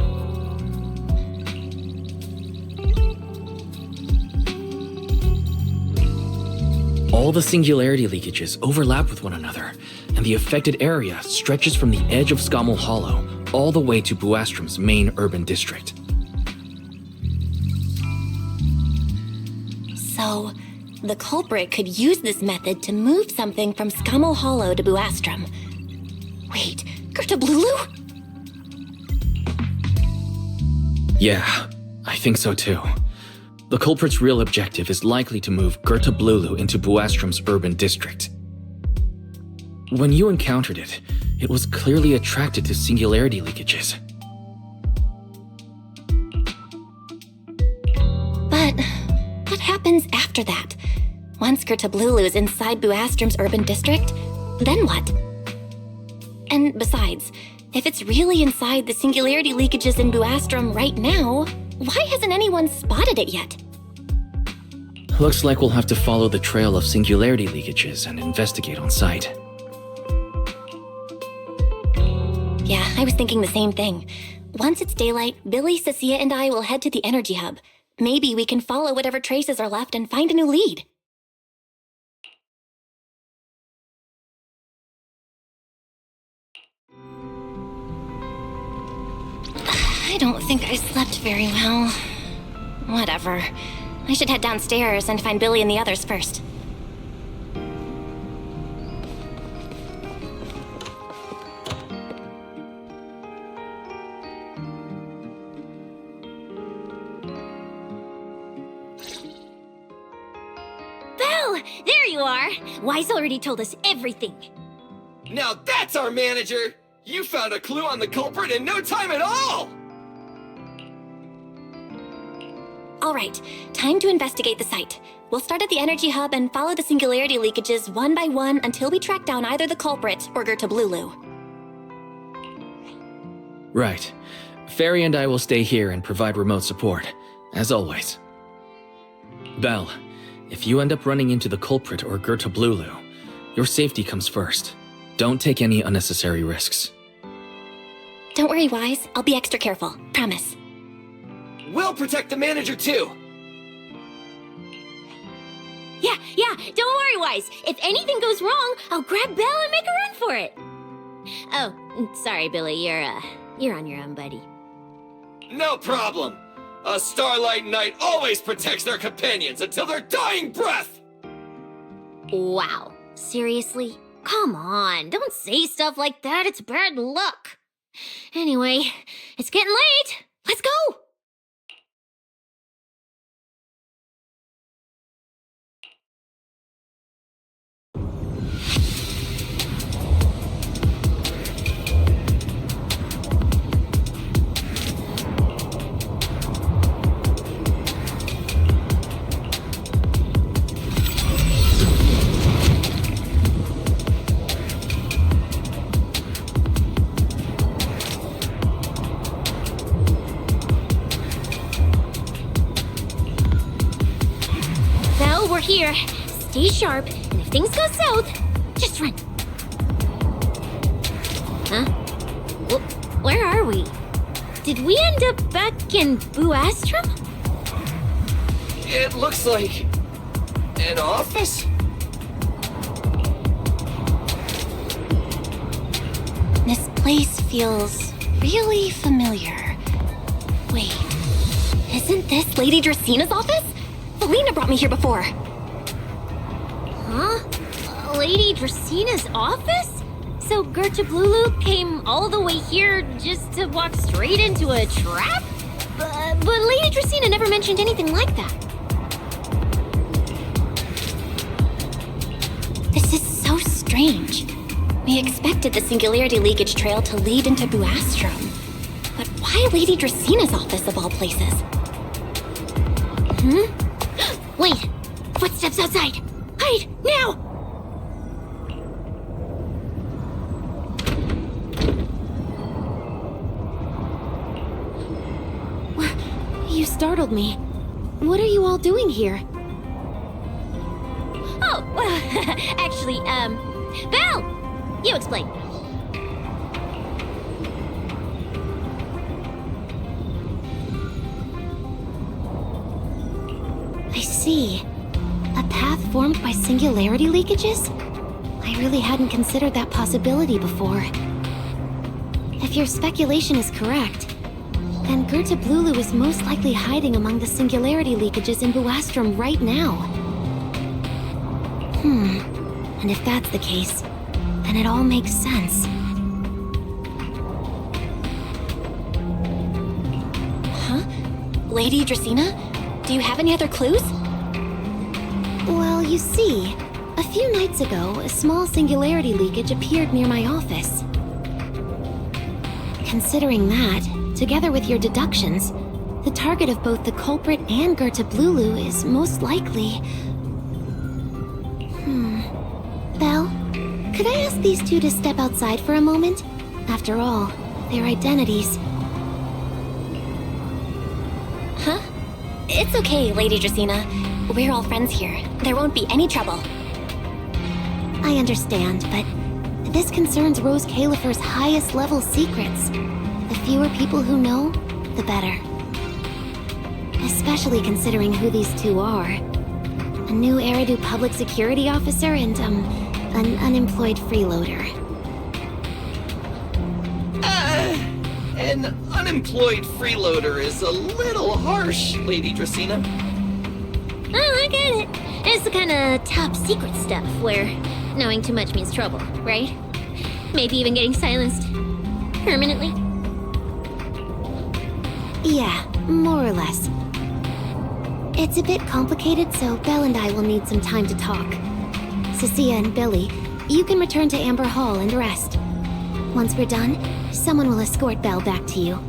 All the singularity leakages overlap with one another, and the affected area stretches from the edge of Scammell Hollow all the way to Buastrom's main urban district. So, the culprit could use this method to move something from Scammell Hollow to Buastrom. Wait, Gertablulu? Yeah, I think so too. The culprit's real objective is likely to move Gertablulu into Buastrom's urban district. When you encountered it, it was clearly attracted to singularity leakages. But what happens after that? Once Gertablulu is inside Buastrom's urban district, then what? And besides, if it's really inside the singularity leakages in Buastrom right now, why hasn't anyone spotted it yet? Looks like we'll have to follow the trail of singularity leakages and investigate on site. Yeah, I was thinking the same thing. Once it's daylight, Billy, Cecilia, and I will head to the energy hub. Maybe we can follow whatever traces are left and find a new lead. I don't think I slept very well. Whatever. I should head downstairs and find Billy and the others first. Belle! There you are! Wise already told us everything. Now that's our manager! You found a clue on the culprit in no time at all! All right, time to investigate the site. We'll start at the energy hub and follow the singularity leakages one by one until we track down either the culprit or Gertablulu. Right. Fairy and I will stay here and provide remote support, as always. Belle, if you end up running into the culprit or Gertablulu, your safety comes first. Don't take any unnecessary risks. Don't worry, Wise. I'll be extra careful. Promise. We'll protect the manager too! Yeah, don't worry, Wise. If anything goes wrong, I'll grab Belle and make a run for it. Oh, sorry, Billy. You're on your own, buddy. No problem! A Starlight Knight always protects their companions until their dying breath! Wow. Seriously? Come on, don't say stuff like that. It's bad luck. Anyway, it's getting late. Let's go! We're here. Stay sharp, and if things go south, just run. Huh? Where are we? Did we end up back in Buastrom? It looks like an office? This place feels really familiar. Wait, is Isn't this Lady Dracina's office? Felina brought me here before. Huh? Lady Dracina's office? So Gertrude Blulu came all the way here just to walk straight into a trap? But Lady Dracina never mentioned anything like that. This is so strange. We expected the singularity leakage trail to lead into Buastrom. But why Lady Dracina's office of all places? Wait! Footsteps outside! Hide! Now! You startled me. What are you all doing here? Oh, well, actually, Belle! You explain. I see. A path formed by singularity leakages? I really hadn't considered that possibility before. If your speculation is correct, then Gertrude Blulu is most likely hiding among the singularity leakages in Buastrom right now. And if that's the case, then it all makes sense. Huh? Lady Dracina? Do you have any other clues? Well, you see, a few nights ago, a small singularity leakage appeared near my office. Considering that, together with your deductions, the target of both the culprit and Gertrude Blulu is most likely... Belle, could I ask these two to step outside for a moment? After all, their identities... Huh? It's okay, Lady Dracina. We're all friends here. There won't be any trouble. I understand, but this concerns Rose Califer's highest level secrets. The fewer people who know, the better. Especially considering who these two are. A new Eridu public security officer and, an unemployed freeloader. An unemployed freeloader is a little harsh, Lady Dracina. Oh, I get it. It's the kind of top secret stuff where knowing too much means trouble, right? Maybe even getting silenced permanently. Yeah, more or less. It's a bit complicated, so Belle and I will need some time to talk. Cecilia and Billy, you can return to Amber Hall and rest. Once we're done, someone will escort Belle back to you.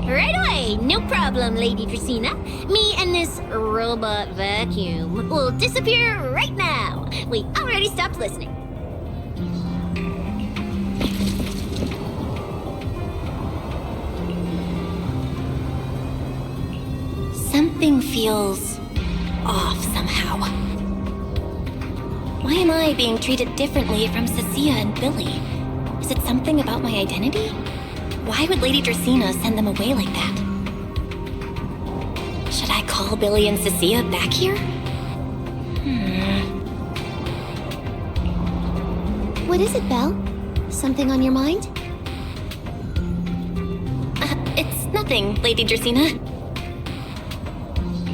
Right away, no problem, Lady Dracina. Me and this robot vacuum will disappear right now. We already stopped listening. Something feels off somehow. Why am I being treated differently from Cecilia and Billy? Is it something about my identity? Why would Lady Dracina send them away like that? Should I call Billy and Cecilia back here? What is it, Belle? Something on your mind? It's nothing, Lady Dracina.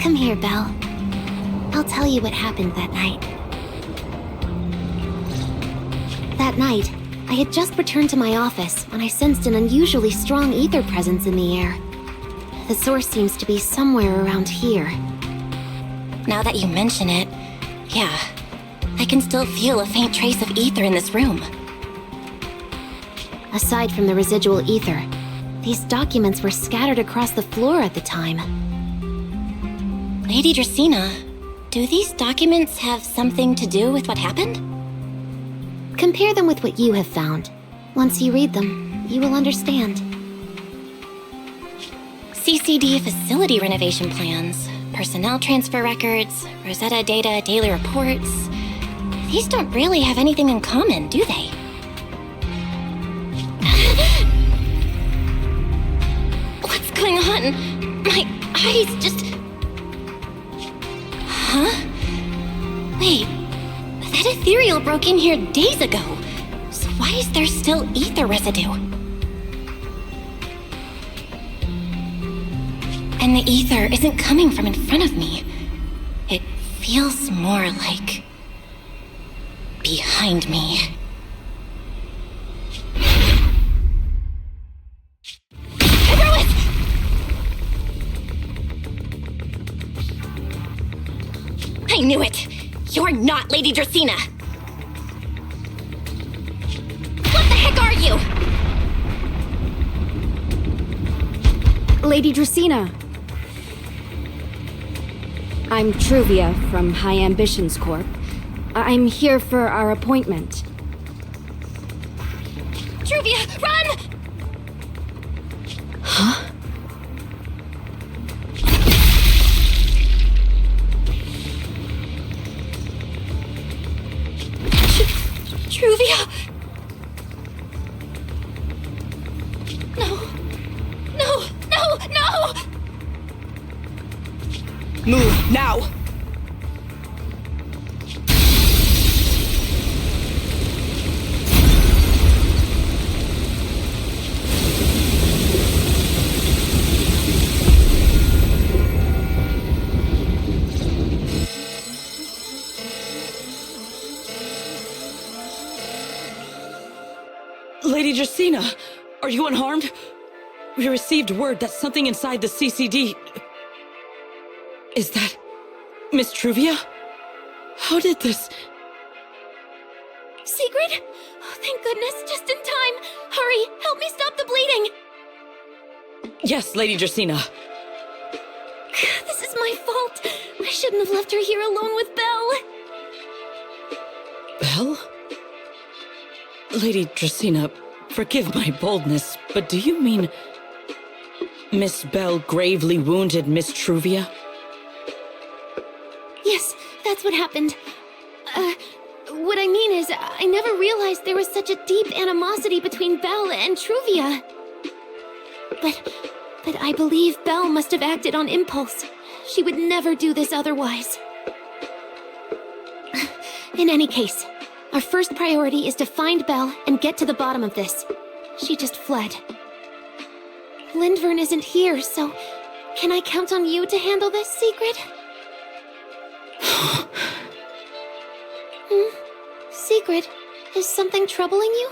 Come here, Belle. I'll tell you what happened that night. That night, I had just returned to my office when I sensed an unusually strong ether presence in the air. The source seems to be somewhere around here. Now that you mention it, yeah, I can still feel a faint trace of ether in this room. Aside from the residual ether, these documents were scattered across the floor at the time. Lady Dracina, do these documents have something to do with what happened? Compare them with what you have found. Once you read them, you will understand. CCD facility renovation plans, personnel transfer records, Rosetta data, daily reports. These don't really have anything in common, do they? What's going on? My eyes just... Huh? Wait, that ethereal broke in here days ago. So why is there still ether residue? And the ether isn't coming from in front of me. It feels more like... behind me. I knew it! You're not Lady Dracaena! What the heck are you? Lady Dracaena. I'm Truvia from High Ambitions Corp. I'm here for our appointment. Truvia, run! Huh? Truvia! No! No! No! No! Move, now! Lady Dracaena, are you unharmed? We received word that something inside the CCD... Is that... Miss Truvia? How did this... Secret? Oh, thank goodness, just in time. Hurry, help me stop the bleeding. Yes, Lady Dracaena. This is my fault. I shouldn't have left her here alone with Belle. Belle? Lady Dracaena, forgive my boldness, but do you mean... Miss Belle gravely wounded Miss Truvia? Yes, that's what happened. What I mean is, I never realized there was such a deep animosity between Belle and Truvia. But I believe Belle must have acted on impulse. She would never do this otherwise. In any case, our first priority is to find Belle and get to the bottom of this. She just fled. Lindvern isn't here, so can I count on you to handle this, Secret? Secret, is something troubling you?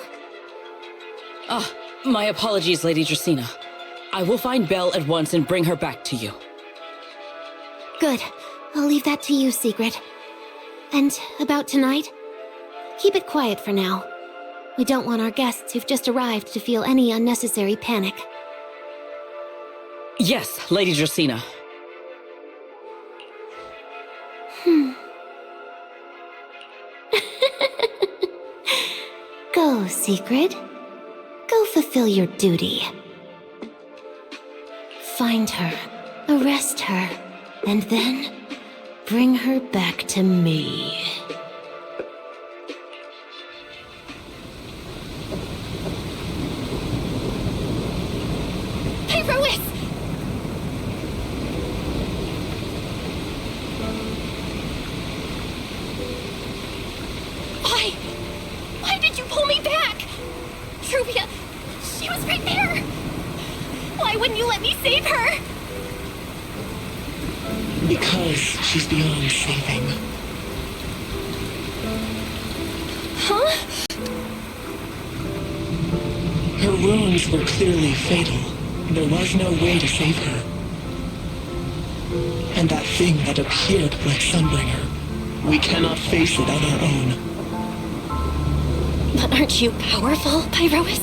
My apologies, Lady Dracaena. I will find Belle at once and bring her back to you. Good. I'll leave that to you, Secret. And about tonight? Keep it quiet for now. We don't want our guests who've just arrived to feel any unnecessary panic. Yes, Lady Dracaena. Go, Secret. Go fulfill your duty. Find her, arrest her, and then bring her back to me. Pyrois! Why did you pull me back? Truvia, she was right there. Why wouldn't you let me save her? Because she's beyond saving. Huh? Her wounds were clearly fatal. There was no way to save her. And that thing that appeared like Sunbringer, we cannot face it on our own. But aren't you powerful, Pyrois?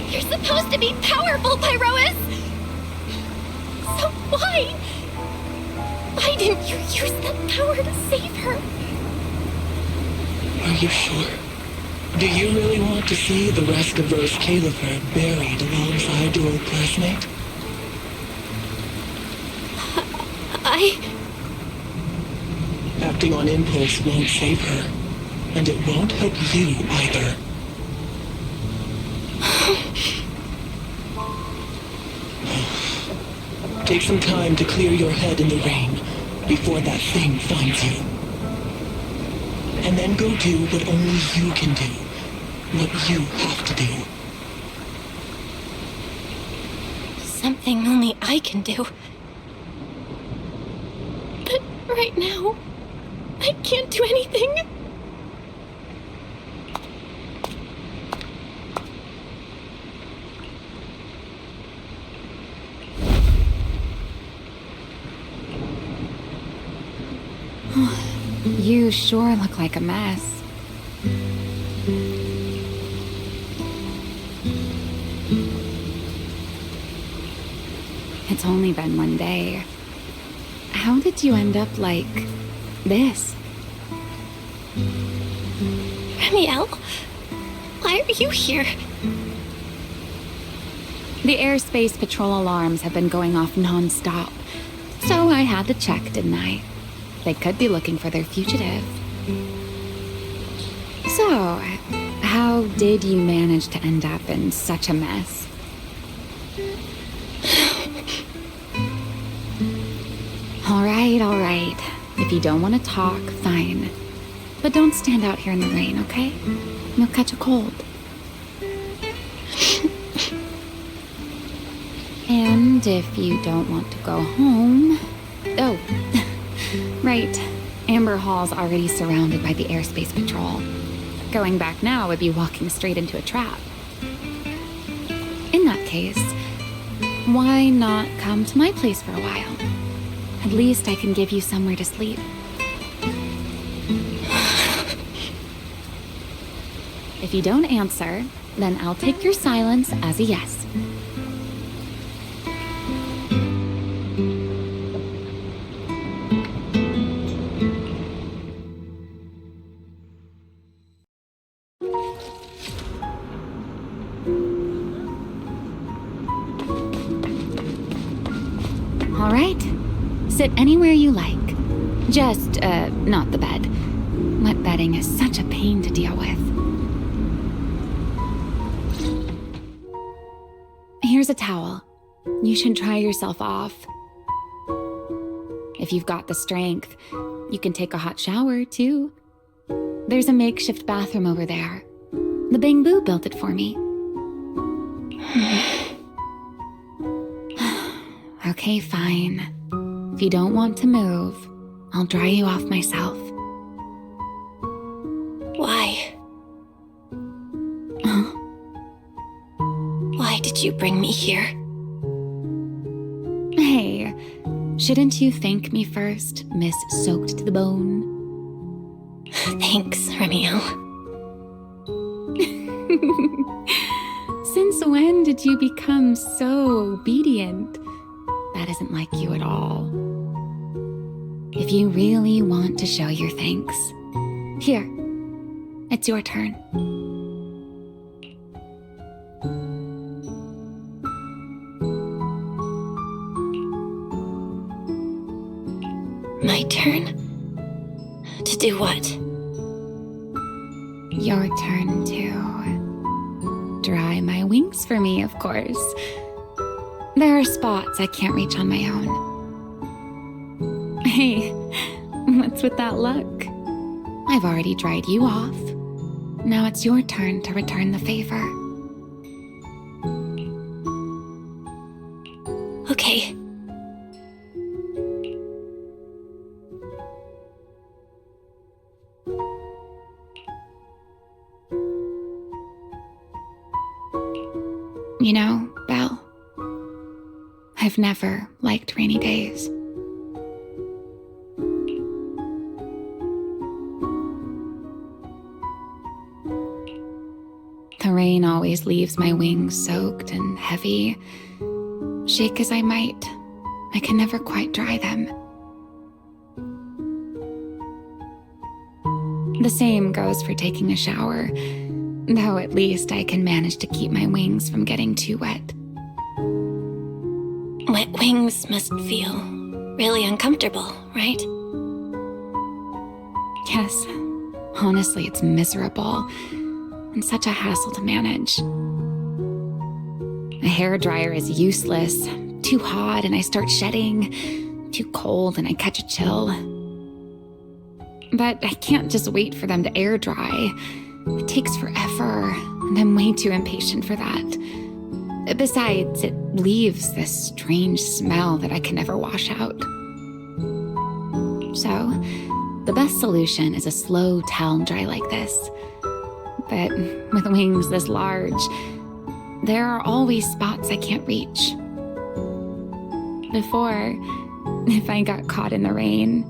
You're supposed to be powerful, Pyrois! So why? Why didn't you use that power to save her? Are you sure? Do you really want to see the rest of Rose Califer buried alongside your old classmate? Acting on impulse won't save her, and it won't help you either. Take some time to clear your head in the rain before that thing finds you. And then go do what only you can do. What you have to do. something only I can do. But right now, I can't do anything. You sure look like a mess. It's only been one day. How did you end up like this? Ramiel, why are you here? The airspace patrol alarms have been going off non-stop, so I had to check, didn't I? They could be looking for their fugitive. So, how did you manage to end up in such a mess? All right. If you don't want to talk, fine. But don't stand out here in the rain, okay? You'll catch a cold. And if you don't want to go home... Oh, right. Amber Hall's already surrounded by the airspace patrol. Going back now would be walking straight into a trap. In that case, why not come to my place for a while? At least I can give you somewhere to sleep. If you don't answer, then I'll take your silence as a yes. All right. Sit anywhere you like. Just, not the bed. Wet bedding is such a pain to deal with. Here's a towel. You should dry yourself off. If you've got the strength, you can take a hot shower, too. There's a makeshift bathroom over there. The Bamboo built it for me. Okay, fine. If you don't want to move, I'll dry you off myself. Why? Why did you bring me here? Hey, shouldn't you thank me first, Miss Soaked to the Bone? Thanks, Ramiel. Since when did you become so obedient? That isn't like you at all. If you really want to show your thanks, here, it's your turn. My turn? To do what? Your turn to dry my wings for me, of course. There are spots I can't reach on my own. Hey, what's with that look? I've already dried you off. Now it's your turn to return the favor. Okay. You know, Belle, I've never liked rainy days. The rain always leaves my wings soaked and heavy. Shake as I might, I can never quite dry them. The same goes for taking a shower, though at least I can manage to keep my wings from getting too wet. Wet wings must feel really uncomfortable, right? Yes, honestly, it's miserable and such a hassle to manage. A hairdryer is useless, too hot and I start shedding, too cold and I catch a chill. But I can't just wait for them to air dry. It takes forever, and I'm way too impatient for that. Besides, it leaves this strange smell that I can never wash out. So, the best solution is a slow towel dry like this. But with wings this large, there are always spots I can't reach. Before, if I got caught in the rain,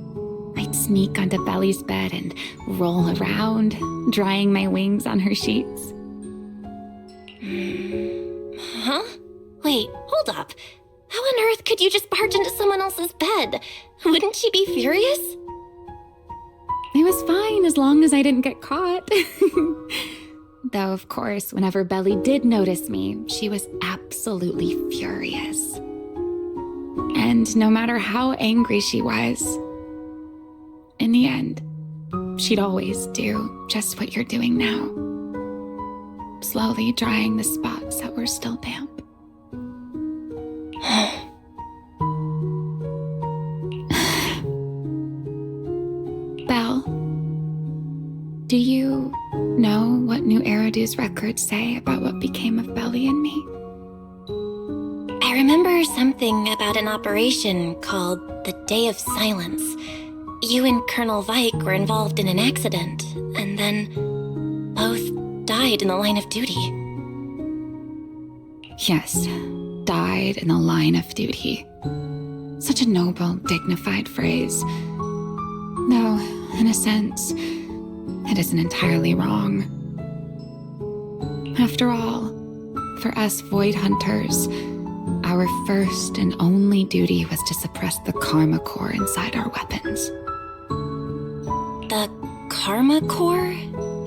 I'd sneak onto Belle's bed and roll around, drying my wings on her sheets. Huh? Wait, hold up. How on earth could you just barge into someone else's bed? Wouldn't she be furious? It was fine as long as I didn't get caught. Though, of course, whenever Belle did notice me, she was absolutely furious. And no matter how angry she was, in the end, she'd always do just what you're doing now. Slowly drying the spots that were still damp. Belle, do you know what New Eridu's records say about what became of Belle and me? I remember something about an operation called the Day of Silence. You and Colonel Vike were involved in an accident, and then both died in the line of duty. Yes, died in the line of duty. Such a noble, dignified phrase. Though, in a sense, it isn't entirely wrong. After all, for us Void Hunters, our first and only duty was to suppress the karma core inside our weapons. The karma core?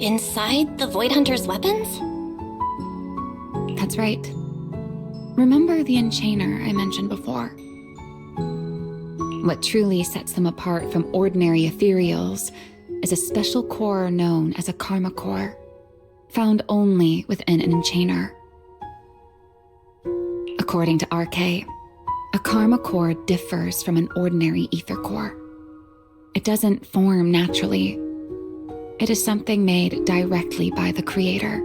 Inside the Void Hunter's weapons? That's right. Remember the enchainer I mentioned before? What truly sets them apart from ordinary ethereals is a special core known as a karma core, found only within an enchainer. According to RK, a karma core differs from an ordinary ether core. It doesn't form naturally. It is something made directly by the Creator.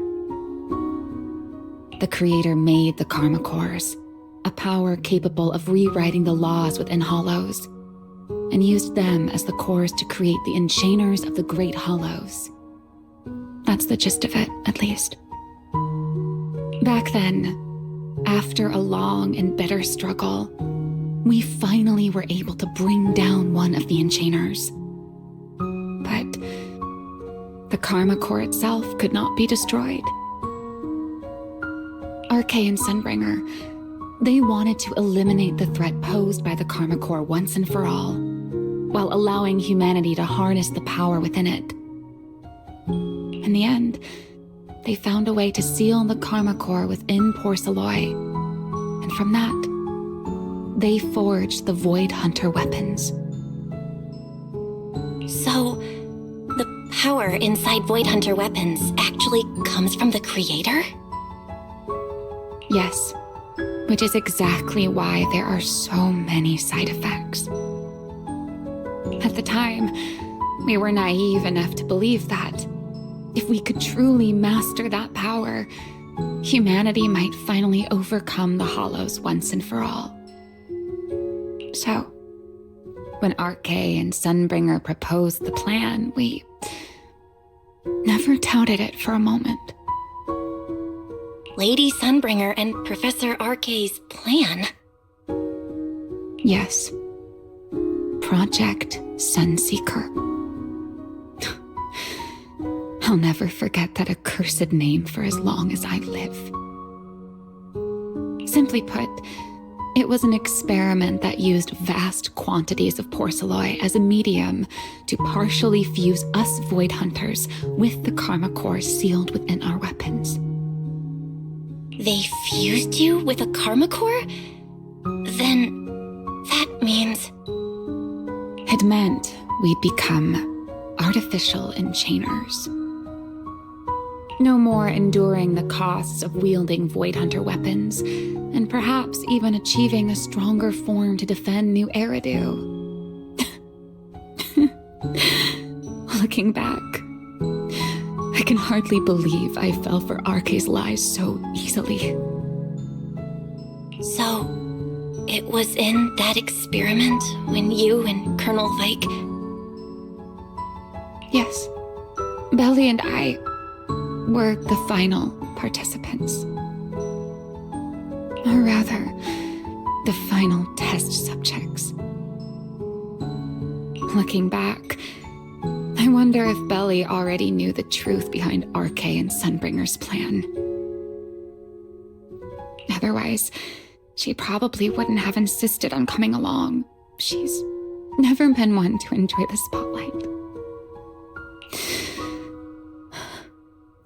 The Creator made the karma cores, a power capable of rewriting the laws within hollows, and used them as the cores to create the enchainers of the Great Hollows. That's the gist of it, at least. Back then, after a long and bitter struggle, we finally were able to bring down one of the enchainers. But the karma core itself could not be destroyed. RK and Sunbringer, they wanted to eliminate the threat posed by the karma core once and for all, while allowing humanity to harness the power within it. In the end, they found a way to seal the karma core within Porceloy, and from that, they forged the Void Hunter weapons. So, the power inside Void Hunter weapons actually comes from the Creator? Yes, which is exactly why there are so many side effects. At the time, we were naive enough to believe that if we could truly master that power, humanity might finally overcome the Hollows once and for all. So, when RK and Sunbringer proposed the plan, we never doubted it for a moment. Lady Sunbringer and Professor RK's plan? Yes. Project Sunseeker. I'll never forget that accursed name for as long as I live. Simply put, it was an experiment that used vast quantities of porceloy as a medium to partially fuse us Void Hunters with the karma core sealed within our weapons. They fused you with a karma core? Then that means... It meant we'd become artificial enchainers. No more enduring the costs of wielding Void Hunter weapons, and perhaps even achieving a stronger form to defend New Eridu. Looking back, I can hardly believe I fell for RK's lies so easily. So, it was in that experiment when you and Colonel Vike... Yes. Belle and I were the final participants. Or rather, the final test subjects. Looking back, I wonder if Belle already knew the truth behind RK and Sunbringer's plan. Otherwise, she probably wouldn't have insisted on coming along. She's never been one to enjoy the spotlight.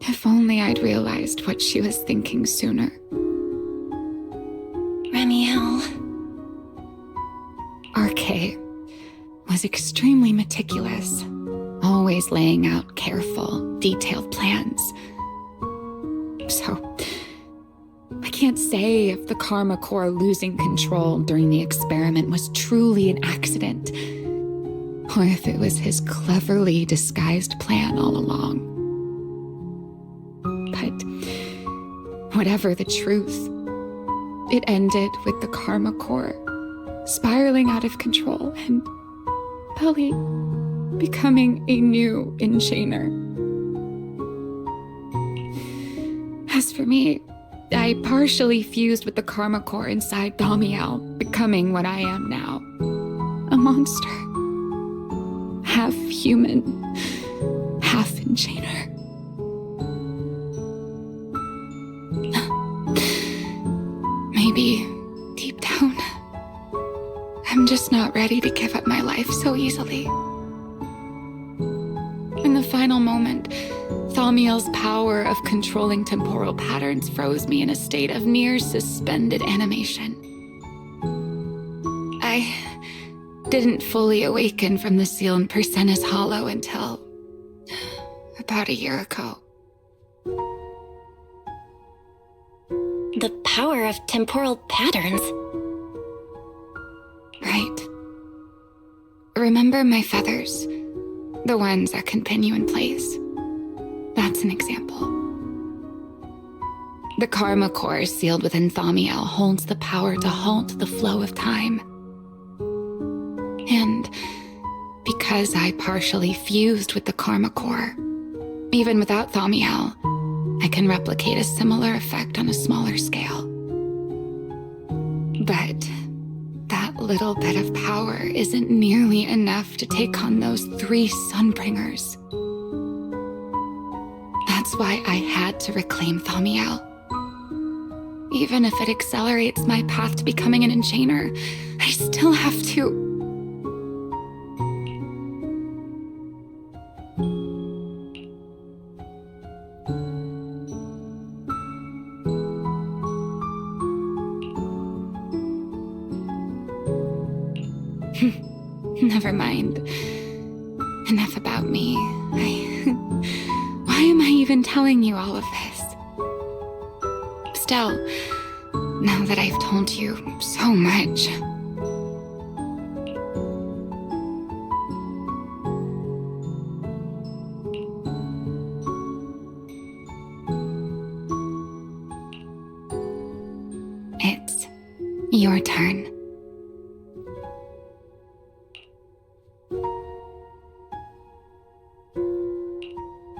If only I'd realized what she was thinking sooner. Ramiel. RK was extremely meticulous, always laying out careful, detailed plans. So, I can't say if the Karma Core losing control during the experiment was truly an accident, or if it was his cleverly disguised plan all along. But whatever the truth, it ended with the Karma Core spiraling out of control and Belle becoming a new enchainer. As for me, I partially fused with the Karma Core inside Thaumiel, becoming what I am now. A monster. Half human, half enchainer. Maybe, deep down, I'm just not ready to give up my life so easily. In the final moment, Thaumiel's power of controlling temporal patterns froze me in a state of near suspended animation. I didn't fully awaken from the seal in Persena's Hollow until about a year ago. The power of temporal patterns. Right. Remember my feathers? The ones that continue in place. That's an example. The Karma Core sealed within Thaumiel holds the power to halt the flow of time. And because I partially fused with the Karma Core, even without Thaumiel, I can replicate a similar effect on a smaller scale. But that little bit of power isn't nearly enough to take on those 3 Sunbringers. That's why I had to reclaim Thaumiel. Even if it accelerates my path to becoming an enchainer, I still have to... Never mind. Enough about me. Why am I even telling you all of this? Still, now that I've told you so much... It's your turn.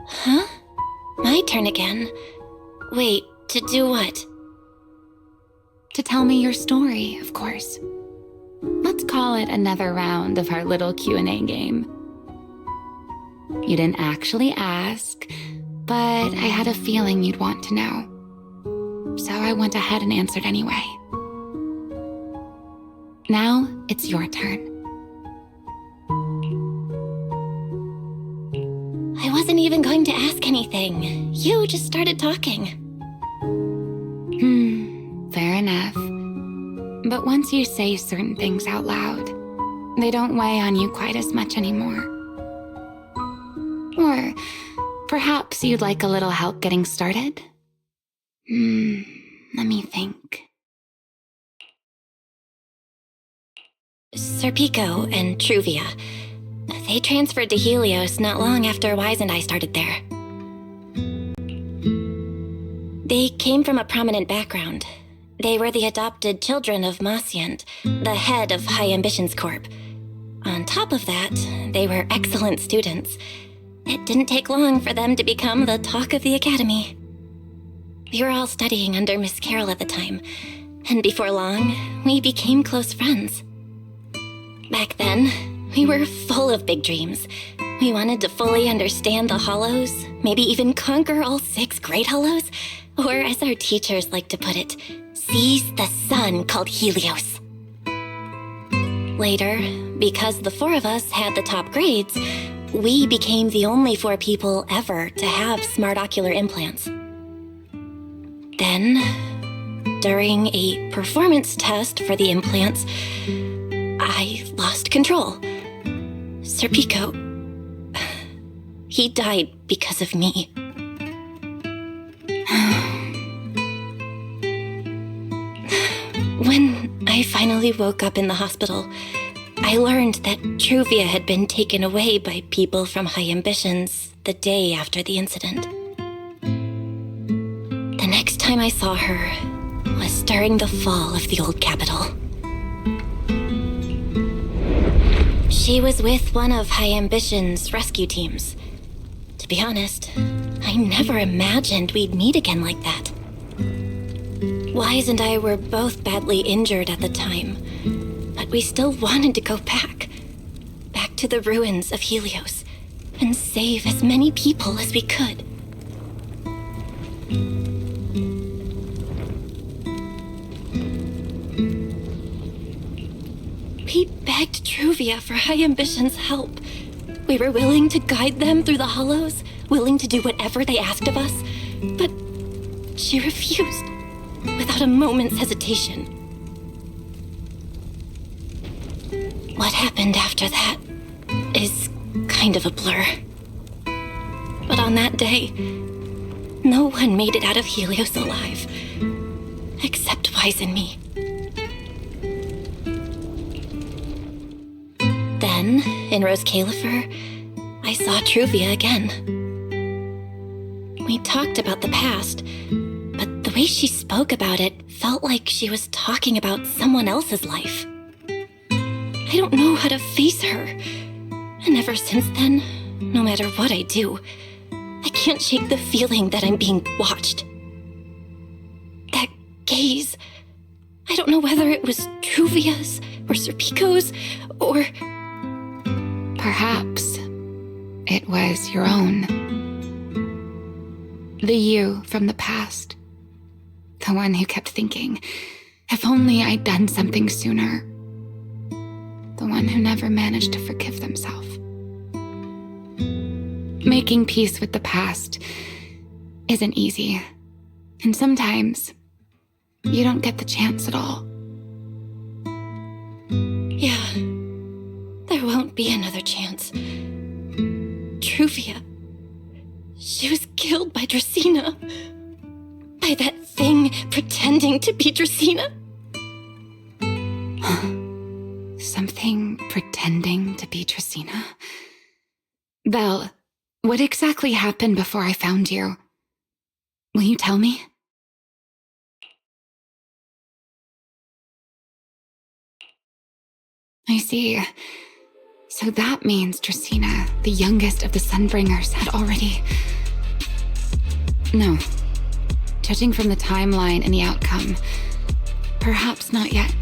Huh? My turn again? Wait, to do what? To tell me your story, of course. Let's call it another round of our little Q&A game. You didn't actually ask, but I had a feeling you'd want to know. So I went ahead and answered anyway. Now it's your turn. I wasn't even going to ask anything. You just started talking. Fair enough. But once you say certain things out loud, they don't weigh on you quite as much anymore. Or perhaps you'd like a little help getting started? Let me think. Serpico and Truvia. They transferred to Helios not long after Wise and I started there. They came from a prominent background. They were the adopted children of Masyant, the head of High Ambitions Corp. On top of that, they were excellent students. It didn't take long for them to become the talk of the academy. We were all studying under Miss Carroll at the time, and before long, we became close friends. Back then, we were full of big dreams. We wanted to fully understand the Hollows, maybe even conquer all 6 Great Hollows, or as our teachers like to put it, seize the sun called Helios. Later, because the 4 of us had the top grades, we became the only 4 people ever to have smart ocular implants. Then, during a performance test for the implants, I lost control. Sir Pico, he died because of me. When I finally woke up in the hospital, I learned that Truvia had been taken away by people from High Ambitions the day after the incident. The next time I saw her was during the fall of the old capital. She was with one of High Ambition's rescue teams. To be honest, I never imagined we'd meet again like that. Wise and I were both badly injured at the time, but we still wanted to go back to the ruins of Helios, and save as many people as we could. We begged Truvia for High Ambition's help. We were willing to guide them through the Hollows, willing to do whatever they asked of us, but she refused, without a moment's hesitation. What happened after that is kind of a blur. But on that day, no one made it out of Helios alive, except Wise and me. Then, in Rose Califer, I saw Truvia again. We talked about the past, but the way she spoke about it felt like she was talking about someone else's life. I don't know how to face her. And ever since then, no matter what I do, I can't shake the feeling that I'm being watched. That gaze, I don't know whether it was Truvia's or Sir Pico's or... Perhaps it was your own. The you from the past. The one who kept thinking, if only I'd done something sooner. The one who never managed to forgive themselves. Making peace with the past isn't easy. And sometimes you don't get the chance at all. Yeah, there won't be another chance. Truvia, she was killed by Dracena. By that thing pretending to be Dracena. Something pretending to be Dracena? Belle, what exactly happened before I found you? Will you tell me? I see. So that means Dracena, the youngest of the Sunbringers, had already... No. Judging from the timeline and the outcome, perhaps not yet.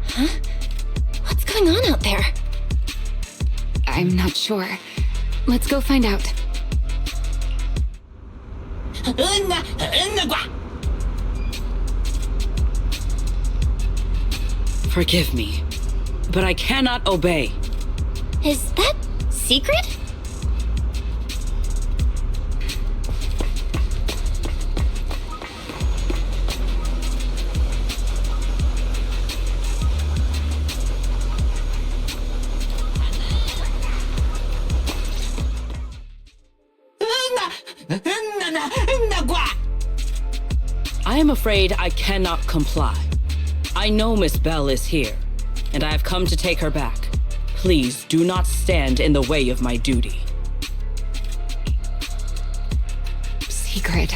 Huh? What's going on out there? I'm not sure. Let's go find out. Forgive me, but I cannot obey. Is that secret? I am afraid I cannot comply. I know Miss Belle is here, and I have come to take her back. Please do not stand in the way of my duty. Sigrid.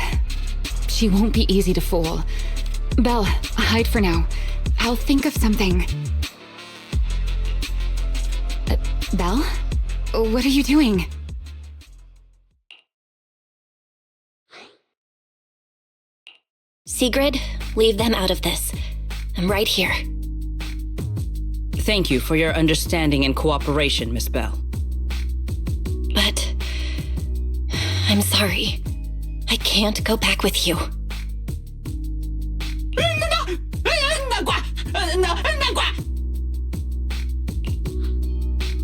She won't be easy to fool. Belle, hide for now. I'll think of something. Belle? What are you doing? Sigrid, leave them out of this. I'm right here. Thank you for your understanding and cooperation, Miss Belle. But I'm sorry. I can't go back with you.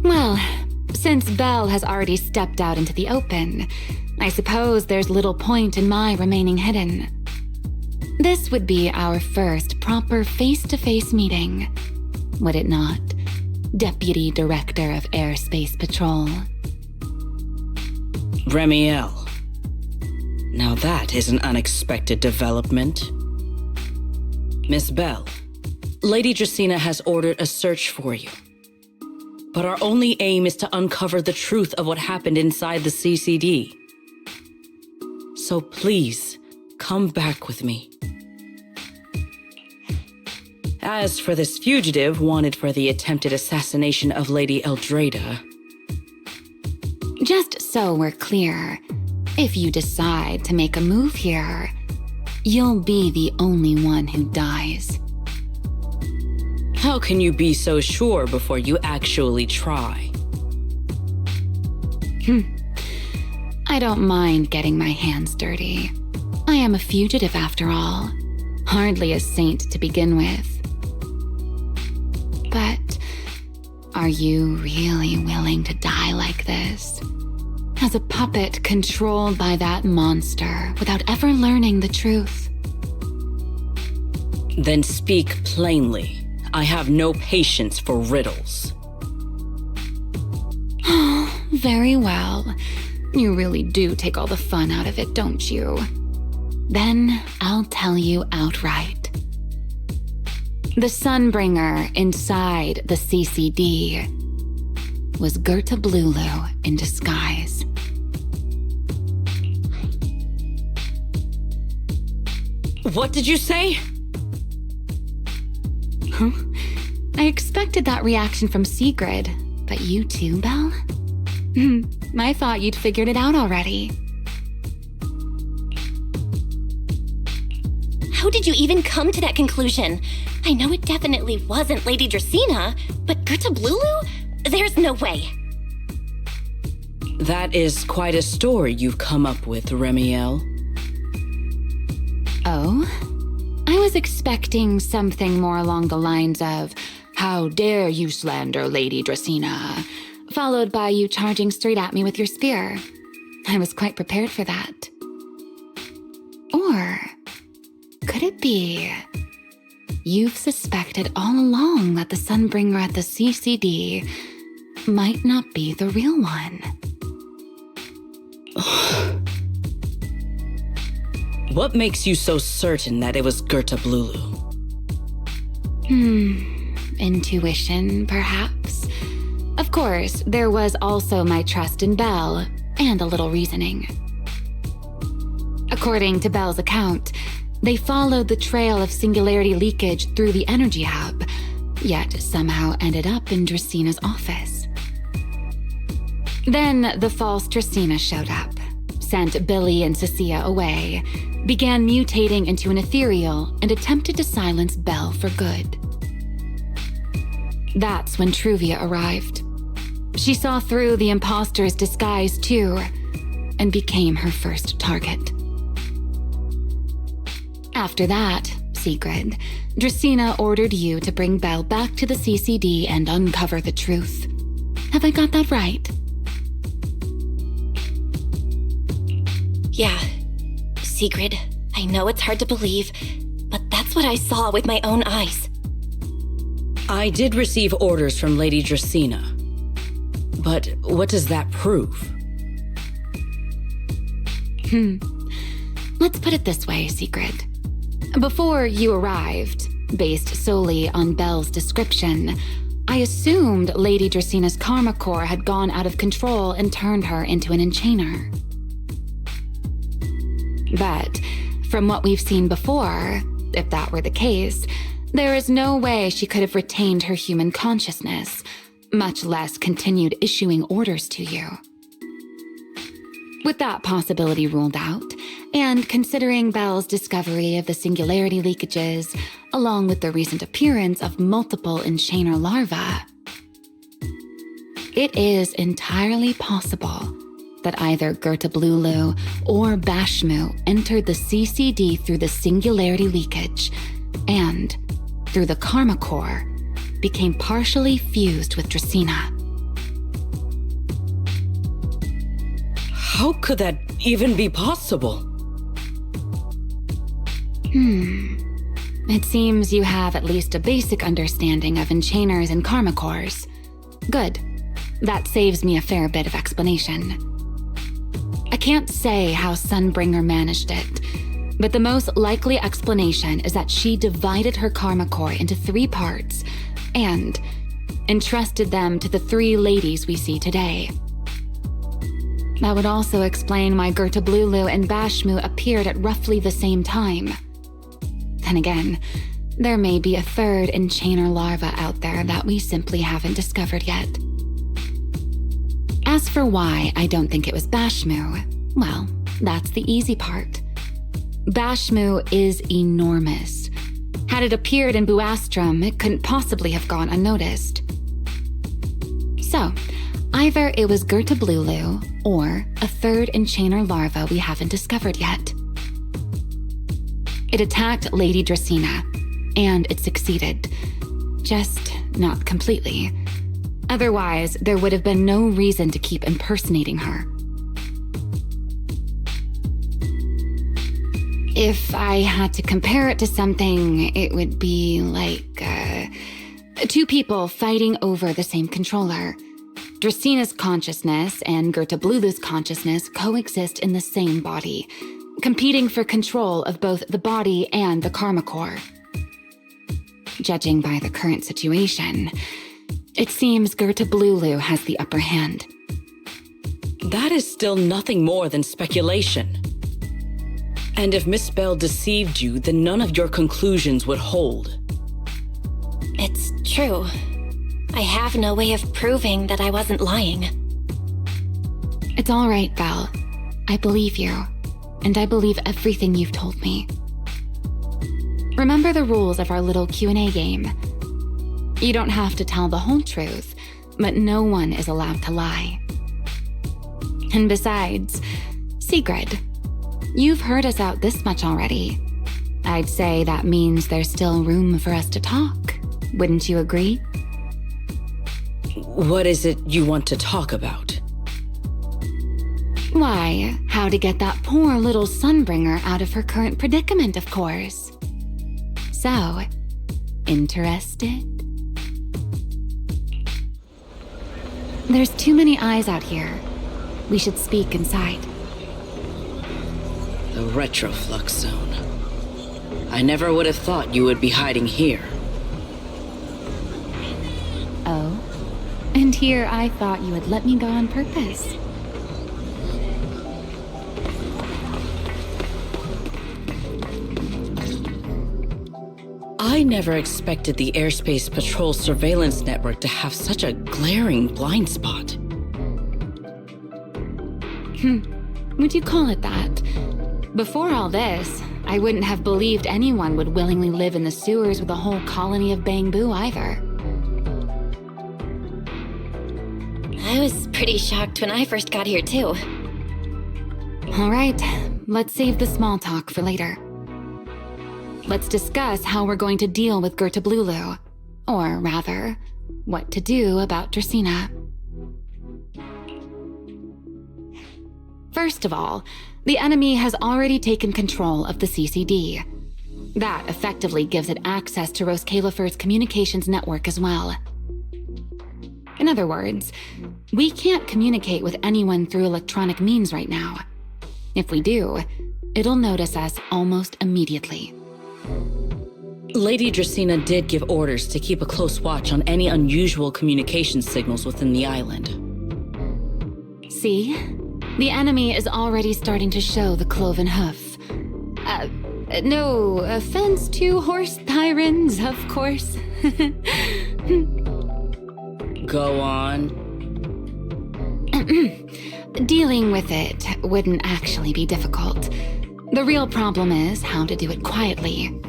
Well, since Belle has already stepped out into the open, I suppose there's little point in my remaining hidden. This would be our first proper face-to-face meeting, would it not, Deputy Director of Airspace Patrol? Remiel. Now that is an unexpected development. Miss Belle, Lady Dracaena has ordered a search for you. But our only aim is to uncover the truth of what happened inside the CCD. So please, come back with me. As for this fugitive wanted for the attempted assassination of Lady Eldrada... Just so we're clear, if you decide to make a move here, you'll be the only one who dies. How can you be so sure before you actually try? I don't mind getting my hands dirty. I am a fugitive after all, hardly a saint to begin with. But are you really willing to die like this? As a puppet controlled by that monster without ever learning the truth? Then speak plainly. I have no patience for riddles. Very well. You really do take all the fun out of it, don't you? Then I'll tell you outright. The Sunbringer inside the CCD was Gerta Blulu in disguise. What did you say? Huh? I expected that reaction from Sigrid, but you too, Belle? I thought you'd figured it out already. How did you even come to that conclusion? I know it definitely wasn't Lady Dracaena, but Gerta Blulu? There's no way. That is quite a story you've come up with, Remiel. Oh? I was expecting something more along the lines of, "How dare you slander Lady Dracaena?" followed by you charging straight at me with your spear. I was quite prepared for that. Or could it be you've suspected all along that the Sunbringer at the CCD might not be the real one? What makes you so certain that it was Gerta Blulu? Intuition, perhaps. Of course, there was also my trust in Belle, and a little reasoning. According to Belle's account, they followed the trail of singularity leakage through the energy hub, yet somehow ended up in Dracaena's office. Then the false Dracaena showed up, sent Billy and Cecilia away, began mutating into an ethereal, and attempted to silence Belle for good. That's when Truvia arrived. She saw through the imposter's disguise too, and became her first target. After that, Sigrid, Dracaena ordered you to bring Belle back to the CCD and uncover the truth. Have I got that right? Yeah. Sigrid, I know it's hard to believe, but that's what I saw with my own eyes. I did receive orders from Lady Dracaena. But what does that prove? Let's put it this way, Sigrid. Before you arrived, based solely on Belle's description, I assumed Lady Dracaena's karma core had gone out of control and turned her into an enchainer. But from what we've seen before, if that were the case, there is no way she could have retained her human consciousness, much less continued issuing orders to you. With that possibility ruled out, and considering Belle's discovery of the singularity leakages, along with the recent appearance of multiple enchainer larvae, it is entirely possible that either Gertablulu or Bashmu entered the CCD through the singularity leakage, and, through the karma core, became partially fused with Dracaena. How could that even be possible? It seems you have at least a basic understanding of enchainers and karma cores. Good. That saves me a fair bit of explanation. I can't say how Sunbringer managed it, but the most likely explanation is that she divided her karma core into 3 parts and entrusted them to the 3 ladies we see today. That would also explain why Gertablulu and Bashmu appeared at roughly the same time. Then again, there may be a 3rd enchainer larva out there that we simply haven't discovered yet. As for why I don't think it was Bashmu, well, that's the easy part. Bashmu is enormous. Had it appeared in Buastrum, it couldn't possibly have gone unnoticed. So, either it was Gertablulu or a 3rd enchainer larva we haven't discovered yet. It attacked Lady Dracaena, and it succeeded. Just not completely. Otherwise, there would have been no reason to keep impersonating her. If I had to compare it to something, it would be like 2 people fighting over the same controller. Dracaena's consciousness and Gertablulu's consciousness coexist in the same body, competing for control of both the body and the karma core. Judging by the current situation, it seems Gertablulu has the upper hand. That is still nothing more than speculation. And if Miss Belle deceived you, then none of your conclusions would hold. It's true. I have no way of proving that I wasn't lying. It's all right, Belle. I believe you, and I believe everything you've told me. Remember the rules of our little Q&A game. You don't have to tell the whole truth, but no one is allowed to lie. And besides, Sigrid, you've heard us out this much already. I'd say that means there's still room for us to talk. Wouldn't you agree? What is it you want to talk about? Why, how to get that poor little Sunbringer out of her current predicament, of course. So, interested? There's too many eyes out here. We should speak inside. The Retroflux Zone. I never would have thought you would be hiding here. Oh? And here I thought you would let me go on purpose. I never expected the Airspace Patrol surveillance network to have such a glaring blind spot. Would you call it that? Before all this, I wouldn't have believed anyone would willingly live in the sewers with a whole colony of Bangbu either. I was pretty shocked when I first got here, too. All right, let's save the small talk for later. Let's discuss how we're going to deal with Gertablulu. Or rather, what to do about Dracaena. First of all, the enemy has already taken control of the CCD. That effectively gives it access to Rose Califer's communications network as well. In other words, we can't communicate with anyone through electronic means right now. If we do, it'll notice us almost immediately. Lady Dracaena did give orders to keep a close watch on any unusual communication signals within the island. See? The enemy is already starting to show the cloven hoof. No offense to horse tyrants, of course. Go on. Dealing with it wouldn't actually be difficult. The real problem is how to do it quietly.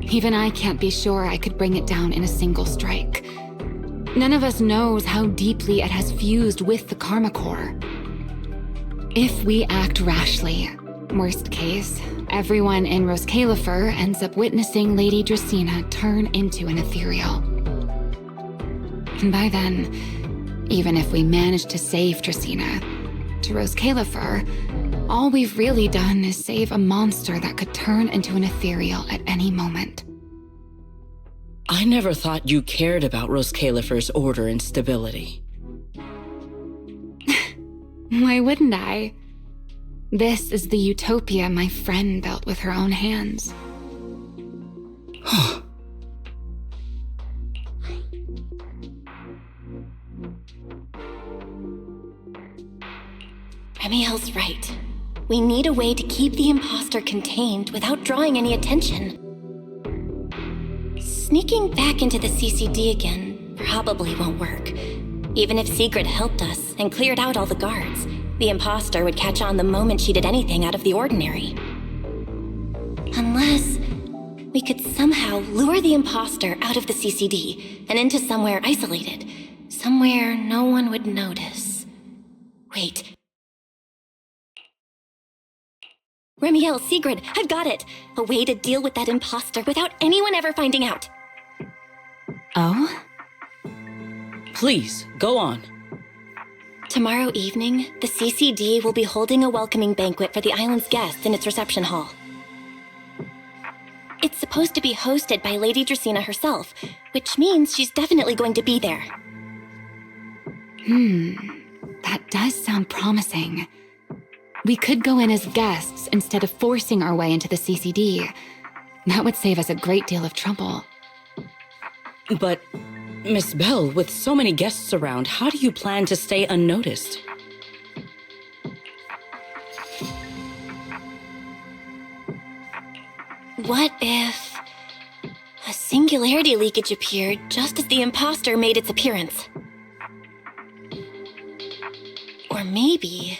Even I can't be sure I could bring it down in a single strike. None of us knows how deeply it has fused with the Karma Core. If we act rashly, worst case, everyone in Roskalifer ends up witnessing Lady Dracaena turn into an ethereal. And by then, even if we manage to save Dracaena, to Roskalifer, all we've really done is save a monster that could turn into an ethereal at any moment. I never thought you cared about Roskalifer's order and stability. Why wouldn't I? This is the utopia my friend built with her own hands. Remiel's right. We need a way to keep the imposter contained without drawing any attention. Sneaking back into the CCD again probably won't work. Even if Sigrid helped us and cleared out all the guards, the imposter would catch on the moment she did anything out of the ordinary. Unless we could somehow lure the imposter out of the CCD and into somewhere isolated. Somewhere no one would notice. Wait. Remiel, Sigrid, I've got it! A way to deal with that imposter without anyone ever finding out. Oh? Please, go on. Tomorrow evening, the CCD will be holding a welcoming banquet for the island's guests in its reception hall. It's supposed to be hosted by Lady Dracaena herself, which means she's definitely going to be there. That does sound promising. We could go in as guests instead of forcing our way into the CCD. That would save us a great deal of trouble. But, Miss Belle, with so many guests around, how do you plan to stay unnoticed? What if a singularity leakage appeared just as the imposter made its appearance? Or maybe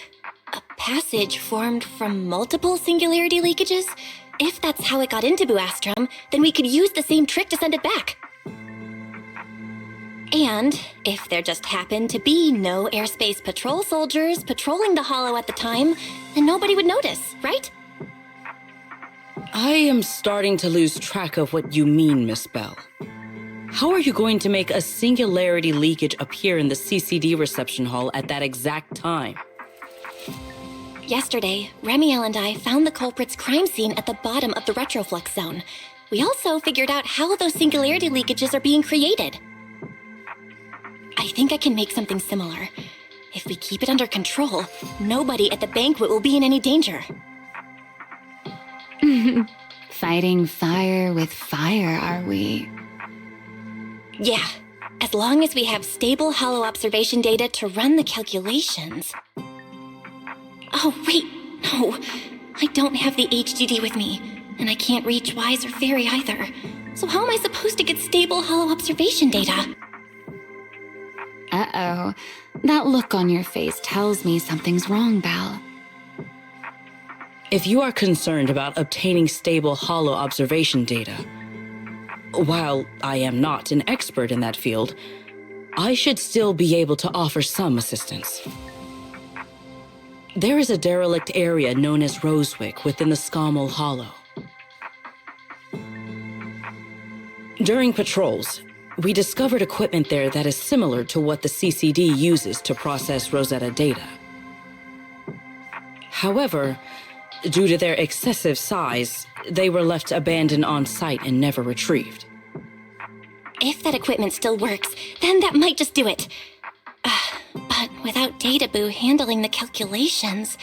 a passage formed from multiple singularity leakages? If that's how it got into Buastrom, then we could use the same trick to send it back. And if there just happened to be no airspace patrol soldiers patrolling the Hollow at the time, then nobody would notice, right? I am starting to lose track of what you mean, Miss Belle. How are you going to make a singularity leakage appear in the CCD reception hall at that exact time? Yesterday, Remiel and I found the culprit's crime scene at the bottom of the retroflux zone. We also figured out how those singularity leakages are being created. I think I can make something similar. If we keep it under control, nobody at the banquet will be in any danger. Fighting fire with fire, are we? Yeah, as long as we have stable hollow observation data to run the calculations. Oh, wait, no. I don't have the HDD with me, and I can't reach Wise or Fairy either. So how am I supposed to get stable hollow observation data? Uh-oh. That look on your face tells me something's wrong, Belle. If you are concerned about obtaining stable hollow observation data, while I am not an expert in that field, I should still be able to offer some assistance. There is a derelict area known as Rosewick within the Scommel Hollow. During patrols, we discovered equipment there that is similar to what the CCD uses to process Rosetta data. However, due to their excessive size, they were left abandoned on site and never retrieved. If that equipment still works, then that might just do it. But without Databoo handling the calculations,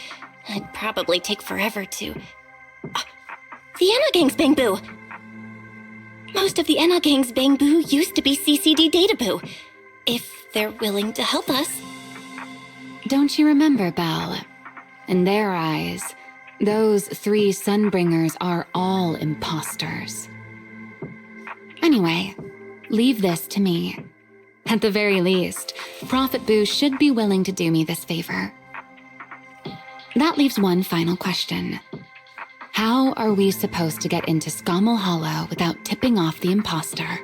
it'd probably take forever to... The Enogang's Bangboo! Most of the Enogang's Bangboo used to be CCD Databoo. If they're willing to help us. Don't you remember, Belle? In their eyes, Those 3 Sunbringers are all imposters. Anyway, leave this to me. At the very least, Prophet Boo should be willing to do me this favor. That leaves one final question. How are we supposed to get into Scommel Hollow without tipping off the imposter?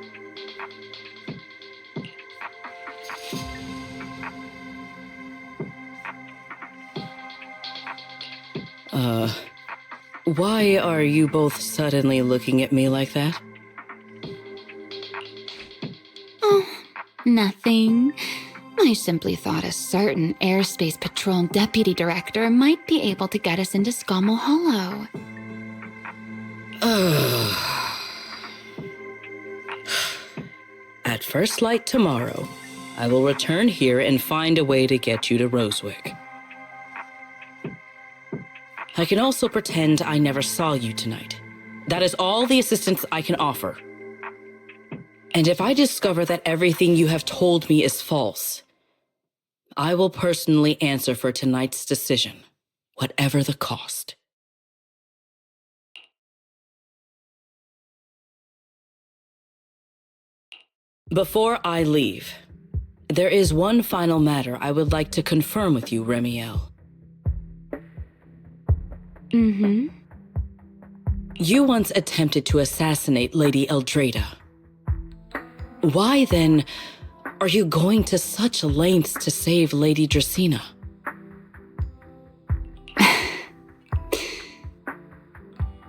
Why are you both suddenly looking at me like that? Oh, nothing. I simply thought a certain Airspace Patrol Deputy Director might be able to get us into Scommel Hollow. At first light tomorrow, I will return here and find a way to get you to Rosewick. I can also pretend I never saw you tonight. That is all the assistance I can offer. And if I discover that everything you have told me is false, I will personally answer for tonight's decision, whatever the cost. Before I leave, there is one final matter I would like to confirm with you, Remiel. Mm-hmm. You once attempted to assassinate Lady Eldrada. Why, then, are you going to such lengths to save Lady Dracena?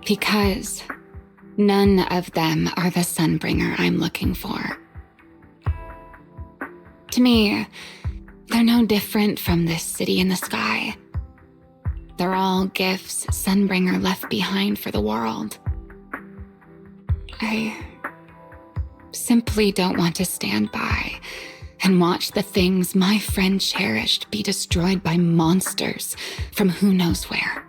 Because none of them are the Sunbringer I'm looking for. To me, they're no different from this city in the sky. They're all gifts Sunbringer left behind for the world. I simply don't want to stand by and watch the things my friend cherished be destroyed by monsters from who knows where.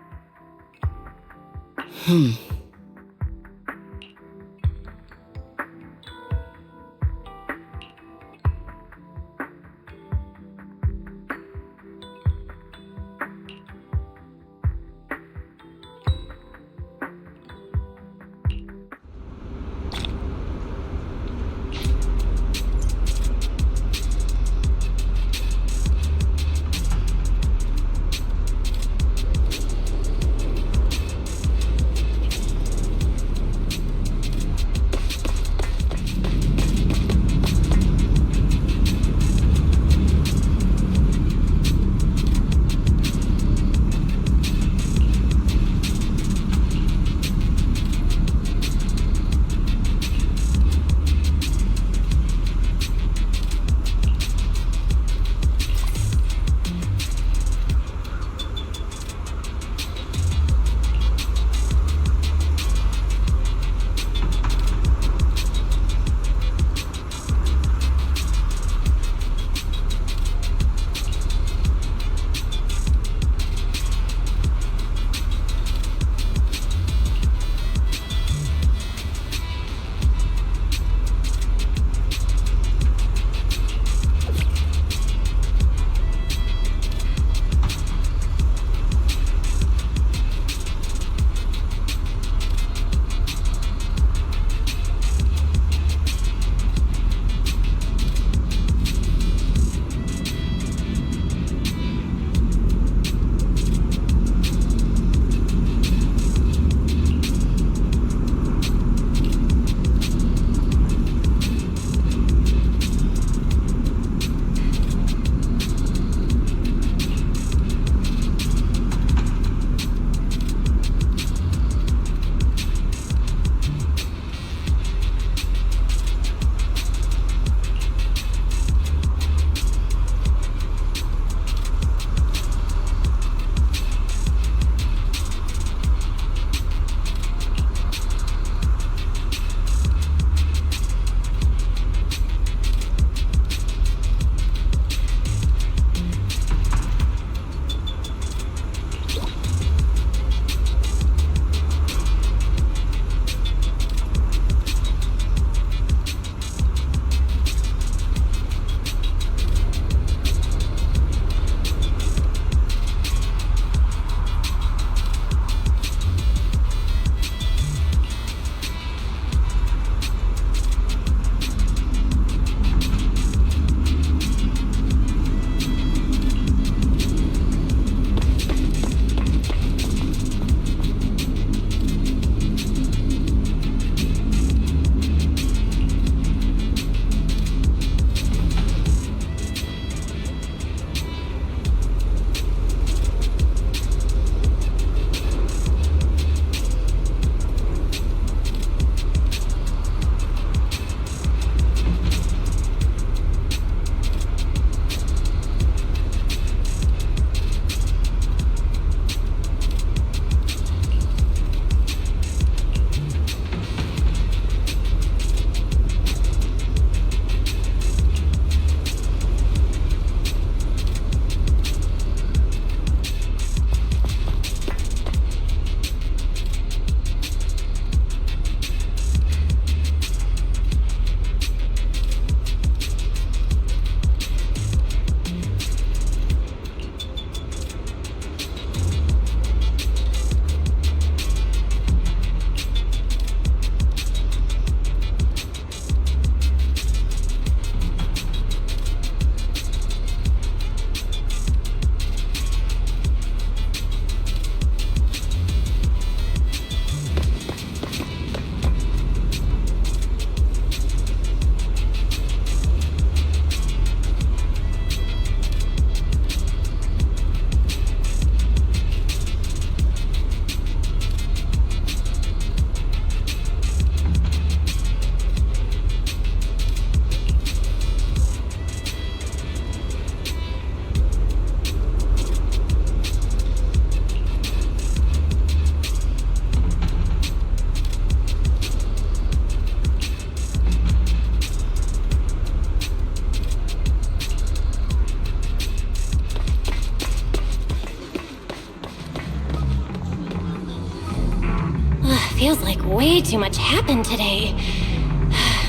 Feels like way too much happened today.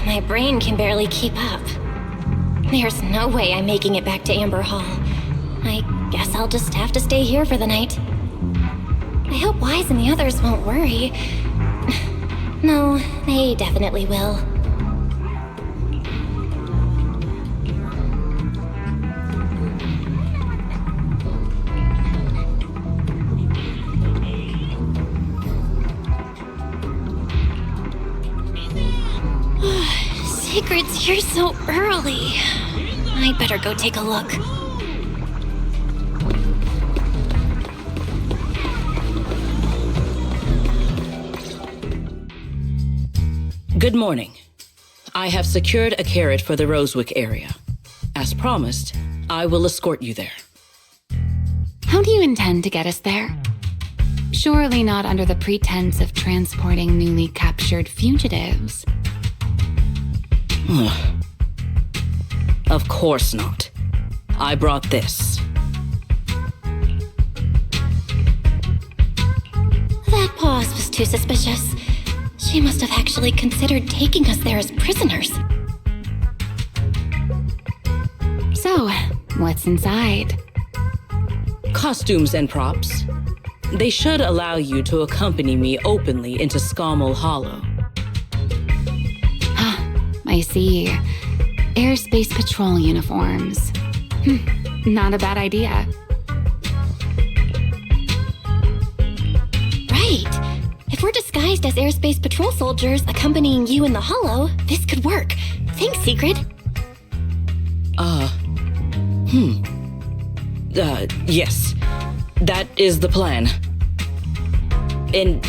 My brain can barely keep up. There's no way I'm making it back to Amber Hall. I guess I'll just have to stay here for the night. I hope Wise and the others won't worry. No, they definitely will. Secret's here so early. I'd better go take a look. Good morning. I have secured a carriage for the Rosewick area. As promised, I will escort you there. How do you intend to get us there? Surely not under the pretense of transporting newly captured fugitives. Of course not. I brought this. That pause was too suspicious. She must have actually considered taking us there as prisoners. So, what's inside? Costumes and props. They should allow you to accompany me openly into Scommel Hollow. I see. Airspace Patrol uniforms. Not a bad idea. Right. If we're disguised as Airspace Patrol soldiers accompanying you in the Hollow, this could work. Thanks, Secret. Yes. That is the plan. In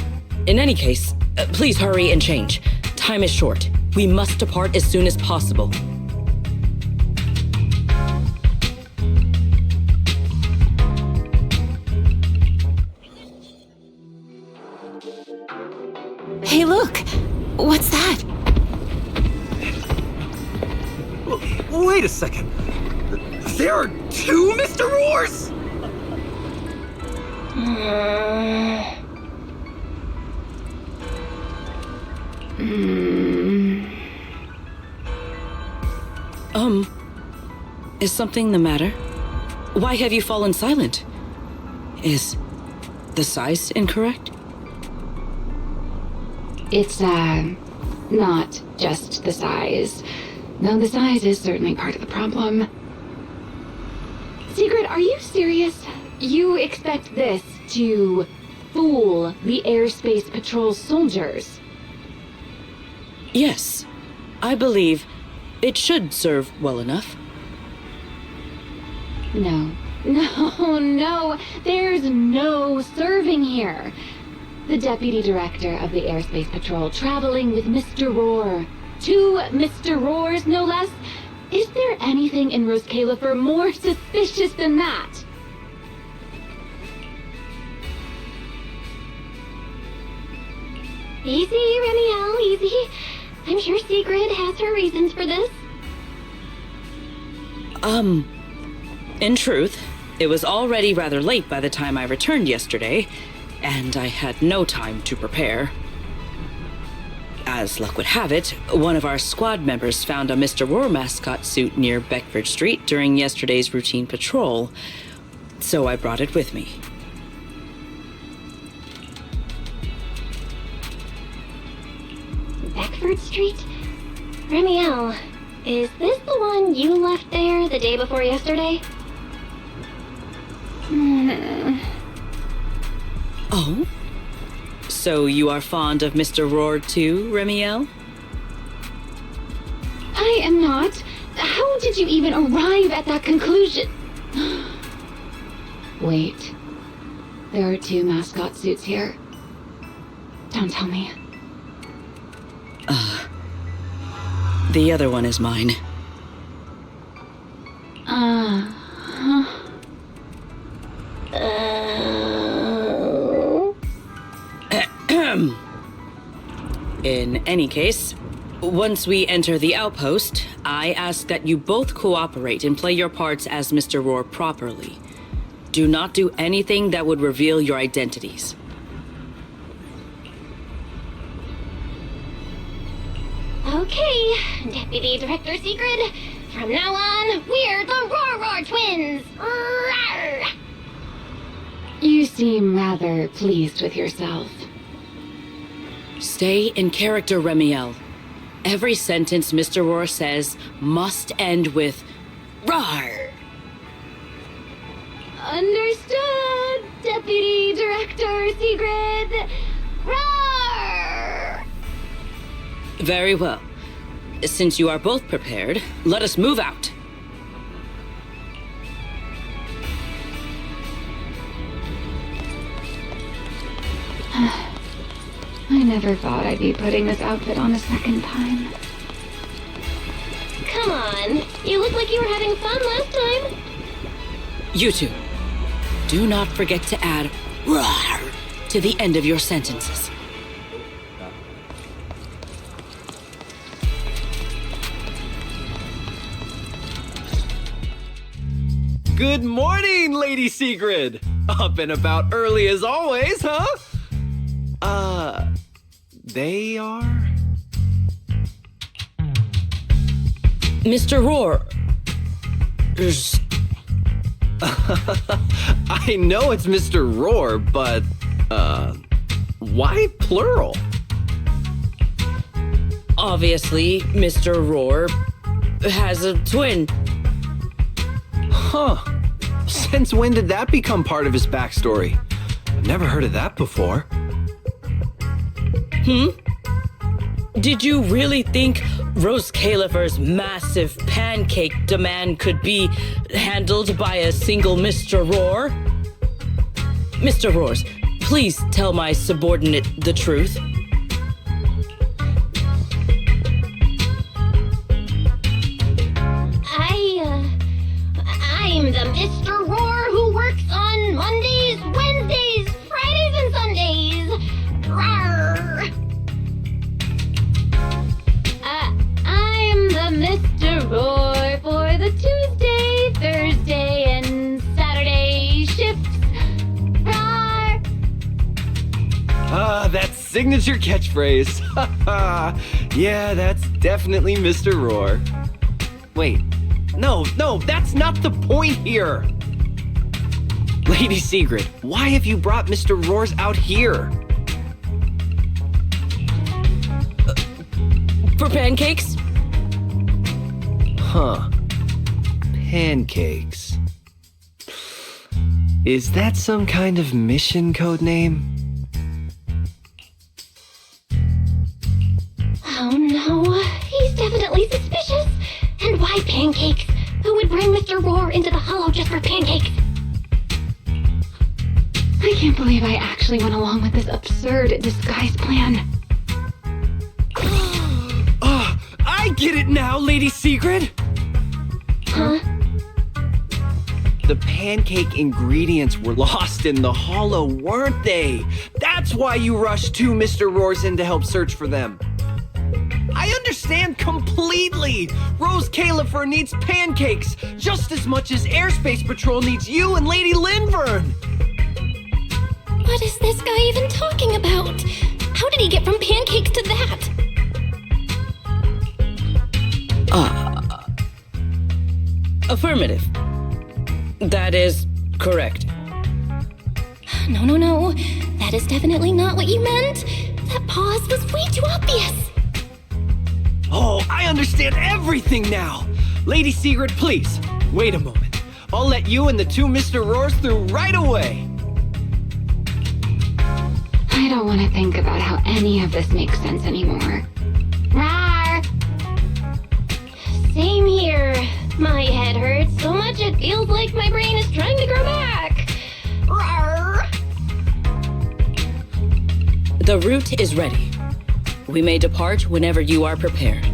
any case, please hurry and change. Time is short. We must depart as soon as possible. Hey, look! What's that? Wait a second. There are two Mr. Roars? Is something the matter? Why have you fallen silent? Is the size incorrect? It's, not just the size. Though the size is certainly part of the problem. Secret, are you serious? You expect this to fool the Airspace Patrol soldiers? Yes. I believe it should serve well enough. No. There's no serving here. The Deputy Director of the Airspace Patrol traveling with Mr. Roar. 2 Mr. Roars, no less. Is there anything in Rose Califer more suspicious than that? Easy, Remiel, easy. I'm sure Sigrid has her reasons for this. In truth, it was already rather late by the time I returned yesterday, and I had no time to prepare. As luck would have it, one of our squad members found a Mr. Roar mascot suit near Beckford Street during yesterday's routine patrol, so I brought it with me. Beckford Street? Remiel, is this the one you left there the day before yesterday? Oh? So you are fond of Mr. Roar too, Remiel? I am not. How did you even arrive at that conclusion? Wait. There are 2 mascot suits here. Don't tell me. The other one is mine. In any case, once we enter the outpost, I ask that you both cooperate and play your parts as Mr. Roar properly. Do not do anything that would reveal your identities. Okay, Deputy Director Secret. From now on, we're the Roar Twins. Rawr! You seem rather pleased with yourself. Stay in character, Remiel. Every sentence Mr. Roar says must end with "Rawr." Understood, Deputy Director Secret. Rawr! Very well. Since you are both prepared, let us move out. I never thought I'd be putting this outfit on a second time. Come on, you look like you were having fun last time. You two, do not forget to add "Rawr" to the end of your sentences. Good morning, Lady Sigrid! Up and about early as always, huh? They are? Mr. Roar. I know it's Mr. Roar, but, why plural? Obviously, Mr. Roar has a twin. Huh. Since when did that become part of his backstory? I've never heard of that before. Did you really think Rose Califer's massive pancake demand could be handled by a single Mr. Roar? Mr. Roars, please tell my subordinate the truth. I'm the Mr. Roar who works on Mondays, Wednesdays, Fridays, and Sundays. Rawr! I'm the Mr. Roar for the Tuesday, Thursday, and Saturday shifts. Rawr! That signature catchphrase. Yeah, that's definitely Mr. Roar. Wait. No, that's not the point here! Lady Sigrid, why have you brought Mr. Roars out here? For pancakes? Huh. Pancakes. Is that some kind of mission code name? Oh no, he's definitely suspicious. And why pancakes? Who would bring Mr. Roar into the hollow just for pancakes? I can't believe I actually went along with this absurd disguise plan. I get it now, Lady Sigrid! Huh? The pancake ingredients were lost in the hollow, weren't they? That's why you rushed two Mr. Roars in to help search for them. I understand completely! Rose Califer needs pancakes just as much as Airspace Patrol needs you and Lady Linvern! What is this guy even talking about? How did he get from pancakes to that? Affirmative. That is correct. No. That is definitely not what you meant. That pause was way too obvious. Oh, I understand everything now! Lady Sigrid, please, wait a moment. I'll let you and the two Mr. Roars through right away! I don't want to think about how any of this makes sense anymore. Rawr! Same here. My head hurts so much it feels like my brain is trying to grow back. Rawr! The route is ready. We may depart whenever you are prepared.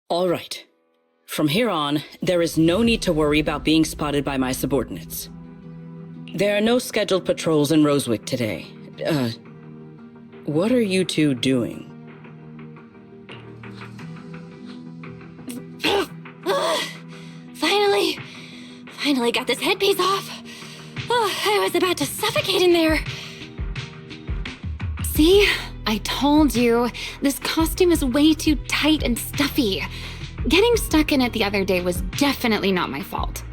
All right. From here on, there is no need to worry about being spotted by my subordinates. There are no scheduled patrols in Rosewick today. What are you two doing? Finally got this headpiece off. Oh, I was about to suffocate in there. See? I told you. This costume is way too tight and stuffy. Getting stuck in it the other day was definitely not my fault.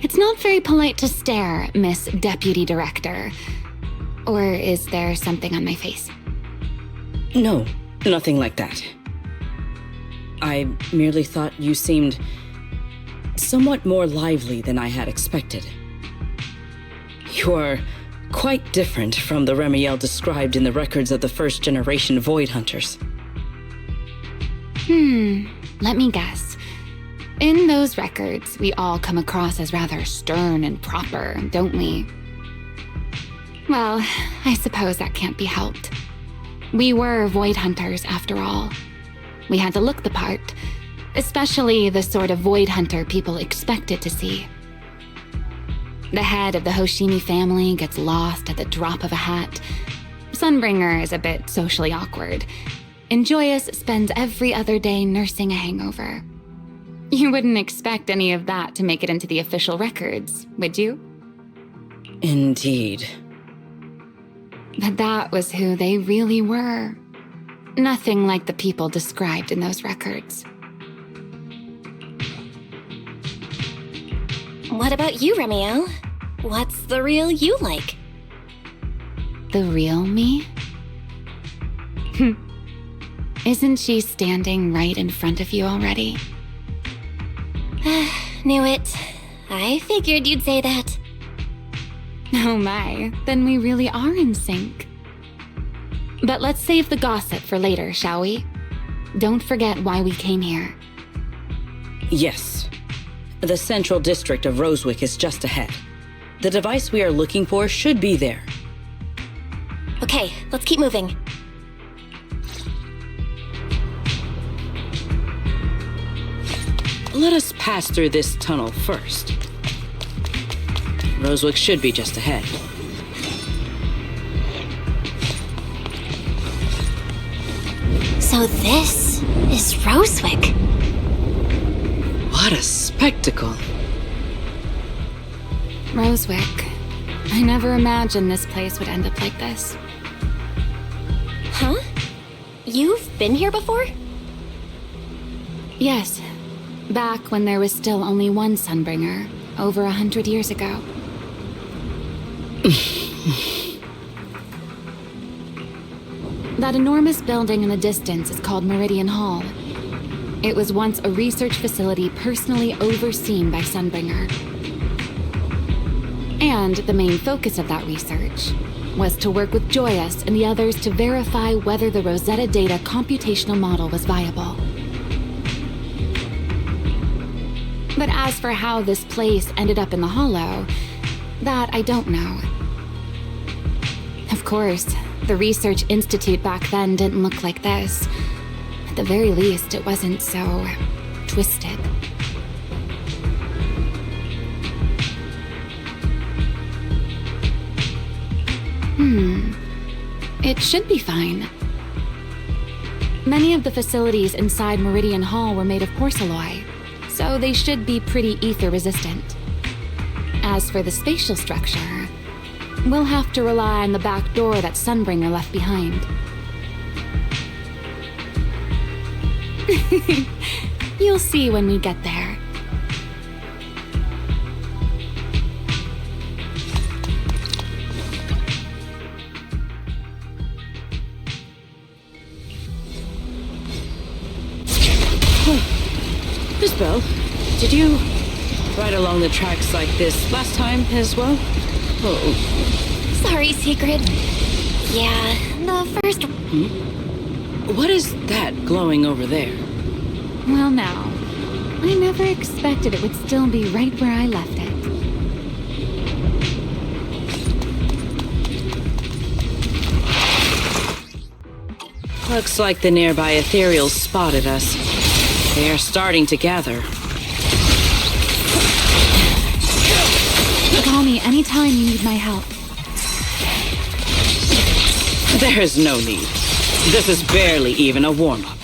It's not very polite to stare, Miss Deputy Director. Or is there something on my face? No, nothing like that. I merely thought you seemed somewhat more lively than I had expected. You are quite different from the Remiel described in the records of the first-generation Void Hunters. Let me guess. In those records, we all come across as rather stern and proper, don't we? Well, I suppose that can't be helped. We were Void Hunters, after all. We had to look the part, especially the sort of Void Hunter people expected to see. The head of the Hoshimi family gets lost at the drop of a hat. Sunbringer is a bit socially awkward. And Joyous spends every other day nursing a hangover. You wouldn't expect any of that to make it into the official records, would you? Indeed. But that was who they really were. Nothing like the people described in those records. What about you, Remiel? What's the real you like? The real me? Isn't she standing right in front of you already? Knew it. I figured you'd say that. Oh my, then we really are in sync. But let's save the gossip for later, shall we? Don't forget why we came here. Yes. The central district of Rosewick is just ahead. The device we are looking for should be there. Okay, let's keep moving. Let us pass through this tunnel first. Rosewick should be just ahead. So this is Rosewick. What a spectacle. Rosewick. I never imagined this place would end up like this. Huh? You've been here before? Yes. Back when there was still only one Sunbringer, over 100 years ago. That enormous building in the distance is called Meridian Hall. It was once a research facility personally overseen by Sunbringer. And the main focus of that research was to work with Joyous and the others to verify whether the Rosetta Data computational model was viable. But as for how this place ended up in the Hollow, that I don't know. Of course, the Research Institute back then didn't look like this. At the very least, it wasn't so twisted. It should be fine. Many of the facilities inside Meridian Hall were made of porcelain, so they should be pretty ether resistant. As for the spatial structure, we'll have to rely on the back door that Sunbringer left behind. You'll see when we get there. Miss Belle, did you ride along the tracks like this last time as well? Oh. Sorry, Secret. Yeah, the first... What is that glowing over there? Well now, I never expected it would still be right where I left it. Looks like the nearby ethereals spotted us. They are starting to gather. Call me anytime you need my help. There is no need. This is barely even a warm-up.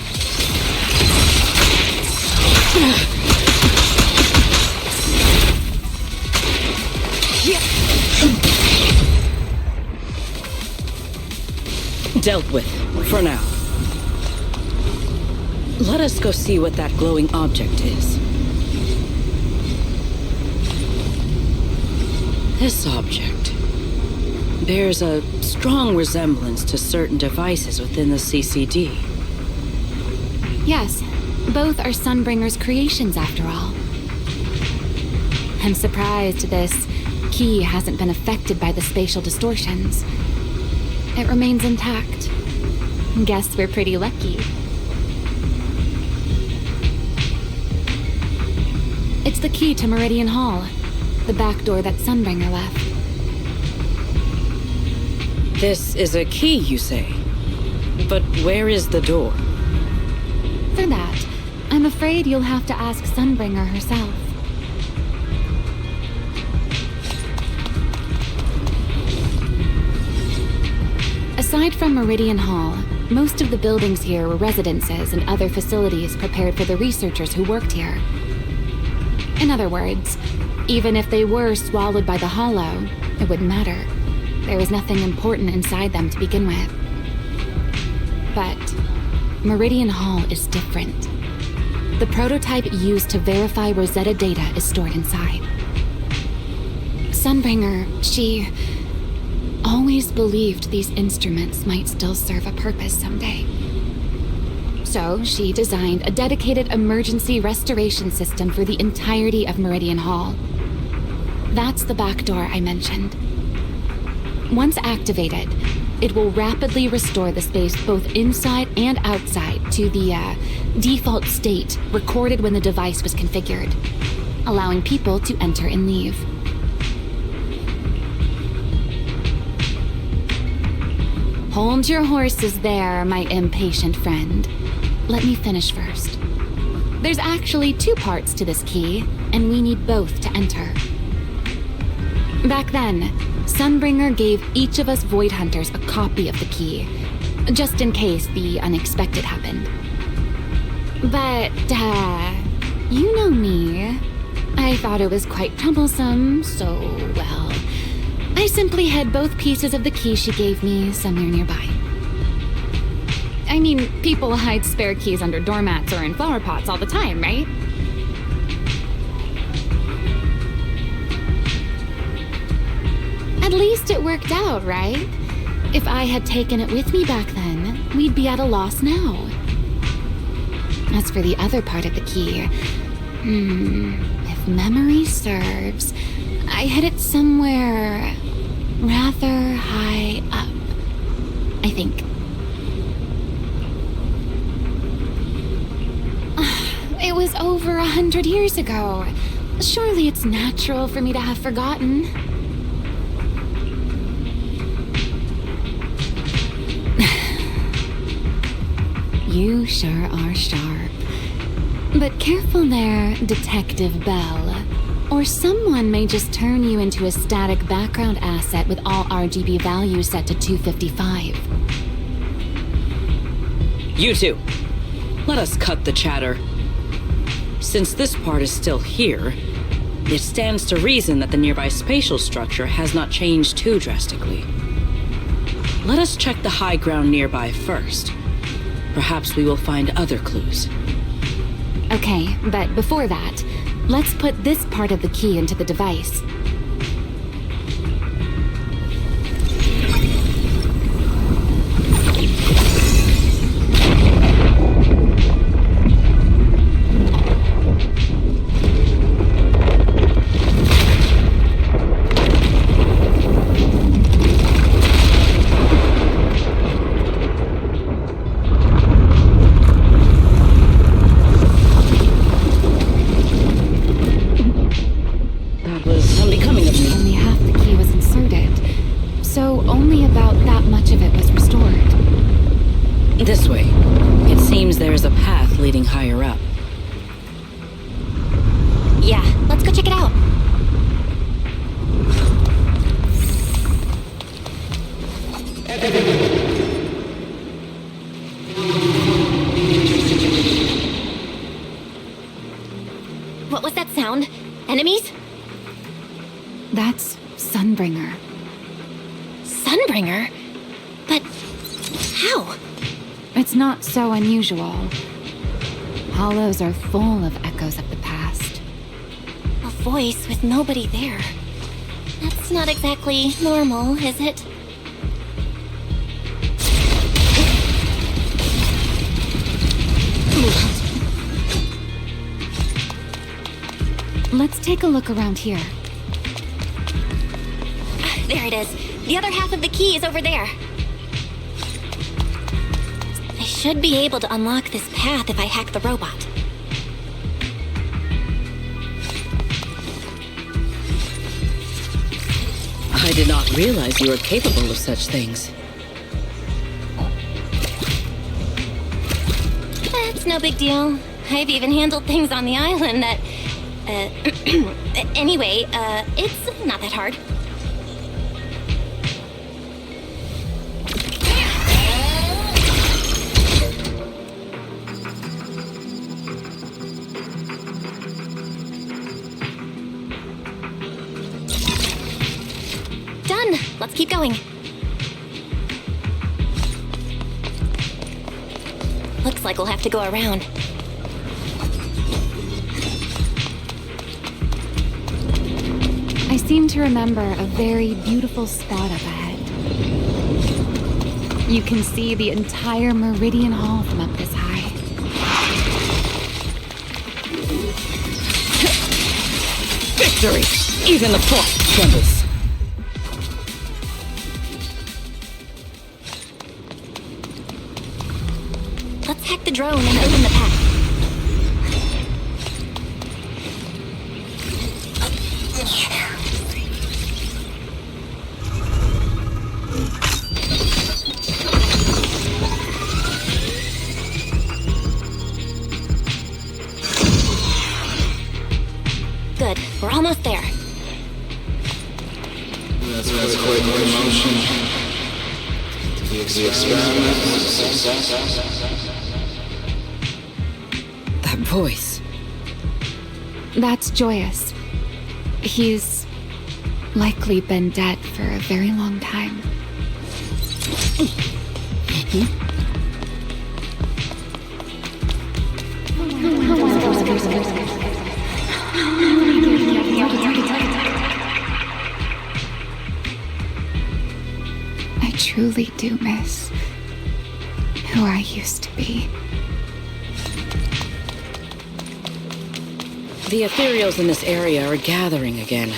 Dealt with, for now. Let us go see what that glowing object is. This object bears a strong resemblance to certain devices within the CCD. Yes, both are Sunbringer's creations after all. I'm surprised this key hasn't been affected by the spatial distortions. It remains intact. Guess we're pretty lucky. It's the key to Meridian Hall, the back door that Sunbringer left. This is a key, you say? But where is the door? For that, I'm afraid you'll have to ask Sunbringer herself. Aside from Meridian Hall, most of the buildings here were residences and other facilities prepared for the researchers who worked here. In other words, even if they were swallowed by the Hollow, it wouldn't matter. There was nothing important inside them to begin with. But Meridian Hall is different. The prototype used to verify Rosetta data is stored inside. Sunbringer, she always believed these instruments might still serve a purpose someday. So she designed a dedicated emergency restoration system for the entirety of Meridian Hall. That's the back door I mentioned. Once activated, it will rapidly restore the space both inside and outside to the default state recorded when the device was configured, allowing people to enter and leave. Hold your horses there, my impatient friend. Let me finish first. There's actually 2 parts to this key, and we need both to enter. Back then, Sunbringer gave each of us Void Hunters a copy of the key, just in case the unexpected happened. But, you know me. I thought it was quite troublesome, so, well, I simply hid both pieces of the key she gave me somewhere nearby. I mean, people hide spare keys under doormats or in flower pots all the time, right? At least it worked out, right? If I had taken it with me back then, we'd be at a loss now. As for the other part of the key, if memory serves, I hid it somewhere rather high up, I think. It was over 100 years ago. Surely it's natural for me to have forgotten. You sure are sharp. But careful there, Detective Belle. Or someone may just turn you into a static background asset with all RGB values set to 255. You two, let us cut the chatter. Since this part is still here, it stands to reason that the nearby spatial structure has not changed too drastically. Let us check the high ground nearby first. Perhaps we will find other clues. Okay, but before that, let's put this part of the key into the device. This way. It seems there is a path leading higher up. Yeah, let's go check it out. What was that sound? Enemies? That's Sunbringer. Sunbringer? But how? It's not so unusual. Hollows are full of echoes of the past. A voice with nobody there. That's not exactly normal, is it? Let's take a look around here. There it is. The other half of the key is over there. I should be able to unlock this path if I hack the robot. I did not realize you were capable of such things. That's no big deal. I've even handled things on the island that... anyway, it's not that hard. Done! Let's keep going. Looks like we'll have to go around. I seem to remember a very beautiful spot up ahead. You can see the entire Meridian Hall from up this high. Victory! Even the frost trembles. Let's hack the drone and open the path. Good. We're almost there. That's quite the motion. The experiment was a success. That voice. That's Joyous. He's likely been dead for a very long time. I truly do miss who I used to be. The ethereals in this area are gathering again.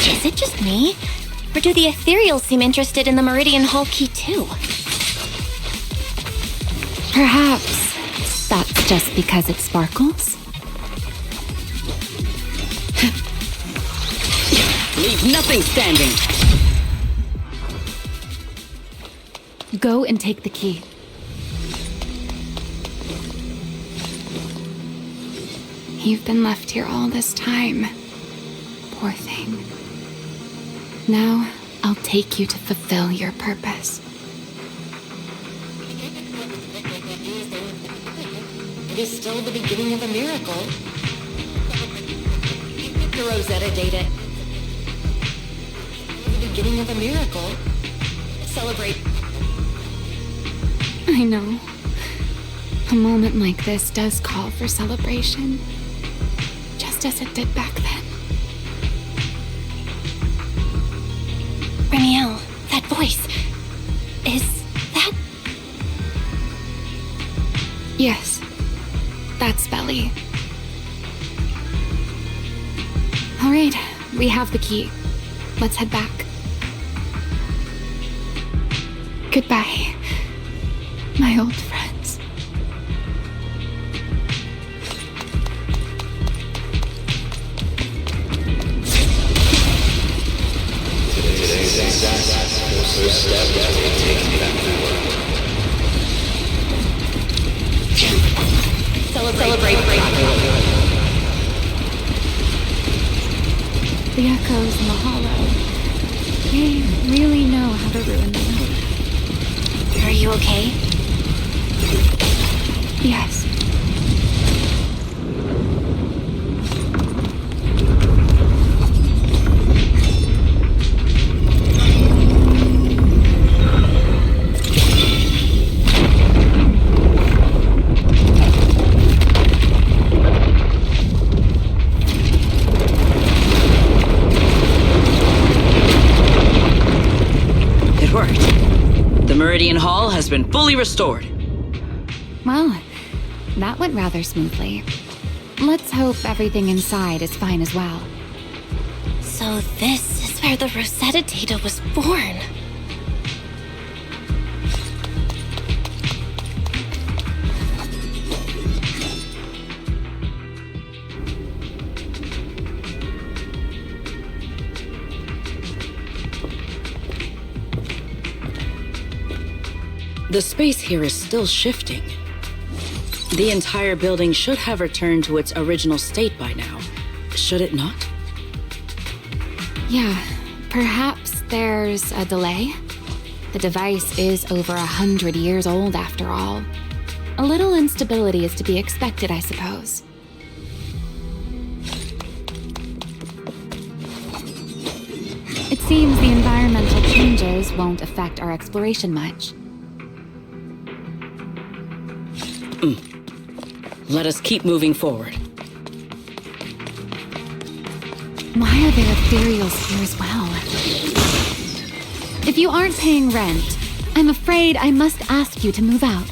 Is it just me? Or do the ethereals seem interested in the Meridian Hall key too? Perhaps that's just because it sparkles? Leave nothing standing! Go and take the key. You've been left here all this time. Poor thing. Now, I'll take you to fulfill your purpose. It is still the beginning of a miracle. The Rosetta data. The beginning of a miracle. Celebrate. I know. A moment like this does call for celebration. Just as it did back then. Ramiel, that voice. Is that... Yes. That's Belle. All right, we have the key. Let's head back. Goodbye, my old friends. Today's first step toward taking back the world. Celebrate. The echoes in the hollow. They really know how to ruin the mood. Are you okay? Yes. It worked. The Meridian Hall has been fully restored. Well, that went rather smoothly. Let's hope everything inside is fine as well. So this is where the Rosetta data was born. The space here is still shifting. The entire building should have returned to its original state by now, should it not? Yeah, perhaps there's a delay. The device is over 100 years old after all. A little instability is to be expected, I suppose. It seems the environmental changes won't affect our exploration much. Let us keep moving forward. Why are there ethereals here as well? If you aren't paying rent, I'm afraid I must ask you to move out.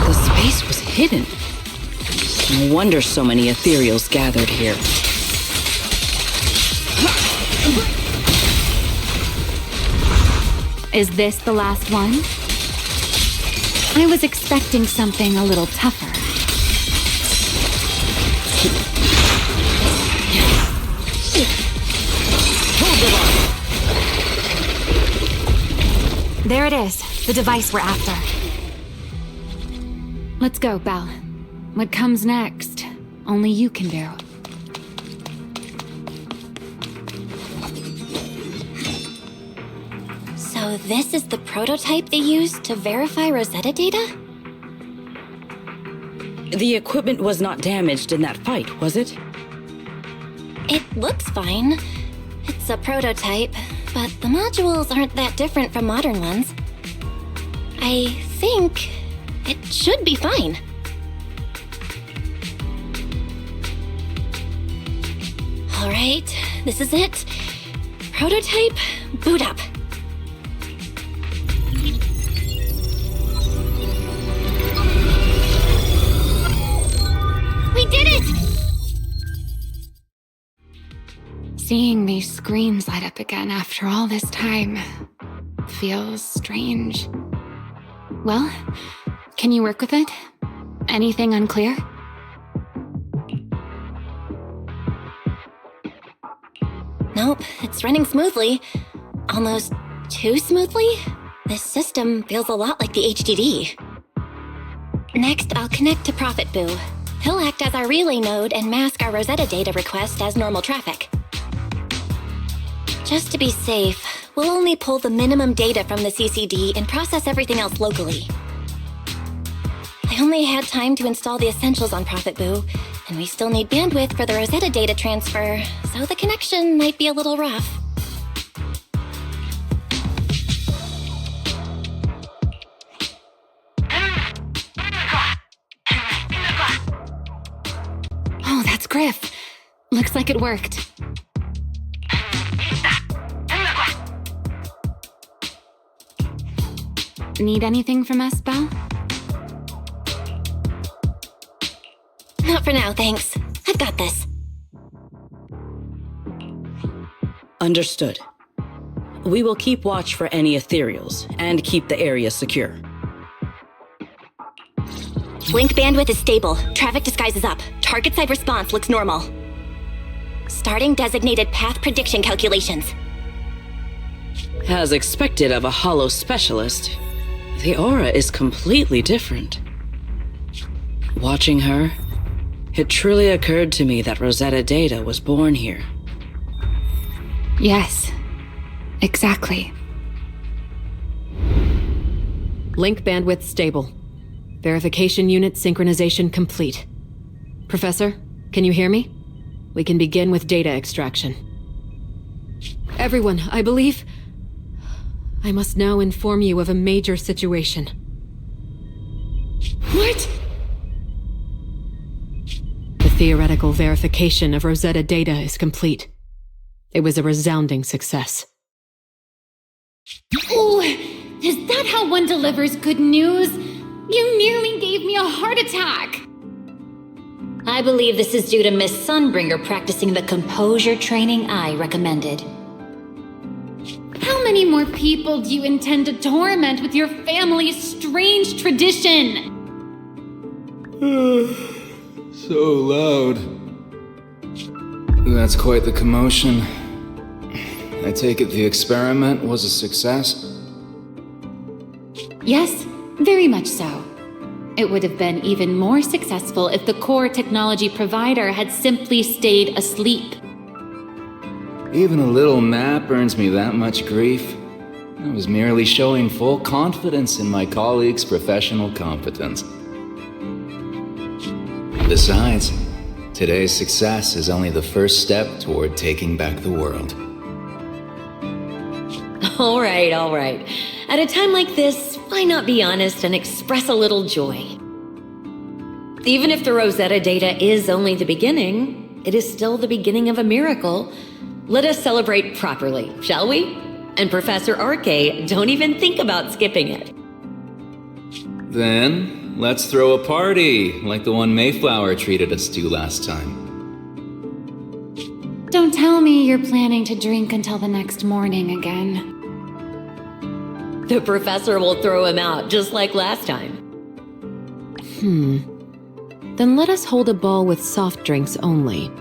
The space was hidden. No wonder so many ethereals gathered here. Is this the last one? I was expecting something a little tougher. There it is, the device we're after. Let's go, Belle. What comes next, only you can do. So this is the prototype they used to verify Rosetta data? The equipment was not damaged in that fight, was it? It looks fine. It's a prototype, but the modules aren't that different from modern ones. I think it should be fine. All right, this is it. Prototype, boot up. We did it! Seeing these screens light up again after all this time feels strange. Well, can you work with it? Anything unclear? Nope, it's running smoothly. Almost too smoothly? This system feels a lot like the HDD. Next, I'll connect to Prophet Boo. He'll act as our relay node and mask our Rosetta data request as normal traffic. Just to be safe, we'll only pull the minimum data from the CCD and process everything else locally. I only had time to install the essentials on Prophet Boo, and we still need bandwidth for the Rosetta data transfer, so the connection might be a little rough. Oh, that's Griff. Looks like it worked. Need anything from us, Belle? Not for now, thanks. I've got this. Understood. We will keep watch for any ethereals and keep the area secure. Link bandwidth is stable. Traffic disguise is up. Target side response looks normal. Starting designated path prediction calculations. As expected of a holo specialist, the aura is completely different. Watching her, It truly occurred to me that Rosetta Data was born here. Yes, exactly. Link bandwidth stable. Verification unit synchronization complete. Professor, can you hear me? We can begin with data extraction. Everyone, I believe... I must now inform you of a major situation. What? The theoretical verification of Rosetta Data is complete. It was a resounding success. Oh, is that how one delivers good news? You nearly gave me a heart attack! I believe this is due to Miss Sunbringer practicing the composure training I recommended. How many more people do you intend to torment with your family's strange tradition? So loud. That's quite the commotion. I take it the experiment was a success? Yes, very much so. It would have been even more successful if the core technology provider had simply stayed asleep. Even a little nap earns me that much grief. I was merely showing full confidence in my colleagues' professional competence. Besides, today's success is only the first step toward taking back the world. All right. At a time like this, why not be honest and express a little joy? Even if the Rosetta Data is only the beginning, it is still the beginning of a miracle. Let us celebrate properly, shall we? And Professor Arke, don't even think about skipping it. Then, let's throw a party, like the one Mayflower treated us to last time. Don't tell me you're planning to drink until the next morning again. The professor will throw him out, just like last time. Then let us hold a ball with soft drinks only.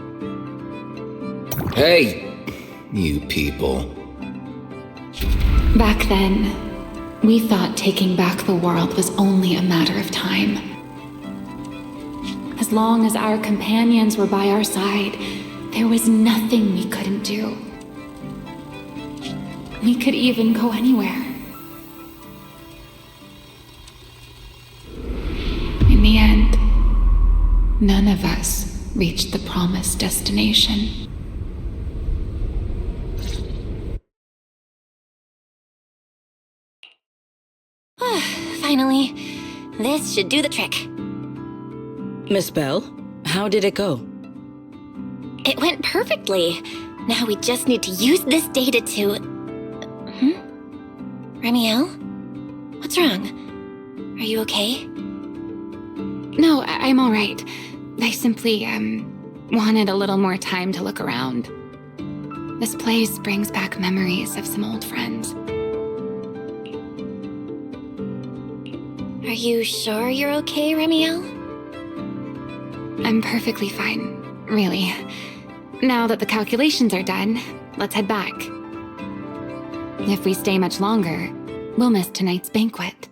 Hey, you people. Back then, we thought taking back the world was only a matter of time. As long as our companions were by our side, there was nothing we couldn't do. We could even go anywhere. In the end, none of us reached the promised destination. Finally, this should do the trick. Miss Belle, how did it go? It went perfectly. Now we just need to use this data to... Remiel? What's wrong? Are you okay? No, I'm all right. I simply, wanted a little more time to look around. This place brings back memories of some old friends. Are you sure you're okay, Remiel? I'm perfectly fine, really. Now that the calculations are done, let's head back. If we stay much longer, we'll miss tonight's banquet.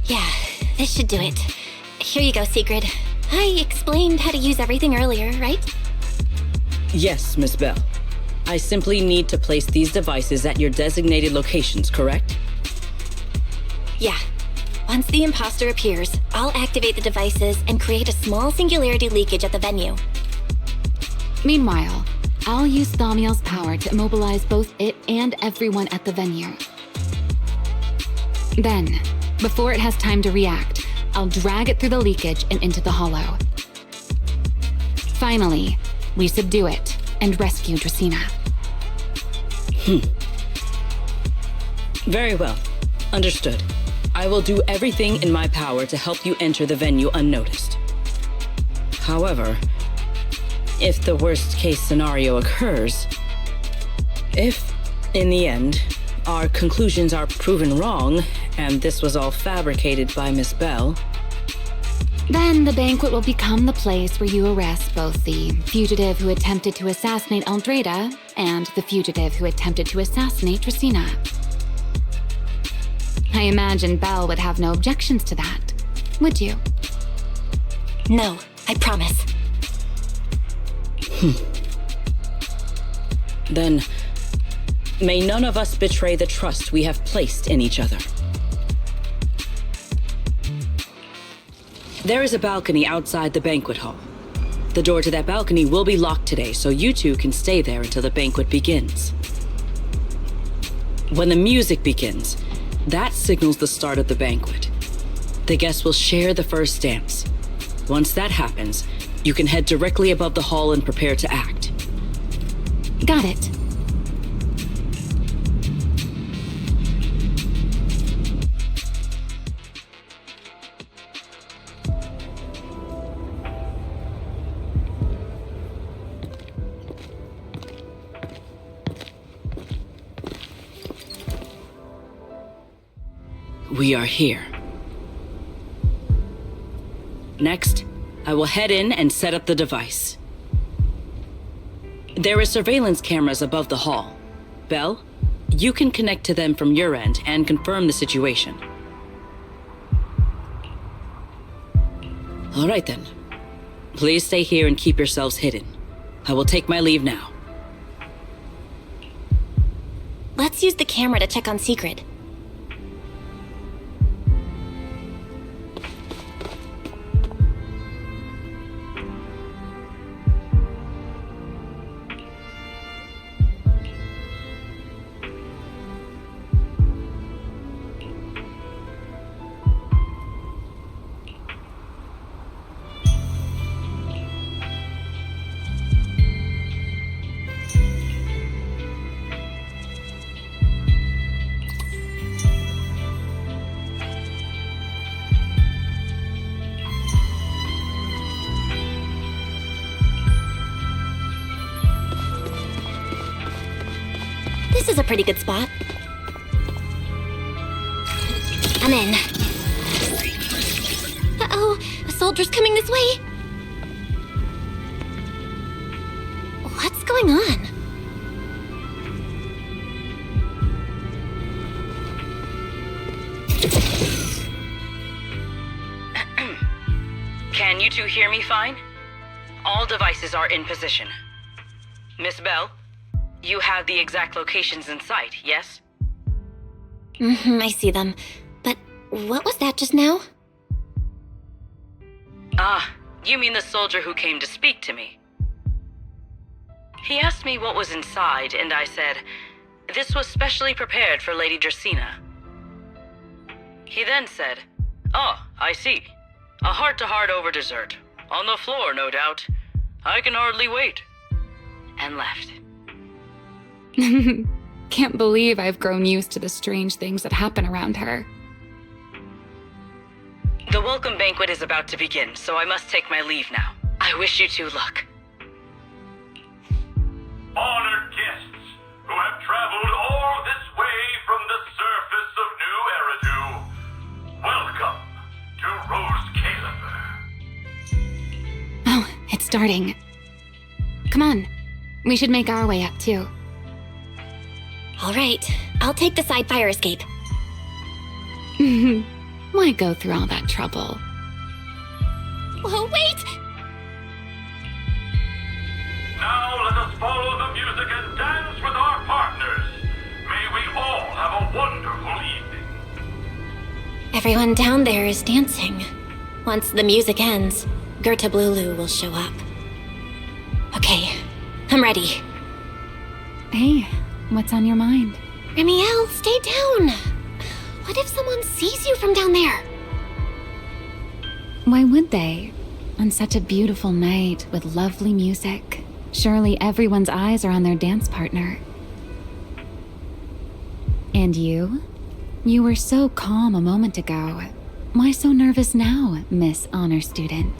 Yeah, this should do it. Here you go, Sigrid. I explained how to use everything earlier, right? Yes, Miss Belle. I simply need to place these devices at your designated locations, correct? Yeah. Once the imposter appears, I'll activate the devices and create a small singularity leakage at the venue. Meanwhile, I'll use Thaumiel's power to immobilize both it and everyone at the venue. Then, before it has time to react, I'll drag it through the leakage and into the hollow. Finally, we subdue it and rescue Dracaena. Very well. Understood. I will do everything in my power to help you enter the venue unnoticed. However, if the worst-case scenario occurs, if, in the end, our conclusions are proven wrong, and this was all fabricated by Miss Belle, then the banquet will become the place where you arrest both the fugitive who attempted to assassinate Aldreda and the fugitive who attempted to assassinate Dracaena. I imagine Belle would have no objections to that, would you? No, I promise. Then, may none of us betray the trust we have placed in each other. There is a balcony outside the banquet hall. The door to that balcony will be locked today, so you two can stay there until the banquet begins. When the music begins, that signals the start of the banquet. The guests will share the first dance. Once that happens, you can head directly above the hall and prepare to act. Got it. We are here. Next, I will head in and set up the device. There are surveillance cameras above the hall. Belle, you can connect to them from your end and confirm the situation. All right then. Please stay here and keep yourselves hidden. I will take my leave now. Let's use the camera to check on Secret. This is a pretty good spot. I'm in. Uh-oh, a soldier's coming this way. What's going on? Can you two hear me fine? All devices are in position. Miss Belle, you have the exact locations in sight, yes? I see them. But what was that just now? Ah, you mean the soldier who came to speak to me. He asked me what was inside, and I said, this was specially prepared for Lady Dracaena. He then said, oh, I see. A heart-to-heart over dessert. On the floor, no doubt. I can hardly wait. And left. Can't believe I've grown used to the strange things that happen around her. The welcome banquet is about to begin, so I must take my leave now. I wish you two luck. Honored guests who have traveled all this way from the surface of New Eridu, welcome to Rose Caliber. Oh, it's starting. Come on. We should make our way up, too. All right, I'll take the side fire escape. Why go through all that trouble? Whoa, wait! Now let us follow the music and dance with our partners. May we all have a wonderful evening. Everyone down there is dancing. Once the music ends, Gerta Blulu will show up. Okay, I'm ready. Hey, what's on your mind? Ramiel, stay down. What if someone sees you from down there? Why would they? On such a beautiful night with lovely music, surely everyone's eyes are on their dance partner. And you? You were so calm a moment ago. Why so nervous now, Miss Honor Student?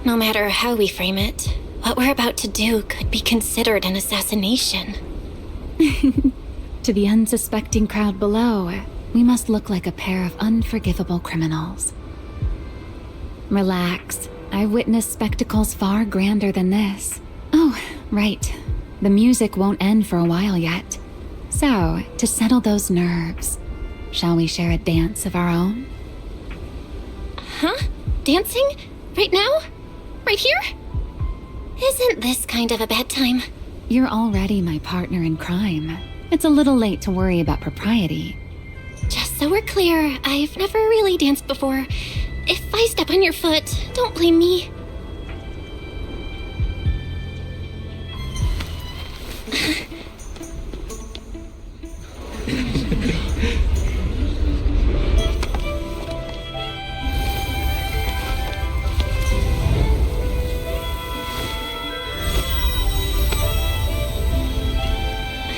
No matter how we frame it, what we're about to do could be considered an assassination. To the unsuspecting crowd below, we must look like a pair of unforgivable criminals. Relax. I've witnessed spectacles far grander than this. Oh, right. The music won't end for a while yet. So, to settle those nerves, shall we share a dance of our own? Huh? Dancing? Right now? Right here? Isn't this kind of a bad time? You're already my partner in crime. It's a little late to worry about propriety. Just so we're clear, I've never really danced before. If I step on your foot, don't blame me.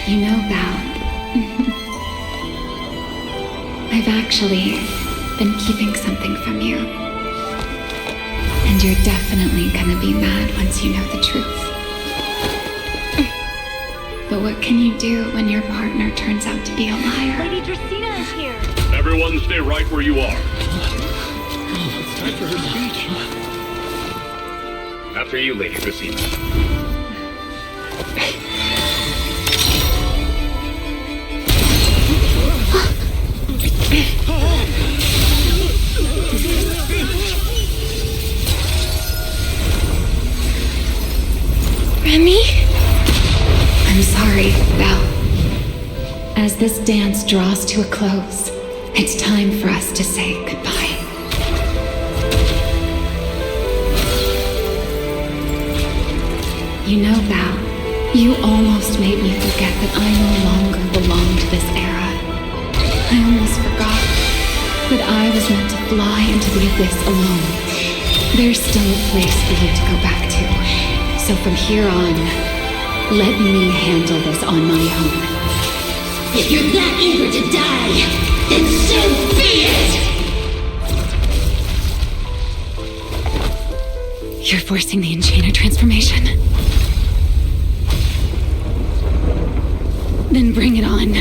You know, Belle, I've actually been keeping something from you. And you're definitely gonna be mad once you know the truth. But what can you do when your partner turns out to be a liar? Lady Dracaena is here. Everyone stay right where you are. It's time for her speech. After you, Lady Dracaena. Remy? I'm sorry, Belle. As this dance draws to a close, it's time for us to say goodbye. You know, Belle, you almost made me forget that I no longer belong to this era. I almost forgot that I was meant to fly into the abyss alone. There's still a place for you to go back to. So from here on, let me handle this on my own. If you're that eager to die, then so be it! You're forcing the Enchanter transformation. Then bring it on.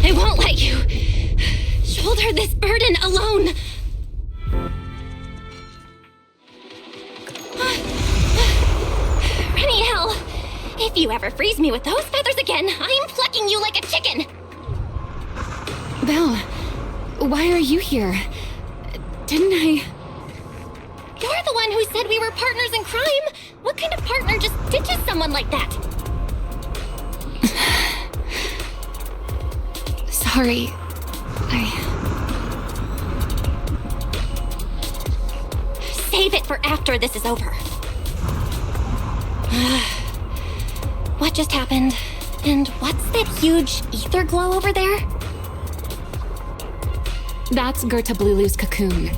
I won't let you shoulder this burden alone. Reniel, if you ever freeze me with those feathers again, I'm plucking you like a chicken. Belle, why are you here? Didn't I... You're the one who said we were partners in crime. What kind of partner just ditches someone like that? Sorry. Save it for after this is over. What just happened? And what's that huge ether glow over there? That's Gertablulu's cocoon.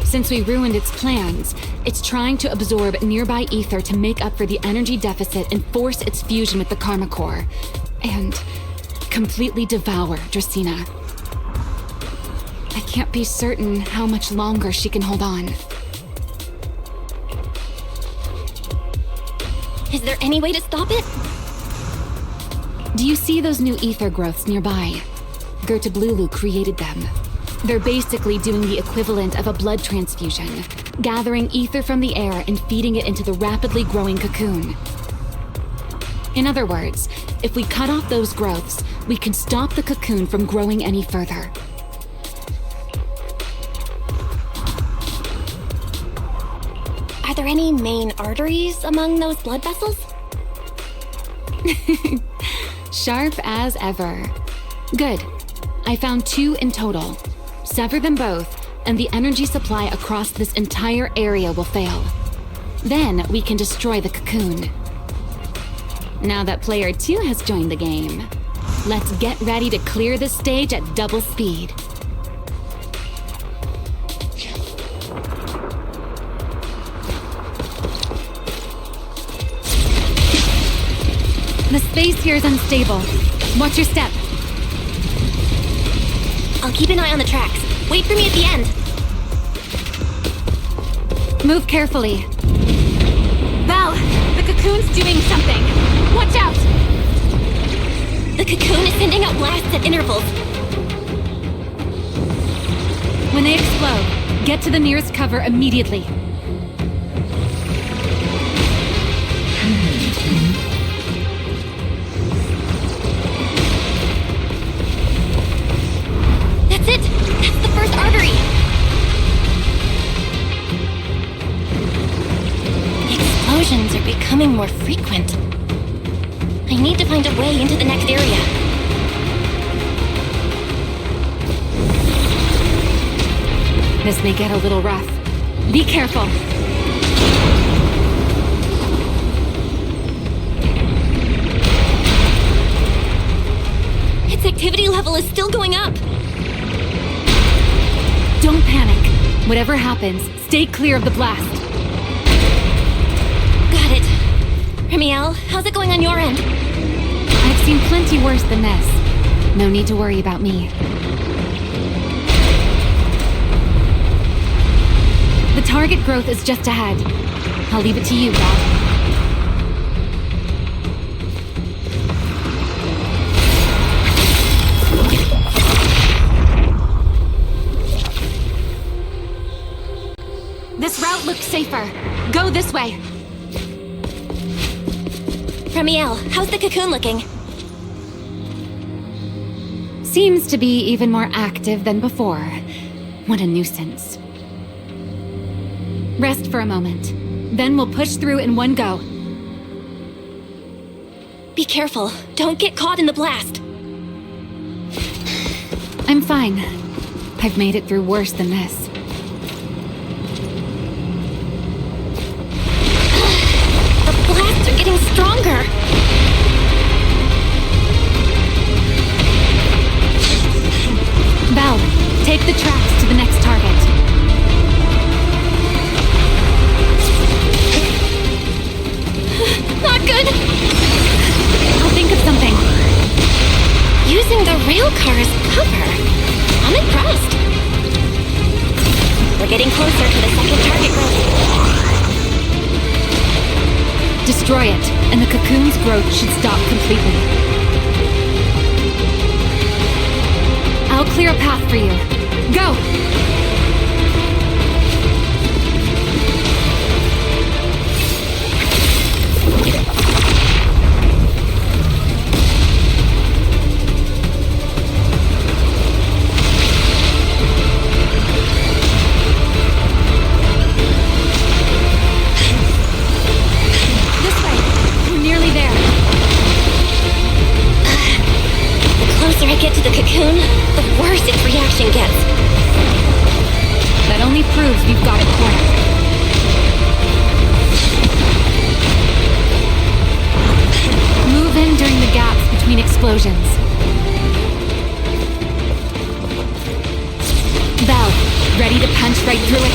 Since we ruined its plans, it's trying to absorb nearby ether to make up for the energy deficit and force its fusion with the Karma Core. And completely devour Dracaena. I can't be certain how much longer she can hold on. Is there any way to stop it? Do you see those new ether growths nearby? Gertablulu created them. They're basically doing the equivalent of a blood transfusion, gathering ether from the air and feeding it into the rapidly growing cocoon. In other words, if we cut off those growths, we can stop the cocoon from growing any further. Are there any main arteries among those blood vessels? Sharp as ever. Good. I found 2 in total. Sever them both, and the energy supply across this entire area will fail. Then we can destroy the cocoon. Now that player 2 has joined the game, let's get ready to clear the stage at double speed. The space here is unstable. Watch your step. I'll keep an eye on the tracks. Wait for me at the end. Move carefully. Belle, the cocoon's doing something. Watch out! The cocoon is sending out blasts at intervals. When they explode, get to the nearest cover immediately. That's it! That's the first artery! The explosions are becoming more frequent. I need to find a way into the next area. This may get a little rough. Be careful. Its activity level is still going up. Don't panic. Whatever happens, stay clear of the blast. Got it. Ramiel, how's it going on your end? I've seen plenty worse than this. No need to worry about me. The target growth is just ahead. I'll leave it to you, Bob. This route looks safer. Go this way. Ramiel, how's the cocoon looking? Seems to be even more active than before. What a nuisance. Rest for a moment. Then we'll push through in one go. Be careful. Don't get caught in the blast. I'm fine. I've made it through worse than this. The blasts are getting stronger. Belle, take the tracks to the next target. Not good! I'll think of something. Using the rail car as cover. I'm impressed. We're getting closer to the second target growth. Destroy it, and the cocoon's growth should stop completely. I'll clear a path for you. Go! The closer I get to the cocoon, the worse its reaction gets. That only proves we've got it cornered. Move in during the gaps between explosions. Belle, ready to punch right through it?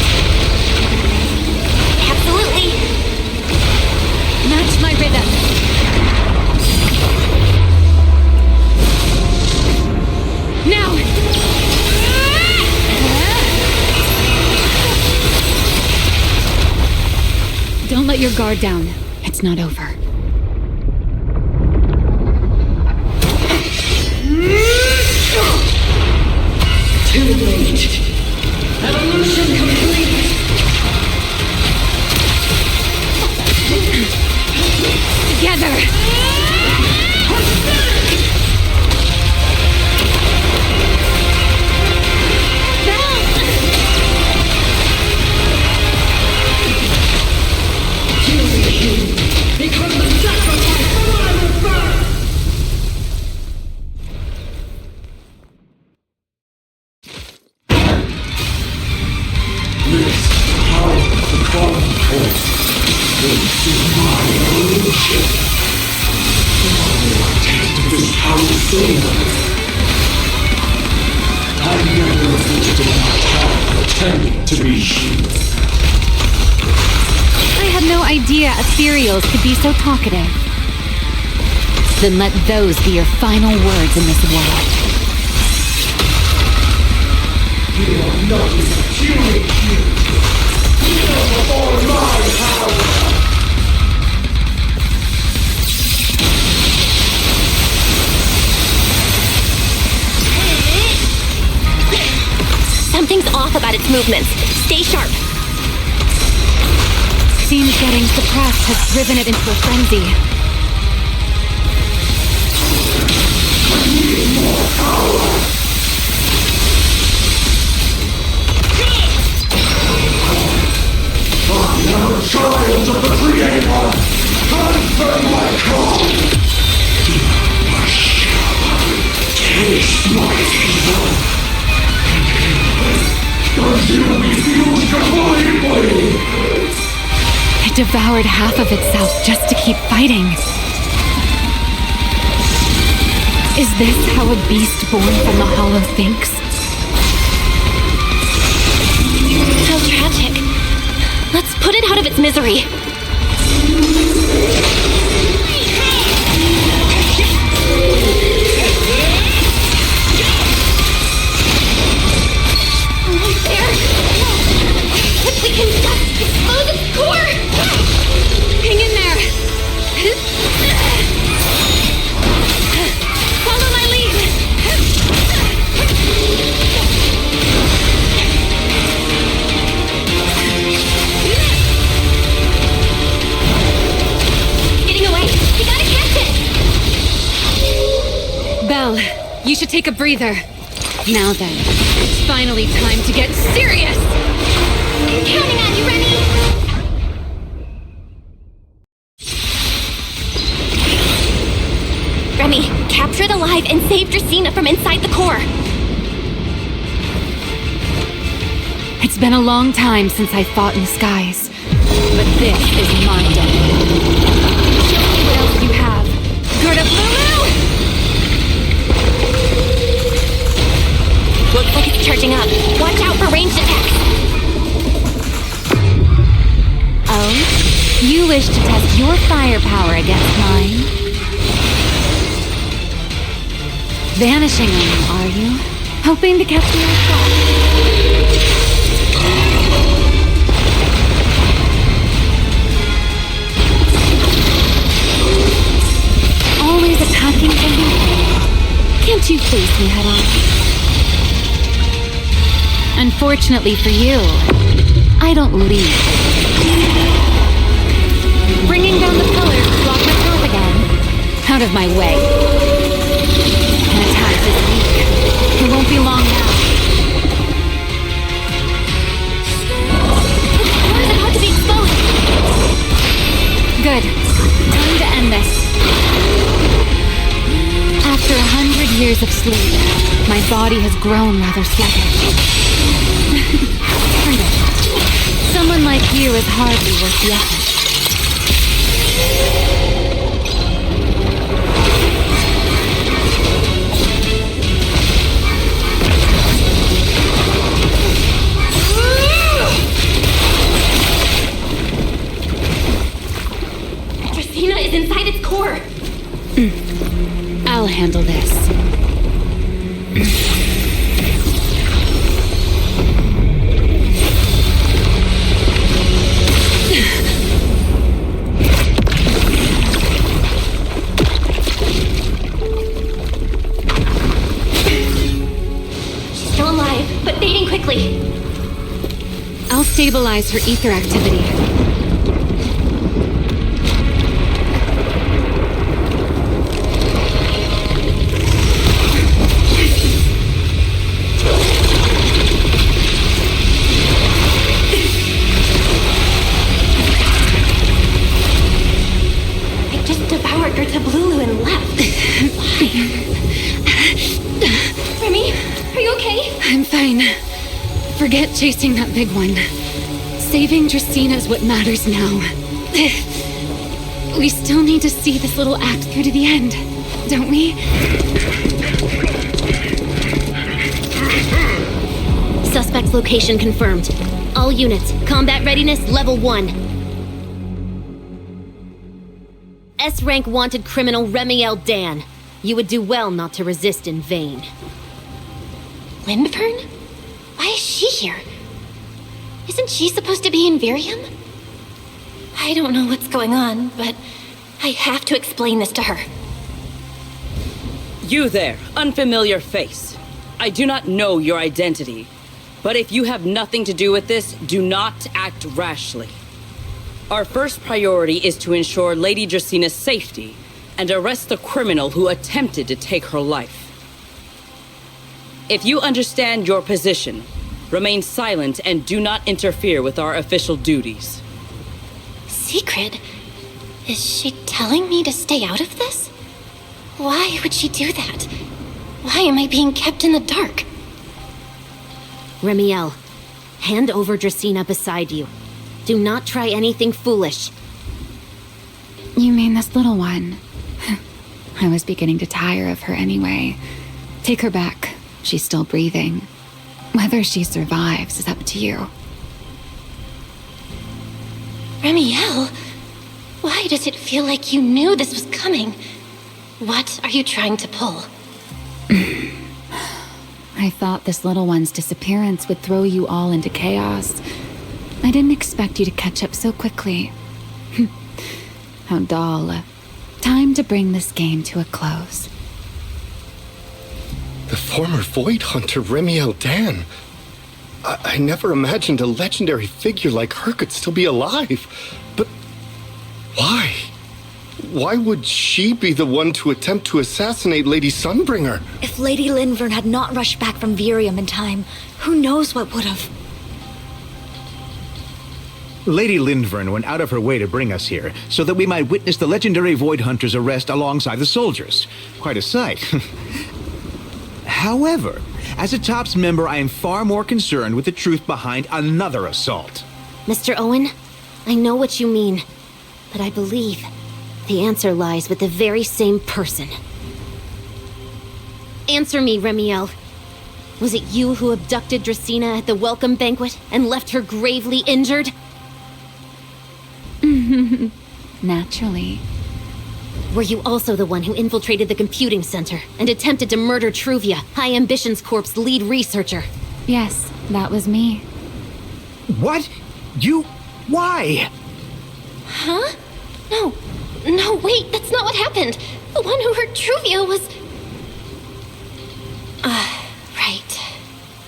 Absolutely. Match my rhythm. Now! Don't let your guard down. It's not over. Too late. Evolution complete. Together! Become the sacrifice for my rebirth! This powerful force into my illusion. This power sooner. I never visited my town pretending to be sheep. I had no idea ethereals could be so talkative. Then let those be your final words in this world. You are nothing to you. Kneel before my power. Something's off about its movements. Stay sharp. Seems getting suppressed has driven it into a frenzy. I need more power. I am a child of the Creator. Transfer my call. Taste my evil. Does you refuse to completely? It devoured half of itself just to keep fighting. Is this how a beast born from the Hollow thinks? How tragic. Let's put it out of its misery. Almost there. If we can just expose its core. Hang in there. Follow my lead. Getting away. We gotta catch it. Belle, you should take a breather. Now then, it's finally time to get serious! I'm counting on you, Remy! Remy, capture it alive and save Dracena from inside the core. It's been a long time since I fought in the skies, but this is my day. Show me what else you have. Gird up, Lulu! Looks like it's charging up. Watch out for ranged attacks. Oh? You wish to test your firepower against mine? Vanishing on you, are you? Hoping to catch me off guard? Always attacking from behind. Can't you face me head on? Unfortunately for you, I don't leave. Bringing down the pillars to block my path again. Out of my way. An attack this week. It won't be long now. The core is about to be exposed. Good. Time to end this. After 100 years of sleep, my body has grown rather sluggish. Someone like you is hardly worth the effort. Dracena is inside its core. I'll handle this. She's still alive, but fading quickly. I'll stabilize her ether activity. Forget chasing that big one. Saving Dracena is what matters now. We still need to see this little act through to the end, don't we? Suspect's location confirmed. All units, combat readiness level 1. S-rank wanted criminal Remiel Dan. You would do well not to resist in vain. Lindvern? Why is she here? Isn't she supposed to be in Virium? I don't know what's going on, but I have to explain this to her. You there, unfamiliar face. I do not know your identity, but if you have nothing to do with this, do not act rashly. Our first priority is to ensure Lady Dracena's safety and arrest the criminal who attempted to take her life. If you understand your position, remain silent and do not interfere with our official duties. Secret? Is she telling me to stay out of this? Why would she do that? Why am I being kept in the dark? Remiel, hand over Dracena beside you. Do not try anything foolish. You mean this little one? I was beginning to tire of her anyway. Take her back. She's still breathing. Whether she survives is up to you. Remiel, why does it feel like you knew this was coming? What are you trying to pull? I thought this little one's disappearance would throw you all into chaos. I didn't expect you to catch up so quickly. How dull. Time to bring this game to a close. The former Void Hunter Remiel Dan. I never imagined a legendary figure like her could still be alive. But why? Why would she be the one to attempt to assassinate Lady Sunbringer? If Lady Lindvern had not rushed back from Virium in time, who knows what would have. Lady Lindvern went out of her way to bring us here, so that we might witness the legendary Void Hunter's arrest alongside the soldiers. Quite a sight. However, as a TOPS member, I am far more concerned with the truth behind another assault. Mr. Owen, I know what you mean, but I believe the answer lies with the very same person. Answer me, Remiel. Was it you who abducted Dracena at the welcome banquet and left her gravely injured? Naturally. Were you also the one who infiltrated the computing center and attempted to murder Truvia, High Ambitions Corp's lead researcher? Yes, that was me. What? You? Why? Huh? No, wait, that's not what happened. The one who hurt Truvia was... right.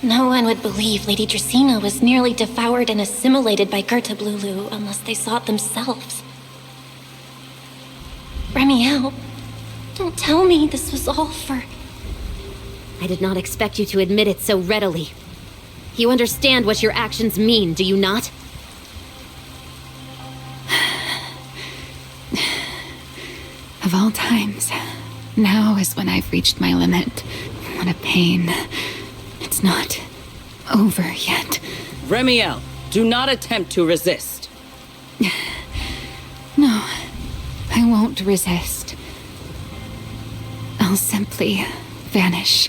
No one would believe Lady Dracena was nearly devoured and assimilated by Gerta Blulu unless they saw it themselves. Remiel, don't tell me this was all for... I did not expect you to admit it so readily. You understand what your actions mean, do you not? Of all times, now is when I've reached my limit. What a pain. It's not over yet. Remiel, do not attempt to resist. No, I won't resist. I'll simply vanish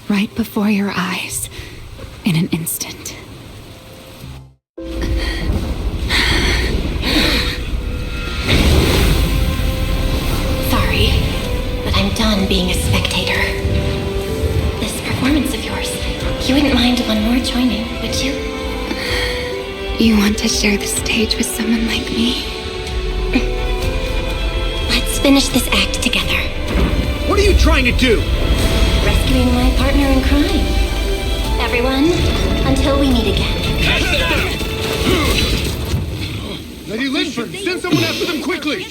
right before your eyes in an instant. Sorry, but I'm done being a spectator. This performance of yours, you wouldn't mind one more joining, would you? You want to share the stage with someone like me? Let's finish this act together. What are you trying to do? Rescuing my partner in crime. Everyone, until we meet again. Lady Lindford, send someone after them quickly!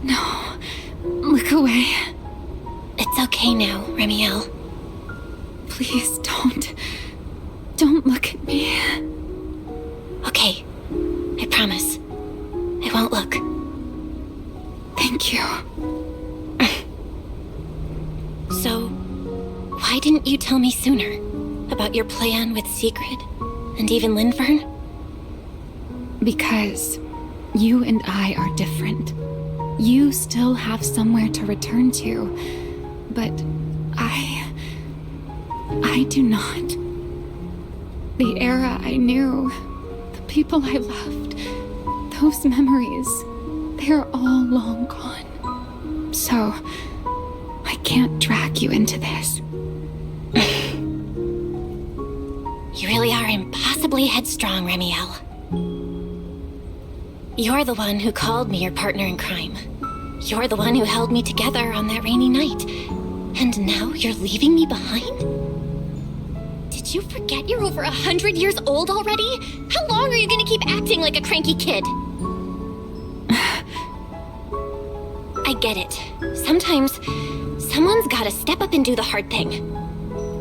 No, look away. It's okay now, Remiel. Please don't look at me. Okay, I promise. I won't look. Thank you. So, why didn't you tell me sooner about your plan with Sigrid and even Lindvern? Because you and I are different. You still have somewhere to return to, but I do not. The era I knew, the people I loved, those memories, they're all long gone. So, I can't drag you into this. You really are impossibly headstrong, Remiel. You're the one who called me your partner in crime. You're the one who held me together on that rainy night. And now you're leaving me behind? Did you forget you're over 100 years old already? How long are you gonna keep acting like a cranky kid? I get it. Sometimes, someone's gotta step up and do the hard thing.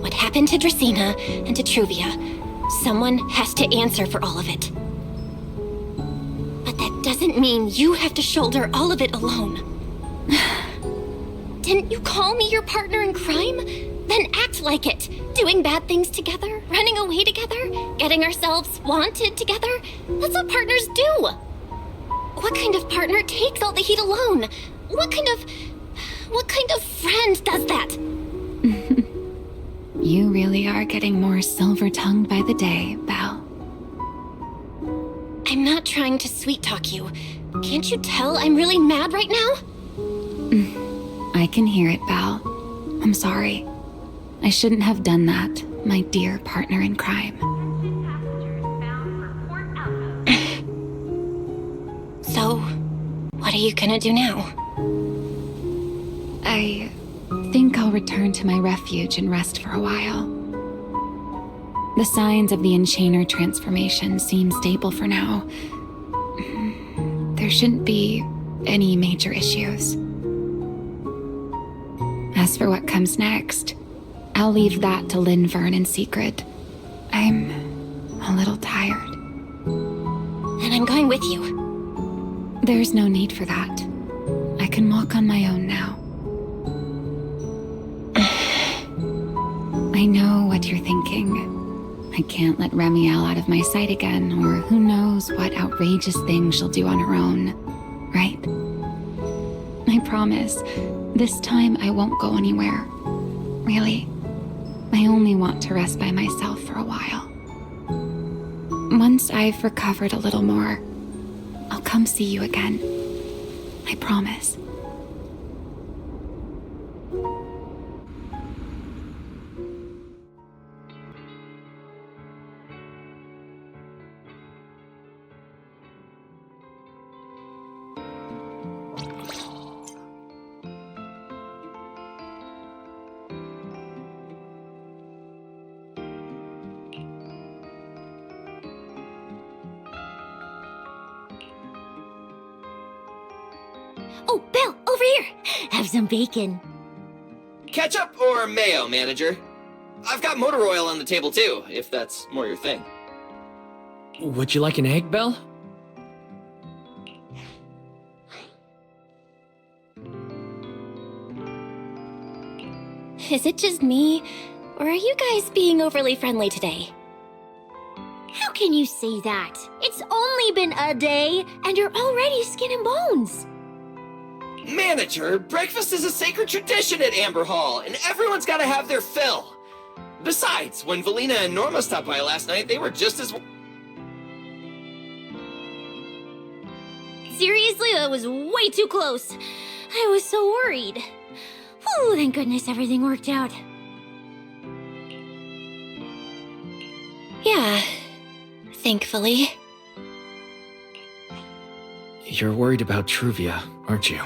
What happened to Dracaena and to Truvia, someone has to answer for all of it. But that doesn't mean you have to shoulder all of it alone. Didn't you call me your partner in crime? Then act like it. Doing bad things together, running away together, getting ourselves wanted together. That's what partners do. What kind of partner takes all the heat alone? What kind of friend does that? You really are getting more silver-tongued by the day, Belle. I'm not trying to sweet-talk you. Can't you tell I'm really mad right now? I can hear it, Belle. I'm sorry. I shouldn't have done that, my dear partner in crime. So, what are you gonna do now? I think I'll return to my refuge and rest for a while. The signs of the Enchainer transformation seem stable for now. There shouldn't be any major issues. As for what comes next, I'll leave that to Linvern in secret. I'm a little tired. And I'm going with you. There's no need for that. I can walk on my own now. I know what you're thinking. I can't let Remiel out of my sight again, or who knows what outrageous thing she'll do on her own, right? I promise, this time I won't go anywhere. Really, I only want to rest by myself for a while. Once I've recovered a little more, I'll come see you again. I promise. Oh, Belle, over here! Have some bacon. Ketchup or mayo, manager? I've got motor oil on the table too, if that's more your thing. Would you like an egg, Belle? Is it just me, or are you guys being overly friendly today? How can you say that? It's only been a day, and you're already skin and bones. Manager, breakfast is a sacred tradition at Amber Hall, and everyone's gotta have their fill. Besides, when Valina and Norma stopped by last night, they were just as... Seriously, that was way too close. I was so worried. Whew, thank goodness everything worked out. Yeah, thankfully. You're worried about Truvia, aren't you?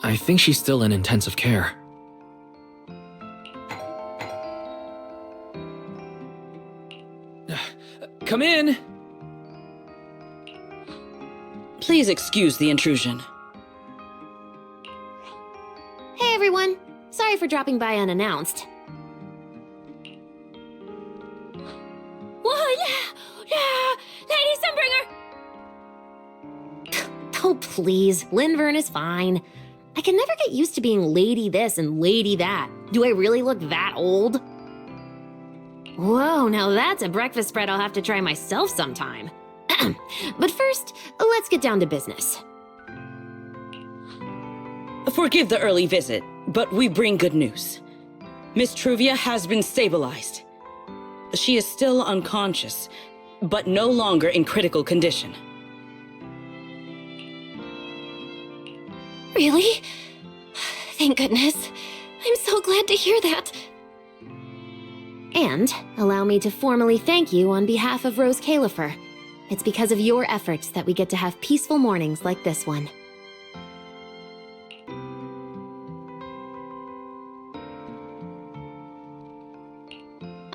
I think she's still in intensive care. Come in! Please excuse the intrusion. Hey everyone, sorry for dropping by unannounced. Whoa, Lady Sunbringer! Oh please, Linvern is fine. I can never get used to being lady this and lady that. Do I really look that old? Whoa, now that's a breakfast spread I'll have to try myself sometime. But first, let's get down to business. Forgive the early visit, but we bring good news. Miss Truvia has been stabilized. She is still unconscious, but no longer in critical condition. Really? Thank goodness. I'm so glad to hear that. And allow me to formally thank you on behalf of Rose Califer. It's because of your efforts that we get to have peaceful mornings like this one.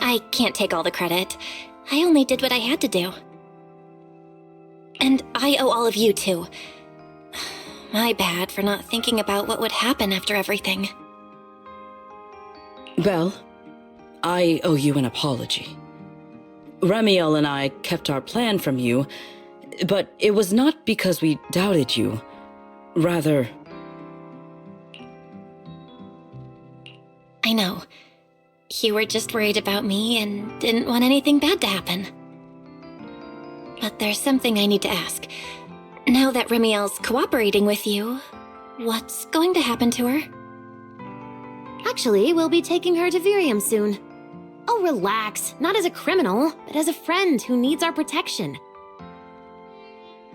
I can't take all the credit. I only did what I had to do. And I owe all of you, too. My bad for not thinking about what would happen after everything. Belle, I owe you an apology. Remiel and I kept our plan from you, but it was not because we doubted you. Rather... I know. You were just worried about me and didn't want anything bad to happen. But there's something I need to ask. Now that Remiel's cooperating with you, what's going to happen to her? Actually, we'll be taking her to Virium soon. Oh, relax. Not as a criminal, but as a friend who needs our protection.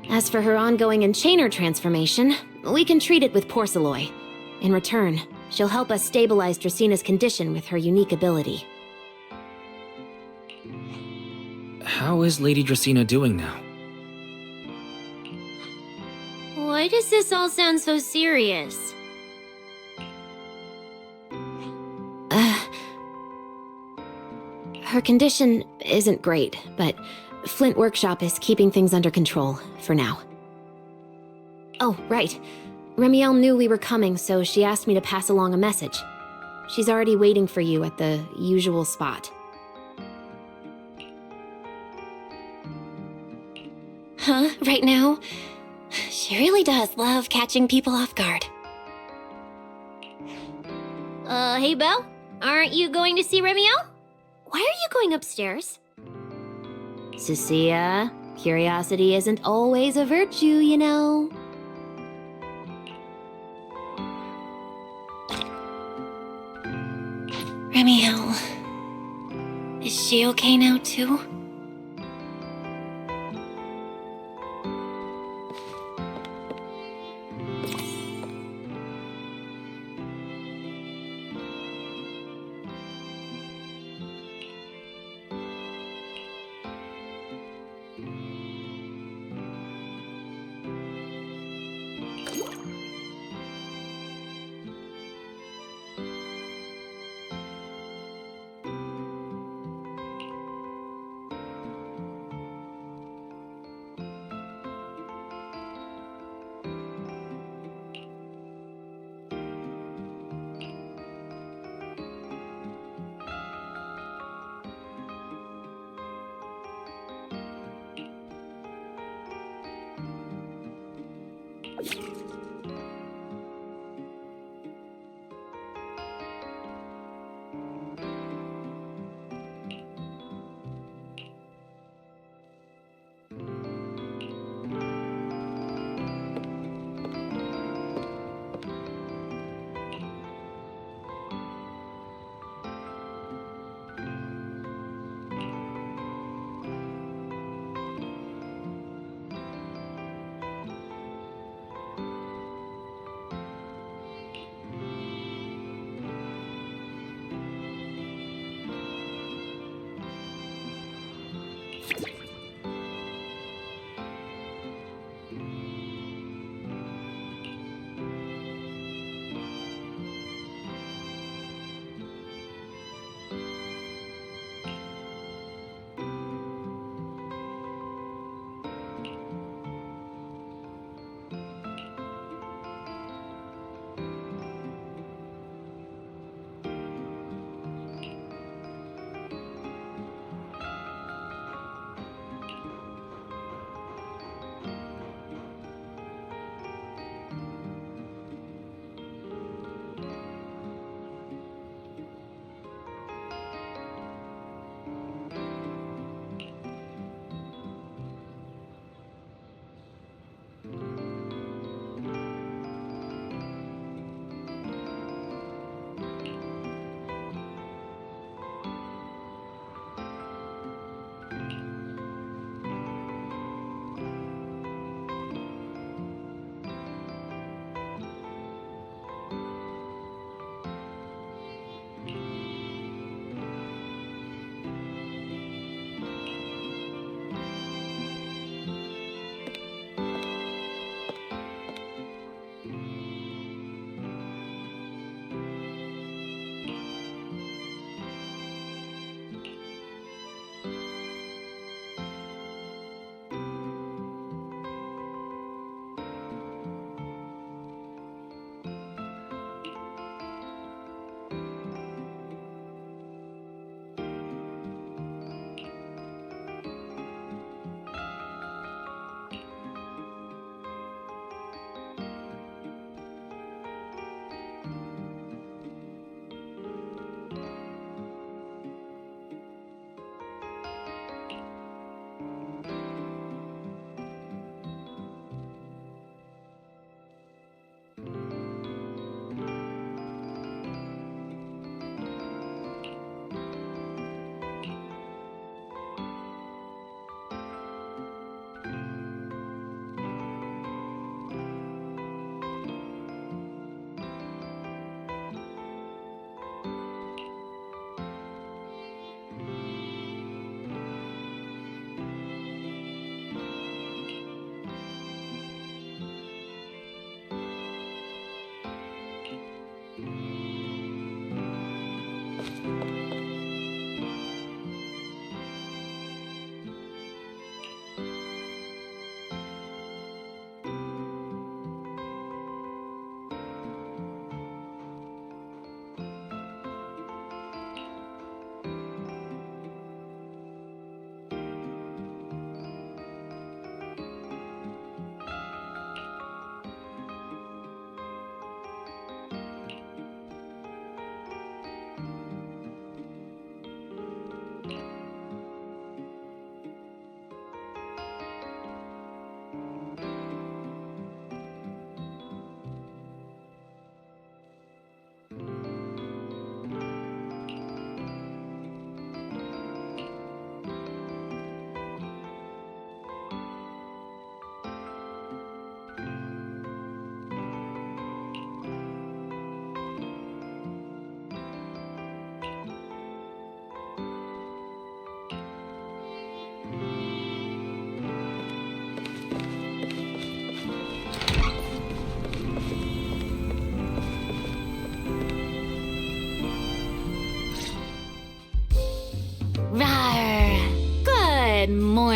As for her ongoing enchainer transformation, we can treat it with porcelain. In return, she'll help us stabilize Dracina's condition with her unique ability. How is Lady Dracina doing now? Why does this all sound so serious? Her condition isn't great, but Flint Workshop is keeping things under control, for now. Oh, right. Remiel knew we were coming, so she asked me to pass along a message. She's already waiting for you at the usual spot. Huh? Right now? She really does love catching people off guard. Hey Belle? Aren't you going to see Remiel? Why are you going upstairs? Cecilia, curiosity isn't always a virtue, you know. Remiel... Is she okay now, too?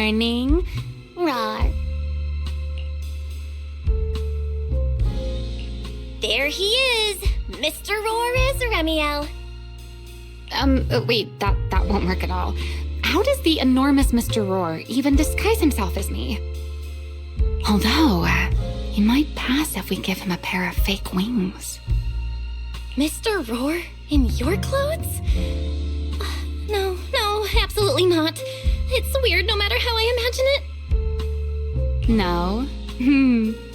morning. Roar. There he is! Mr. Roar is Remiel. Wait, that won't work at all. How does the enormous Mr. Roar even disguise himself as me? Although, he might pass if we give him a pair of fake wings. Mr. Roar in your clothes? No, absolutely not. It's weird no matter how I imagine it. No?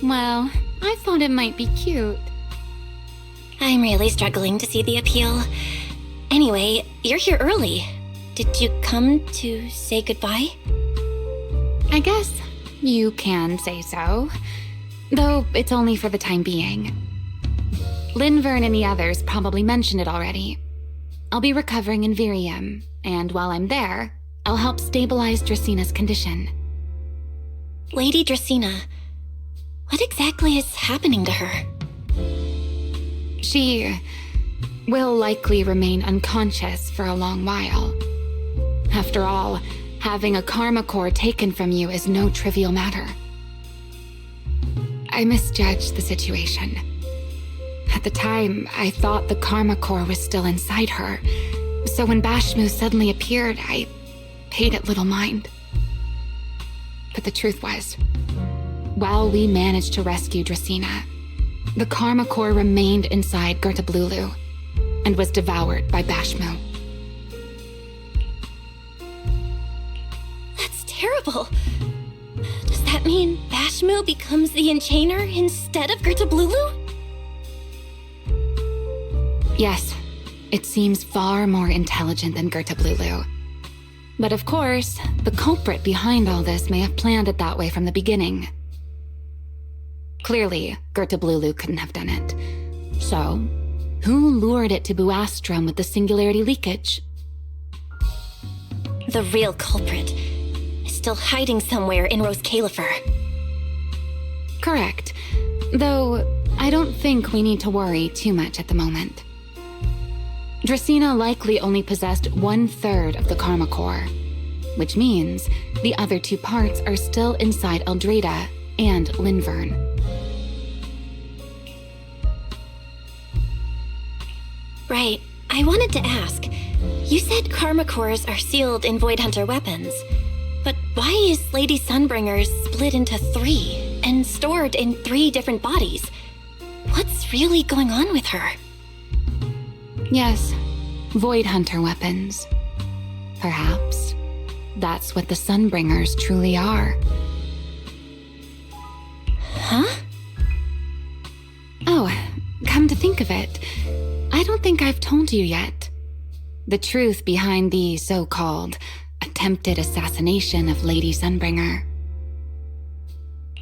Well, I thought it might be cute. I'm really struggling to see the appeal. Anyway, you're here early. Did you come to say goodbye? I guess you can say so. Though it's only for the time being. Linvern and the others probably mentioned it already. I'll be recovering in Virium, and while I'm there, I'll help stabilize Dracina's condition. Lady Dracina, what exactly is happening to her? She will likely remain unconscious for a long while. After all, having a karma core taken from you is no trivial matter. I misjudged the situation. At the time, I thought the karma core was still inside her, so when Bashmu suddenly appeared, I paid it little mind. But the truth was, while we managed to rescue Dracina, the karma core remained inside Gertablulu and was devoured by Bashmu. That's terrible. Does that mean Bashmu becomes the Enchainer instead of Gertablulu? Yes, it seems far more intelligent than Gertablulu. But of course, the culprit behind all this may have planned it that way from the beginning. Clearly, Gertablulu couldn't have done it. So, who lured it to Buastrom with the singularity leakage? The real culprit is still hiding somewhere in Rose Califer. Correct. Though, I don't think we need to worry too much at the moment. Dracina likely only possessed 1/3 of the karma core, which means the other 2 parts are still inside Eldreda and Linvern. Right. I wanted to ask. You said karma cores are sealed in Void Hunter weapons. But why is Lady Sunbringer split into 3 and stored in 3 different bodies? What's really going on with her? Yes, Void Hunter weapons. Perhaps that's what the Sunbringers truly are. Huh? Oh, come to think of it, I don't think I've told you yet. The truth behind the so-called attempted assassination of Lady Sunbringer.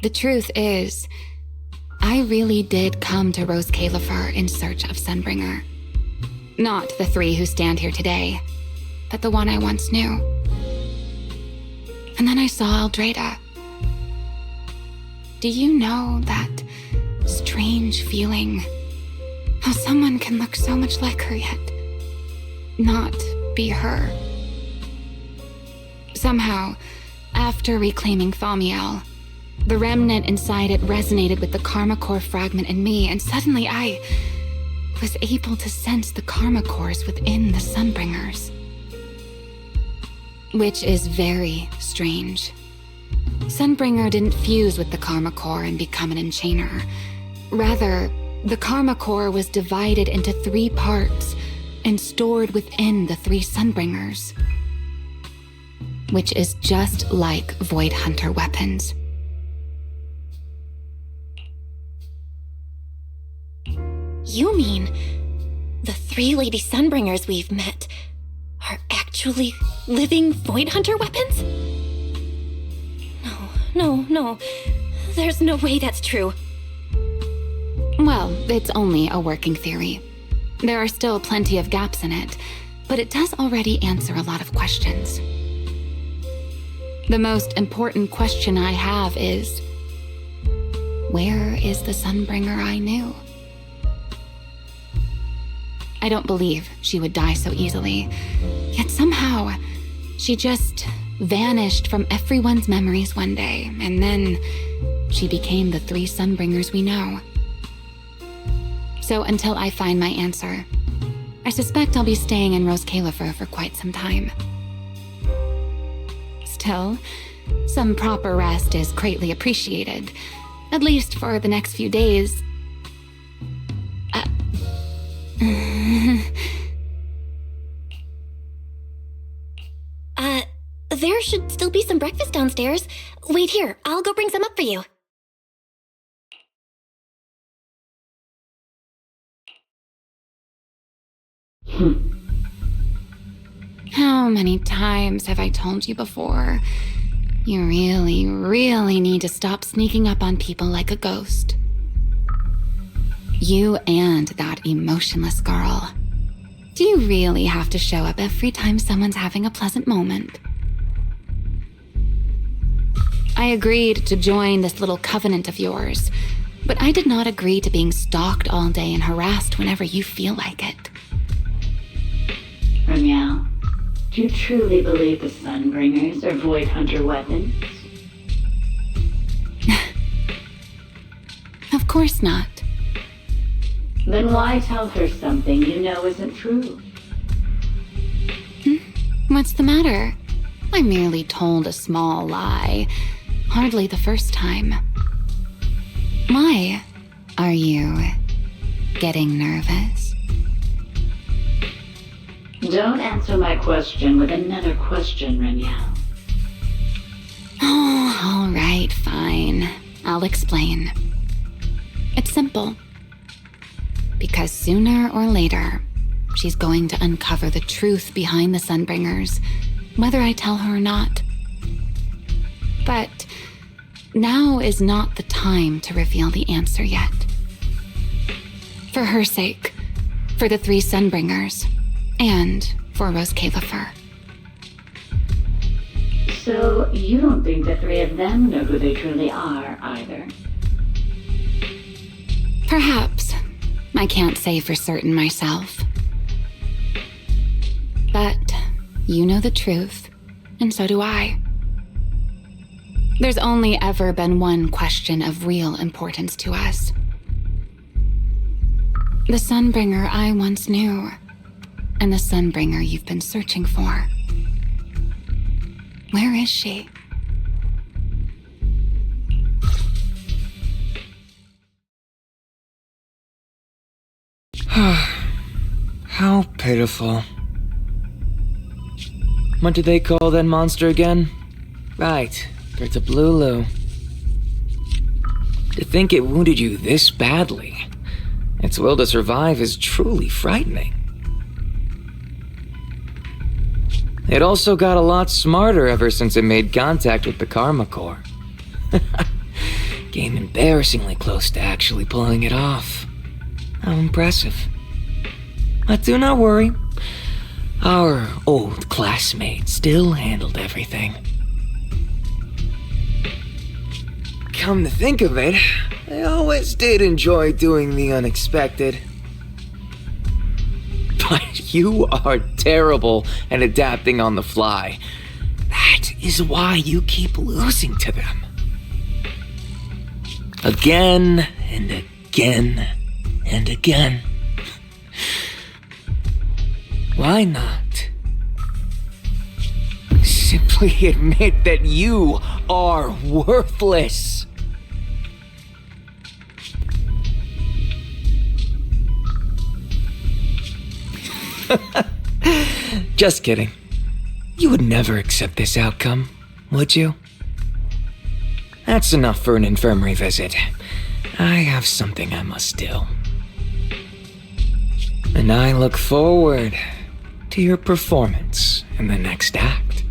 The truth is, I really did come to Rose Califer in search of Sunbringer. Not the 3 who stand here today, but the one I once knew. And then I saw Eldreda. Do you know that strange feeling? How someone can look so much like her yet not be her. Somehow, after reclaiming Thaumiel, the remnant inside it resonated with the karma core fragment in me, and suddenly I was able to sense the karma cores within the Sunbringers. Which is very strange. Sunbringer didn't fuse with the karma core and become an enchainer. Rather, the karma core was divided into 3 parts and stored within the 3 Sunbringers. Which is just like Void Hunter weapons. You mean the 3 Lady Sunbringers we've met are actually living Void Hunter weapons? No. There's no way that's true. Well, it's only a working theory. There are still plenty of gaps in it, but it does already answer a lot of questions. The most important question I have is, where is the Sunbringer I knew? I don't believe she would die so easily, yet somehow she just vanished from everyone's memories one day, and then she became the 3 Sunbringers we know. So until I find my answer, I suspect I'll be staying in Rose Califer for quite some time. Still, some proper rest is greatly appreciated, at least for the next few days. There should still be some breakfast downstairs. Wait here, I'll go bring some up for you. How many times have I told you before? You really, really need to stop sneaking up on people like a ghost. You and that emotionless girl. Do you really have to show up every time someone's having a pleasant moment? I agreed to join this little covenant of yours, but I did not agree to being stalked all day and harassed whenever you feel like it. Zenless, do you truly believe the Sunbringers are Void Hunter weapons? Of course not. Then why tell her something you know isn't true? What's the matter? I merely told a small lie. Hardly the first time. Why? Are you getting nervous? Don't answer my question with another question, Zenless. Oh, all right, fine. I'll explain. It's simple. Because sooner or later, she's going to uncover the truth behind the Sunbringers, whether I tell her or not. But now is not the time to reveal the answer yet. For her sake, for the 3 Sunbringers, and for Rose Califer. So you don't think the 3 of them know who they truly are, either? Perhaps. I can't say for certain myself. But you know the truth, and so do I. There's only ever been one question of real importance to us. The Sunbringer I once knew, and the Sunbringer you've been searching for. Where is she? How pitiful. What do they call that monster again? Right, it's a Blulu. To think it wounded you this badly. Its will to survive is truly frightening. It also got a lot smarter ever since it made contact with the Karma Core. Came embarrassingly close to actually pulling it off. How impressive. But do not worry. Our old classmate still handled everything. Come to think of it, I always did enjoy doing the unexpected. But you are terrible at adapting on the fly. That is why you keep losing to them. Again and again and again. Why not? Simply admit that you are worthless. Just kidding. You would never accept this outcome, would you? That's enough for an infirmary visit. I have something I must do. And I look forward to your performance in the next act.